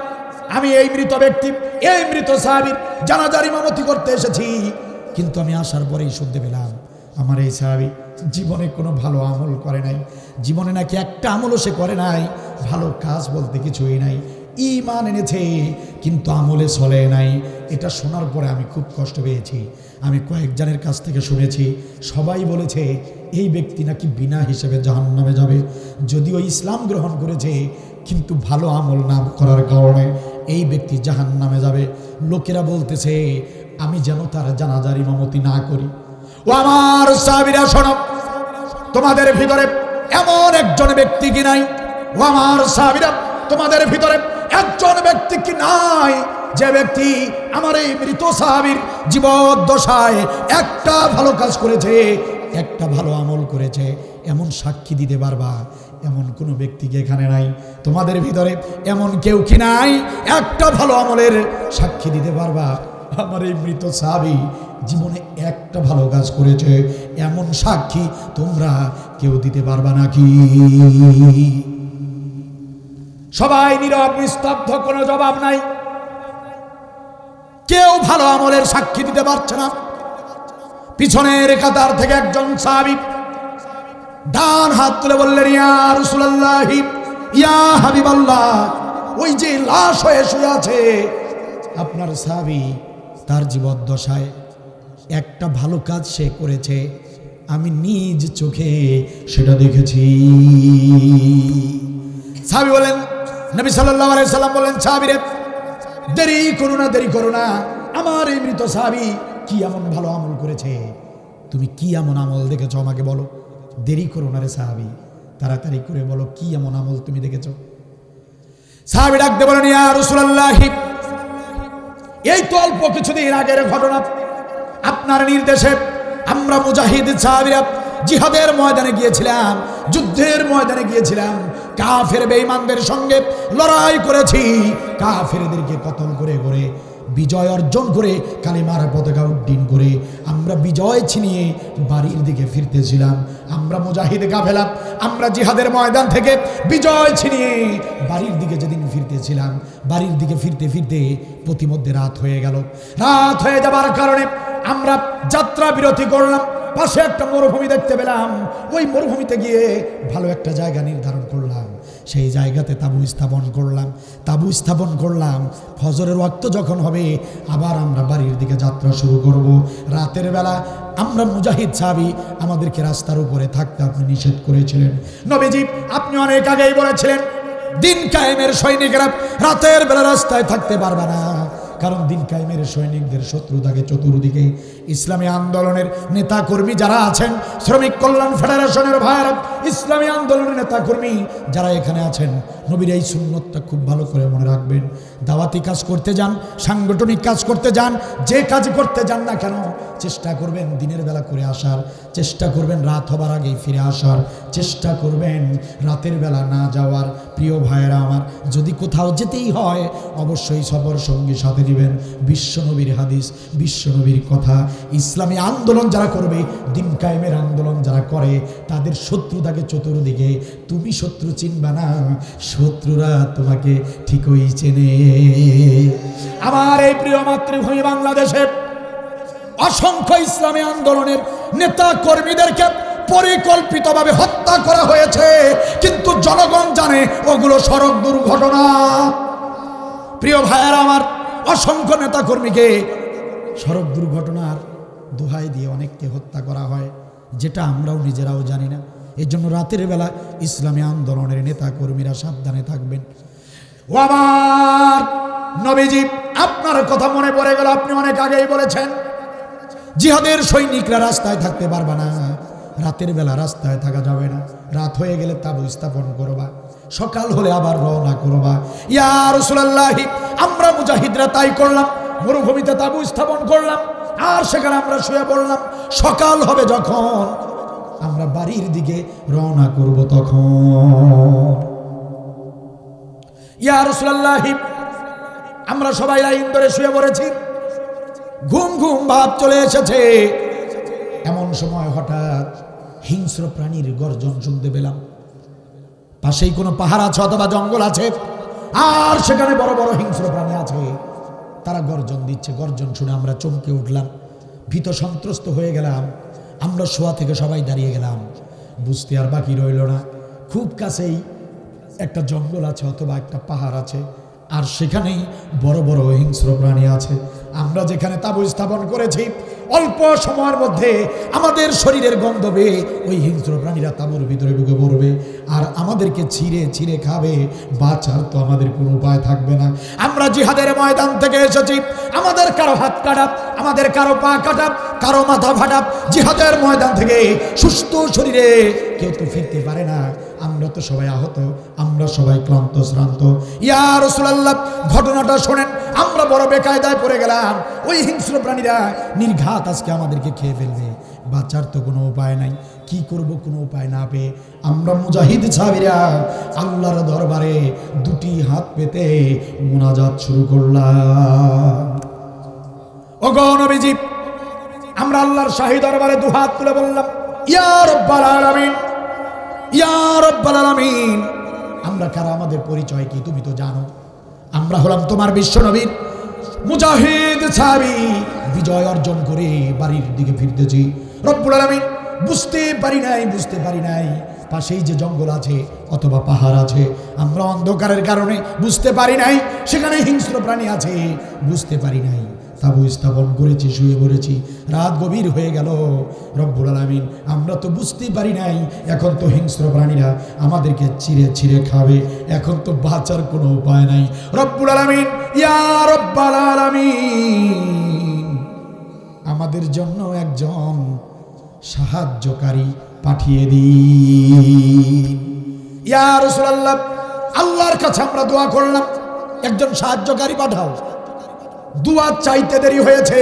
আমি এই মৃত ব্যক্তি, এই মৃত সাহাবীর জানাজার ইমামতি করতে এসেছি, কিন্তু আমি আসার পরেই শুনতে পেলাম আমার এই সাহাবী জীবনে কোনো ভালো আমল করে নাই, জীবনে নাকি একটা আমলও সে করে নাই, ভালো কাজ বলতে কিছুই নাই, ঈমান এনেছে কিন্তু আমলে চলে নাই। এটা শোনার পরে আমি খুব কষ্ট পেয়েছি। আমি কয়েকজনের কাছ থেকে শুনেছি, সবাই বলেছে এই ব্যক্তি নাকি বিনা হিসেবে জাহান্নামে যাবে, যদিও ইসলাম গ্রহণ করেছে কিন্তু ভালো আমল না করার কারণে এই ব্যক্তি জাহান্নামে যাবে। লোকেরা বলতেছে আমি যেন তার জানাজার ইমামতি না করি। ও আমার সাহাবীরা শোনো, তোমাদের ভিতরে এমন একজন ব্যক্তি কি নাই? ও আমার সাহাবীরা, তোমাদের ভিতরে একজন ব্যক্তি কি নাই যে ব্যক্তি আমার এই মৃত সাহাবীর জীবদ্দশায় একটা ভালো কাজ করেছে, একটা ভালো আমল করেছে, এমন সাক্ষী দিতে পারবা? এমন কোনো ব্যক্তি কি এখানে নাই? তোমাদের ভিতরে এমন কেউ কি নাই একটা ভালো আমলের সাক্ষী দিতে পারবা আমার এই মৃত সাহাবী জীবনে একটা ভালো কাজ করেছে, এমন সাক্ষী তোমরা কেউ দিতে পারবা নাকি? সবাই নীরব, নিস্তব্ধ, কোনো জবাব নাই। কেউ ভালো আমলের সাক্ষী দিতে পারছে না। পিছনের কাতার থেকে একজন সাহাবী ডান হাত তুলে বললেন, ইয়া রাসূলুল্লাহ, ইয়া হাবিবাল্লাহ, ওই যে লাশ হয়ে শুয়ে আছে আপনার সাহাবী, তার জীবদ্দশায় একটা ভালো কাজ সে করেছে, আমি নিজ চোখে সেটা দেখেছি। সাহাবী বলেন, নবী সাল্লাল্লাহু আলাইহি সাল্লাম বলেন, সাহাবীরে দেরি করো না, দেরি করো না, আমার এই মৃত সাহাবী কি এমন ভালো আমল করেছে, তুমি কি এমন আমল দেখেছো আমাকে বলো। দেরি করো না রে সাহাবী, তাড়াতাড়ি করে বলো কি এমন আমল তুমি দেখেছো। সাহাবী ডাকতে বলেন, ইয়া রাসূলুল্লাহ, এই তো অল্প কিছুদিন আগের ঘটনা, আপনার নির্দেশে আমরা মুজাহিদ সাহাবীরা জিহাদের ময়দানে গিয়েছিলাম, যুদ্ধের ময়দানে গিয়েছিলাম, কাফের বেঈমানদের সঙ্গে লড়াই করেছি, কাফেরদেরকে কতল করে করে বিজয় অর্জন করে কালিমার পতাকা উড্ডীন করে আমরা বিজয় ছিনিয়ে বাড়ির দিকে ফিরতেছিলাম। আমরা মুজাহিদ কাফেলা, আমরা জিহাদের ময়দান থেকে বিজয় ছিনিয়ে বাড়ির দিকে যেদিন ফিরতেছিলাম, বাড়ির দিকে ফিরতে ফিরতে প্রতিমধ্যে রাত হয়ে গেল। রাত হয়ে যাবার কারণে আমরা যাত্রা বিরতি করলাম। পাশে একটা মরুভূমি দেখতে পেলাম, ওই মরুভূমিতে গিয়ে ভালো একটা জায়গা নির্ধারণ করলাম, সেই জায়গাতে তাঁবু স্থাপন করলাম। ফজরের ওয়াক্ত যখন হবে আবার আমরা বাড়ির দিকে যাত্রা শুরু করব। রাতের বেলা আমরা মুজাহিদ সাহাবী, আমাদেরকে রাস্তার উপরে থাকতে আপনি নিষেধ করেছিলেন নবীজি, আপনি অনেক আগেই বলেছিলেন দিন কায়েমের সৈনিকেরা রাতের বেলা রাস্তায় থাকতে পারবে না, কারণ দিন কায়েমের সৈনিকদের শত্রু থাকে চতুর্দিকে। ইসলামী আন্দোলনের নেতা কর্মী যারা আছেন, শ্রমিক কল্যাণ ফেডারেশনের ভাইয়েরা, ইসলামী আন্দোলনের নেতা কর্মী যারা এখানে আছেন, নবীর এই সুন্নতটা খুব ভালো করে মনে রাখবেন। দাওয়াতি কাজ করতে যান, সাংগঠনিক কাজ করতে যান, যে কাজ করতে যান না কেন চেষ্টা করবেন দিনের বেলা করে আসার, চেষ্টা করবেন রাত হবার আগেই ফিরে আসার, চেষ্টা করবেন রাতের বেলা না যাওয়ার। প্রিয় ভাইয়েরা আমার, যদি কোথাও যেতেই হয় অবশ্যই সফর সঙ্গী সাথে দিবেন। বিশ্বনবীর হাদিস, বিশ্বনবীর কথা। ইসলামী আন্দোলন যারা করবে, দিন কায়েমের আন্দোলন যারা করে, তাদের শত্রু থাকে চতুর্দিকে। তুমি শত্রু চিনবা না, শত্রুরা তোমাকে ঠিকই চেনে। আমার এই প্রিয় মাতৃভূমি বাংলাদেশে অসংখ্য ইসলামী আন্দোলনের নেতা কর্মীদেরকে পরিকল্পিতভাবে হত্যা করা হয়েছে, কিন্তু জনগণ জানে ওগুলো সড়ক দুর্ঘটনা। প্রিয় ভাইয়েরা আমার, অসংখ্য নেতা কর্মীকে সড়ক দুর্ঘটনার দোহাই দিয়ে অনেককে হত্যা করা হয়, যেটা আমরাও নিজেরাও জানি না। এই জন্য রাতের বেলা ইসলামী আন্দোলনের নেতা কর্মীরা সাবধানে থাকবেন। ও আমার নবীজি, আপনার কথা মনে পড়ে গেল, আপনি অনেক আগেই বলেছেন জিহাদের সৈনিকরা রাস্তায় থাকতে পারবে না, রাতের বেলা রাস্তায় থাকা যাবে না, রাত হয়ে গেলে তাঁবু স্থাপন করবা। সকাল হলে আবার রওনা করবা। ইয়া রাসূলুল্লাহ, আমরা মুজাহিদরা তাই করলাম, মরুভূমিতে তাঁবু স্থাপন করলাম, আর সেখানে আমরা শুয়ে পড়লাম। সকাল হবে যখন আমরা বাড়ির দিকে রওনা করব তখন। ইয়া রাসূলুল্লাহ, আমরা সবাই লাইন ধরে শুয়ে পড়েছি, ঘুম ঘুম ভাব চলে এসেছে। এমন সময় হঠাৎ হিংস্র প্রাণীর গর্জন শুনতে পেলাম। পাশেই কোনো পাহাড় আছে অথবা জঙ্গল আছে, আর সেখানে বড় বড় হিংস্র প্রাণী আছে, তারা গর্জন দিচ্ছে। গর্জন শুনে আমরা চমকে উঠলাম, ভীত সন্ত্রস্ত হয়ে গেলাম। আমরা শোয়া থেকে সবাই দাঁড়িয়ে গেলাম। বুঝতে আর বাকি রইল না, খুব কাছেই একটা জঙ্গল আছে অথবা একটা পাহাড় আছে, আর সেখানেই বড় বড় হিংস্র প্রাণী আছে। আমরা যেখানে তাঁবু স্থাপন করেছি, অল্প সময়ের মধ্যে আমাদের শরীরের গন্ধ পেয়ে ওই হিংস্র প্রাণীরা তাঁবুর ভিতরে ঢুকে পড়বে, আর আমাদেরকে ছিঁড়ে ছিঁড়ে খাবে। বাঁচার তো আমাদের কোনো উপায় থাকবে না। আমরা জিহাদের ময়দান থেকে এসেছি, আমাদের কারো হাত কাটা, আমাদের কারো পা কাটা, কারো মাথা ফাটা। জিহাদের ময়দান থেকে সুস্থ শরীরে কেউ তো ফিরতে পারে না। আমরা তো সবাই আহত, আমরা সবাই ক্লান্ত শ্রান্ত। ইয়া রাসূলুল্লাহ, ঘটনাটা শোনেন। আমরা বড় বেকায়দায় পড়ে গেলাম। ওই হিংস্র প্রাণীরা নির্ঘাত আজকে আমাদেরকে খেয়ে ফেলবে। বাঁচার তো কোনো উপায় নাই। কি করব কোনো উপায় না পেয়ে আমরা মুজাহিদ সাহাবীরা আল্লাহর দরবারে দুটি হাত পেতে মুনাজাত শুরু করলাম। ওগো নবীজি, আমরা আল্লাহর শাহী দরবারে দুহাত তুলে বললাম, ইয়া রাব্বাল আলামিন, ইয়া রাব্বাল আলামিন। আমরা কারা, আমাদের পরিচয় কি তুমি তো জানো। আমরা হলাম তোমার বিশ্ব নবীর মুজাহিদ সাহাবী, বিজয় অর্জন করে বাড়ির দিকে ফিরতেছি। রব্বুল আলামিন, বুঝতে পারি নাই পাশেই যে জঙ্গল আছে অথবা পাহাড় আছে, আমরা অন্ধকারের কারণে বুঝতে পারি নাই সেখানে হিংস্র প্রাণী আছে, বুঝতে পারি নাই। তাঁবু স্থাপন করেছি, শুয়ে পড়েছি, রাত গভীর হয়ে গেল। রব্বুল আলামিন, আমরা তো বুঝতেই পারি নাই, এখন তো হিংস্র প্রাণীরা আমাদেরকে চিরে চিরে খাবে, এখন তো বাঁচার কোনো উপায় নাই। রব্বুল আলামিন, ইয়া রব্বাল আলামিন, আমাদের জন্য একজন সাহায্যকারী পাঠিয়ে দিন। ইয়া রাসূলুল্লাহ, আল্লাহর কাছে আমরা দোয়া করলাম, একজন সাহায্যকারী পাঠাও। দোয়া চাইতে দেরি হয়েছে,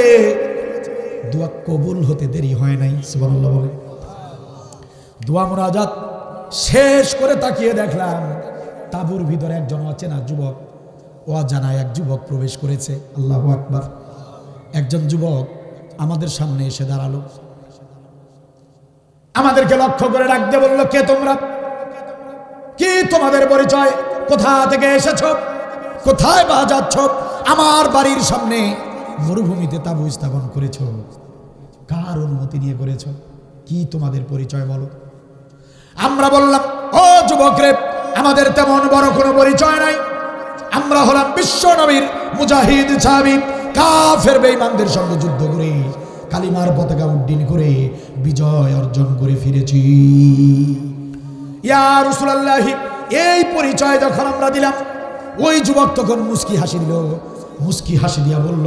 দোয়া কবুল হতে দেরি হয় নাই। সুবহানাল্লাহ বলে দোয়া মুনাজাত শেষ করে তাকিয়ে দেখলাম তাঁবুর ভিতরে একজন অচেনা যুবক, অজানা এক যুবক প্রবেশ করেছে। আল্লাহু আকবার। একজন যুবক আমাদের সামনে এসে দাঁড়ালো, আমাদেরকে লক্ষ্য করে ডাক দিয়ে বলল, কে তোমরা? কি তোমাদের পরিচয়? কোথা থেকে এসেছো? কোথায় বা যাচ্ছ? আমার বাড়ির সামনে মরুভূমিতে তাঁবু স্থাপন করেছো, কার অনুমতি নিয়ে করেছো? কি তোমাদের পরিচয় বলো? আমরা বললাম, ও যুবক রে, আমাদের তেমন বড় কোনো পরিচয় নাই। আমরা হলাম বিশ্ব নবীর মুজাহিদ সাহাবী, কাফের বেঈমানদের সঙ্গে যুদ্ধ করে কালিমার পতাকা উড্ডীন করে বিজয় অর্জন করে ফিরেছি। ইয়া রাসূলুল্লাহ, এই পরিচয় যখন আমরা দিলাম, ওই যুবক তখন মুস্কি হাসি দিল। মুস্কি হাসি দিয়া বলল,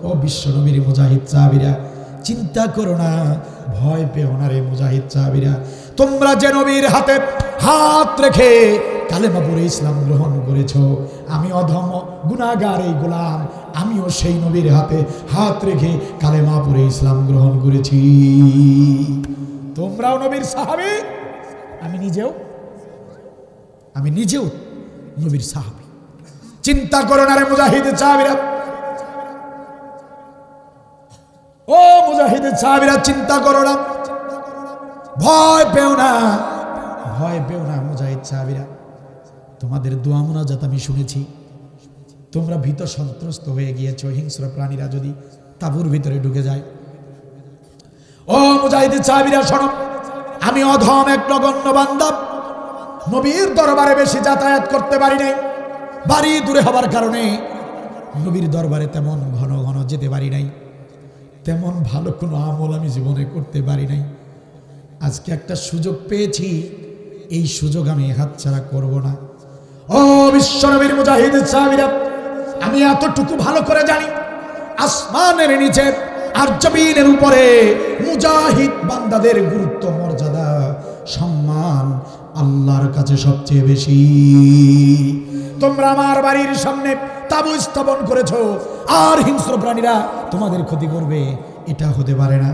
ও বিশ্ব নবীর মুজাহিদ সাহাবীরা, চিন্তা করো না, ভয় পেও না রে মুজাহিদ সাহাবীরা। তোমরা যে নবীর হাতে হাত রেখে কালেমা পড়ে ইসলাম গ্রহণ করেছ, আমি অধম গুনাহগার এই গোলাম, আমিও সেই নবীর হাতে হাত রেখে কালেমা পড়ে ইসলাম গ্রহণ করেছি। তোমরাও নবীর সাহাবী, আমি নিজেও নবীর সাহাবী। চিন্তা করো না রে মুজাহিদ সাহাবীরা, ও মুজাহিদ সাহাবীরা, চিন্তা করো না, ভয় পেও না, ভয় পেও না মুজাহিদ সাহাবীরা। তোমাদের দোয়া মুনাজাত আমি শুনেছি, তোমরা ভীত সন্ত্রস্ত হয়ে গিয়েছো হিংস্র প্রাণীরা যদি তাঁবুর ভিতরে ঢুকে যায়। ও মুজাহিদ সাহাবীরা শোনো, আমি অধম এক নগণ্য বান্দা, নবীর দরবারে বেশি যাতায়াত করতে পারি নাই। বাড়ি দূরে হবার কারণে নবীর দরবারে তেমন ঘন ঘন যেতে পারি নাই, তেমন ভালো কোনো আমল আমি জীবনে করতে পারি নাই। আজকে একটা সুযোগ পেয়েছি, এই সুযোগ আমি হাতছাড়া করব না। ও বিশ্বনবীর মুজাহিদ সাহাবীরা, আমি এতটুকু ভালো করে জানি, আসমানের নিচে আর জমিনের উপরে মুজাহিদ বান্দাদের গুরুত্ব, মর্যাদা, সম্মান আল্লাহর কাছে সবচেয়ে বেশি। তোমরা আমার বাড়ির সামনে তাবু স্থাপন করেছো, আর হিংস্র প্রাণীরা তোমাদের ক্ষতি করবে, এটা হতে পারে না,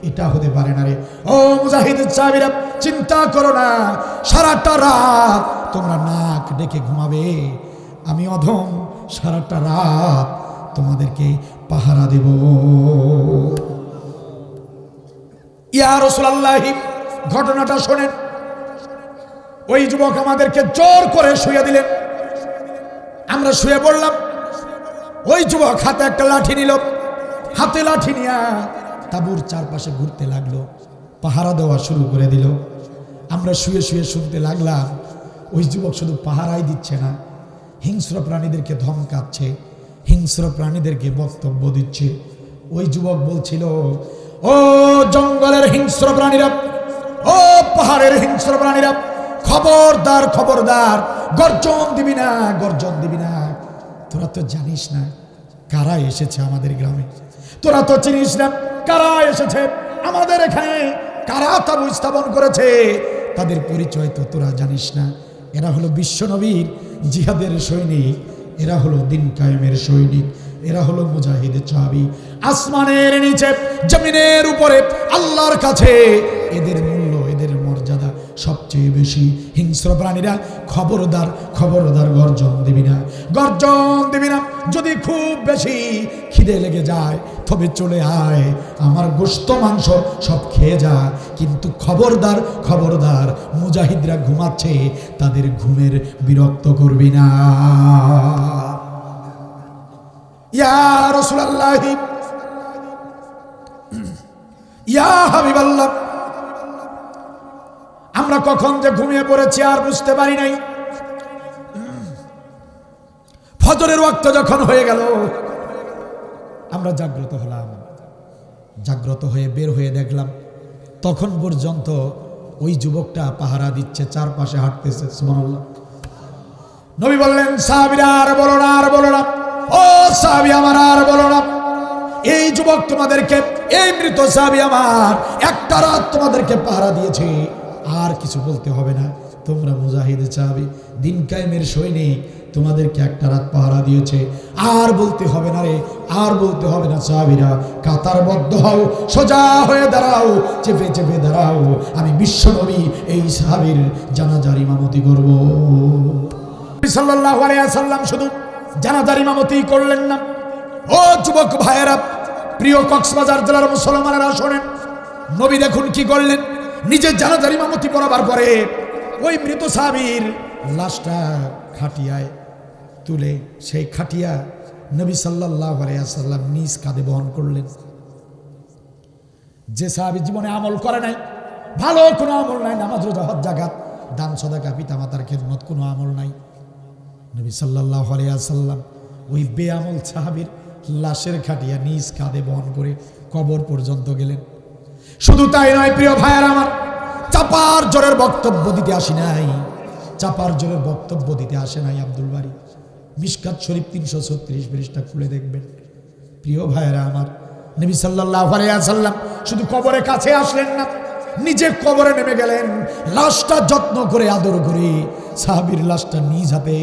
এটা হতে পারে না রে। ও মুজাহিদ সাহাবীরা, চিন্তা করো না, সারাটা রাত তোমরা নাক ডেকে ঘুমাবে, আমি অধম সারাটা রাত তোমাদেরকে পাহারা দেব। ইয়া রাসূলুল্লাহ, ঘটনাটা শোনেন। ওই যুবক আমাদেরকে জোর করে শুয়ে দিলেন, আমরা শুয়ে পড়লাম। ওই যুবক হাতে একটা লাঠি নিল, হাতে লাঠি নিয়ে তাঁবুর চারপাশে ঘুরতে লাগলো, পাহারা দেওয়া শুরু করে দিল। আমরা শুয়ে শুয়ে শুনতে লাগলাম, ওই যুবক শুধু পাহারাই দিচ্ছে না, হিংস্র প্রাণীদেরকে ধমকাচ্ছে, হিংস্র প্রাণীদেরকে বক্তব্য দিচ্ছে। ওই যুবক বলছিল, ও জঙ্গলের হিংস্র প্রাণীরা, ও পাহাড়ের হিংস্র প্রাণীরা, খবরদার খবরদার, গর্জন দিবি না, গর্জন দিবি না। তোরা তো জানিস না কারা এসেছে আমাদের গ্রামে, তোরা তো চিনিস না কারা এসেছে আমাদের এখানে, কারা তাবু স্থাপন করেছে, তাদের পরিচয় তো তোরা জানিস না। এরা হলো বিশ্বনবীর জিহাদের সৈনিক, এরা হলো দিন কায়েমের সৈনিক, এরা হলো মুজাহিদের চাবি। আসমানের নিচে জমিনের উপরে আল্লাহর কাছে এদের মূল্য, এদের মর্যাদা সবচেয়ে বেশি। হিংস্র প্রাণীরা খবরদার খবরদার, গর্জন দিবি না, গর্জন দিবি না। যদি খুব বেশি খিদে লেগে যায় তবে চলে আয়, আমার গোশত মাংস সব খেয়ে যা, কিন্তু খবরদার খবরদার, মুজাহিদরা ঘুমাচ্ছে, তাদের ঘুমের বিরক্ত করবি না। ইয়া রাসূলুল্লাহ, ইয়া হাবিবাল্লাহ, আমরা কখন যে ঘুমিয়ে পড়েছি আর বুঝতে পারি নাই। ফজরের ওয়াক্ত যখন হয়ে গেল, আমরা জাগ্রত হলাম, জাগ্রত হয়ে বের হয়ে দেখলাম তখন পর্যন্ত ওই যুবকটা পাহারা দিচ্ছে, চারপাশে হাঁটতেছে। সুবহানাল্লাহ। নবী বললেন, সাহাবীরা আর বলো না, আর বলো না, ও সাহাবী আমার আর বলো না, এই যুবক তোমাদেরকে, এই মৃত সাহাবী আমার একটা রাত তোমাদেরকে পাহারা দিয়েছে, আর কিছু বলতে হবে না। তোমরা মুজাহিদে চাবি, দিন কায়েমের সৈনিক, তোমাদেরকে একটা রাত পাহারা দিয়েছে, আর বলতে হবে না রে, আর বলতে হবে না। সাহাবীরা কাতারবদ্ধ হও, সোজা হয়ে দাঁড়াও, চেপে চেপে দাঁড়াও, আমি বিশ্বনবী এই সাহাবীর জানাজার ইমামতি করব। নবী সাল্লাল্লাহু আলাইহি ওয়াসাল্লাম শুধু জানাজার ইমামতি করলেন না। ও যুবক ভাইয়েরা, প্রিয় কক্সবাজার জেলার মুসলমানেরা শোনেন, নবী দেখুন কি করলেন। নিজের জানাজার ইমামতি পড়াবার পরে ওই মৃত সাহাবীর লাশটা খাটিয়ায় তুলে, সেই খাটিয়া নবী সাল্লাল্লাহু আলাইহি ওয়াসাল্লাম নিজ কাঁধে বহন করলেন। যে সাহাবী জীবনে আমল করে নাই, ভালো কোনো আমল নাই, নামাজ রোজা হজ যাকাত দান সাদাকা পিতা মাতার খেদমত, কোনো আমল নাই, নবী সাল্লাল্লাহু আলাইহি ওয়াসাল্লাম ওই বেআমল সাহাবীর লাশের খাটিয়া নিজ কাঁধে বহন করে কবর পর্যন্ত গেলেন। শুধু তাই নয় প্রিয় ভাইয়েরা আমার, চাপার জোরের বক্তব্য দিতে আসি নাই, চাপার জোরের বক্তব্য দিতে আসে নাই আব্দুল বারী। মিশকাত শরীফ 336 পৃষ্ঠা খুলে দেখবেন। প্রিয় ভাইয়েরা আমার, নবী সাল্লাল্লাহু আলাইহি ওয়াসাল্লাম শুধু কবরের কাছে আসলেন না, নিজে কবরে নেমে গেলেন, লাশটা যত্ন করে আদর করে সাহাবীর লাশটা নিজ হাতে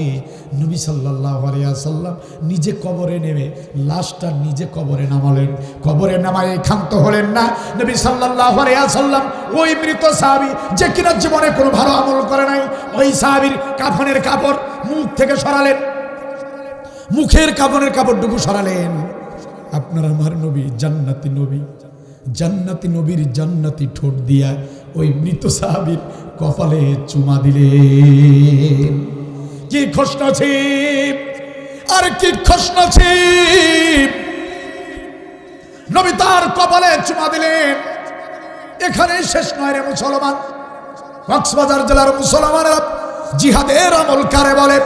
নবী সাল্লাল্লাহু আলাইহি ওয়াসাল্লাম নিজে কবরে নেমে লাশটা নিজে কবরে নামালেন। কবরে নামায় ক্ষান্ত হলেন না। নবী সাল্লাল্লাহু আলাইহি ওয়াসাল্লাম ওই মৃত সাহাবী, যে কিনা জীবনে কোনো ভালো আমল করে নাই, ওই সাহাবীর কাফনের কাপড় মুখ থেকে সরালেন, মুখের কাফনের কাপড়টুকু সরালেন। আপনার আমার নবী জান্নাতি নবী, জান্নাতি নবীর জান্নাতি ঠোঁট দিয়া ওই মৃত সাহাবীর কপালে চুমা দিলেন। কি খুশনসিব, আর কি খুশনসিব, নবী তার কপালে চুমা দিলেন। এখানেই শেষ নয় রে মুসলমান, কক্সবাজার জেলার মুসলমানেরা জিহাদের আমল কারে বলে?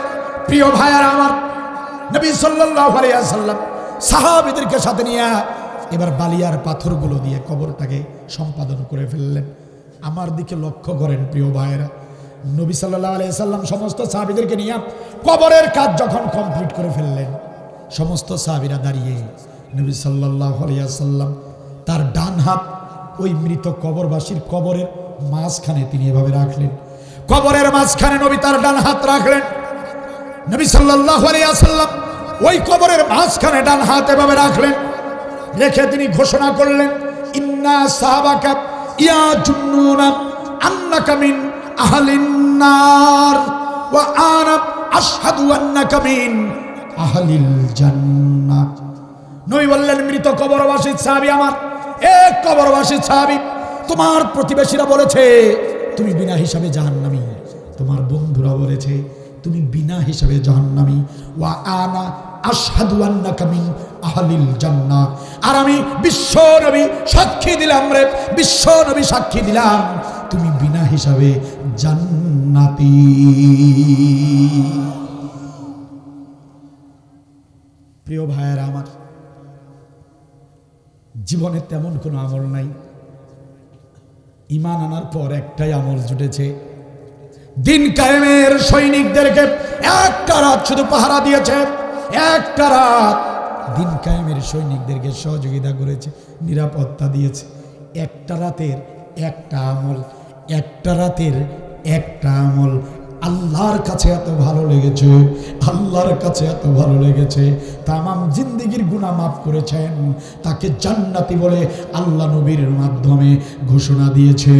প্রিয় ভাইয়ারা আমার, নবী সাল্লাল্লাহু আলাইহি ওয়াসাল্লাম সাহাবীদেরকে সাথে নিয়ে এবার বালিয়ার পাথরগুলো দিয়ে কবরটাকে সম্পাদন করে ফেললেন। আমার দিকে লক্ষ্য করেন প্রিয় ভাইয়েরা, নবী সাল্লাল্লাহু আলাইহি ওয়াসাল্লাম সমস্ত সাহাবীদেরকে নিয়ে কবরের কাজ যখন কমপ্লিট করে ফেললেন, সমস্ত সাহাবীরা দাঁড়িয়ে নবী সাল্লাল্লাহু আলাইহি ওয়াসাল্লাম তার ডান হাত ওই মৃত কবরবাসীর কবরের মাঝখানে তিনি এভাবে রাখলেন, কবরের মাঝখানে নবী তার ডান হাত রাখলেন। নবী সাল্লাল্লাহু আলাইহি ওয়াসাল্লাম ওই কবরের মাঝখানে ডান হাত এভাবে রাখলেন, রেখে তিনি ঘোষণা করলেন, ইন্না সাহাবাকা ইয়াজুন্নুনা আন্নাকা মিন আহলিন নার ওয়া আনা আশহাদু আন্নাকা মিন আহলিল জান্নাহ। নবী বললেন, মৃত কবরবাসী সাহাবী আমার, এক কবরবাসী সাহাবী, তোমার প্রতিবেশীরা বলেছে তুমি বিনা হিসাবে জাহান্নামী, তোমার বন্ধুরা বলেছে তুমি বিনা হিসাবে জাহান্নামী। ওয়া আনা আশহাদু আন্নাকা মিন আহলিল জান্নাহ, আর আমি বিশ্ব নবী সাক্ষী দিলাম রে, বিশ্ব নবী সাক্ষী দিলাম তুমি বিনা হিসাবে জান্নাতি। প্রিয় ভাইয়েরা আমার, জীবনে তেমন কোনো আমল নাই, ঈমান আনার পর একটাই আমল জুটেছে, দিন কায়েমের সৈনিকদেরকে একটা রাত শুধু পাহারা দিয়েছে, একটা রাত দিন কায়েমের সৈনিকদেরকে সহযোগিতা করেছে, নিরাপত্তা দিয়েছে। একটা রাতের একটা আমল, একটা রাতের একটা আমল আল্লাহর কাছে এত ভালো লেগেছে, আল্লাহর কাছে এত ভালো লেগেছে, তামাম জিন্দেগির গুনাহ মাফ করেছেন, তাকে জান্নাতি বলে আল্লাহ নবীর মাধ্যমে ঘোষণা দিয়েছে।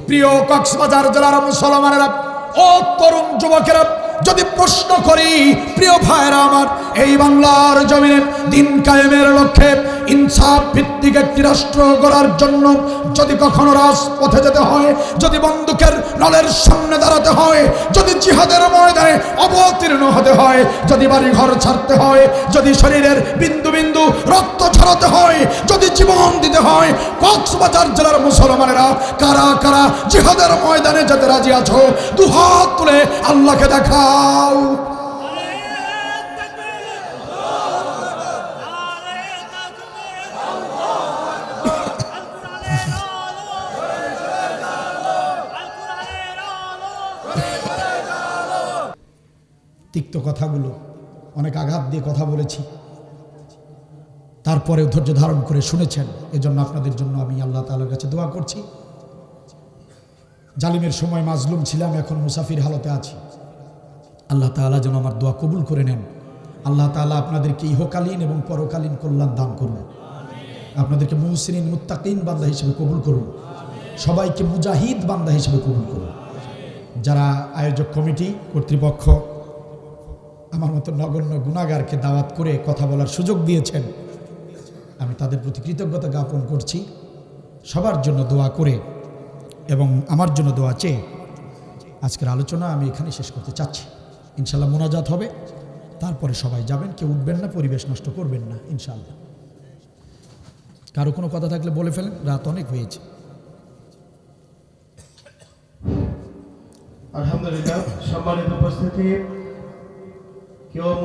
প্রিয় কক্সবাজার জেলার মুসলমানেরা, ও তরুণ যুবকেরা, যদি প্রশ্ন করি প্রিয় ভাইরা আমার, এই বাংলার জমিনে দিন কায়েমের লক্ষ্যে ইনসাফ ভিত্তিক একটি রাষ্ট্র গড়ার জন্য যদি কখনো রাজপথে যেতে হয়, যদি বন্দুকের নলের সামনে দাঁড়াতে হয়, যদি জিহাদের ময়দানে অবতীর্ণ হতে হয়, যদি বাড়ি ঘর ছাড়তে হয়, যদি শরীরের বিন্দু বিন্দু রক্ত ঝরাতে হয়, যদি জীবন দিতে হয়, কক্সবাজার জেলার মুসলমানেরা কারা কারা জিহাদের ময়দানে যেতে রাজি আছো? দুহাত তুলে আল্লাহকে দেখাও। তিক্ত কথাগুলো অনেক আঘাত দিয়ে কথা বলেছি, তারপরে ধৈর্য ধারণ করে শুনেছেন, এজন্য আপনাদের জন্য আমি আল্লাহ তাআলার কাছে দোয়া করছি। জালিমের সময় মাজলুম ছিলাম, এখন মুসাফির হালতে আছি। আল্লাহ তাআলা যেন আমার দোয়া কবুল করে নেন। আল্লাহ তাআলা আপনাদেরকে ইহকালীন এবং পরকালীন কল্যাণ দান করুন, আপনাদেরকে মুহসিনিন মুত্তাকিন বান্দা হিসেবে কবুল করুন, সবাইকে মুজাহিদ বান্দা হিসেবে কবুল করুন। যারা আয়োজক কমিটি কর্তৃপক্ষ আমার মতো নগণ্য গুনাহগারকে দাওয়াত করে কথা বলার সুযোগ দিয়েছেন, আমি তাদের প্রতি কৃতজ্ঞতা জ্ঞাপন করছি। সবার জন্য দোয়া করে এবং আমার জন্য দোয়া চেয়ে আজকের আলোচনা আমি এখানে শেষ করতে চাচ্ছি। ইনশাআল্লাহ মোনাজাত হবে, তারপরে সবাই যাবেন, কেউ উঠবেন না, পরিবেশ নষ্ট করবেন না ইনশাআল্লাহ। কারো কোনো কথা থাকলে বলে ফেলেন, রাত অনেক হয়েছে। আলহামদুলিল্লাহ, সম্মানিত উপস্থিতি, কেউ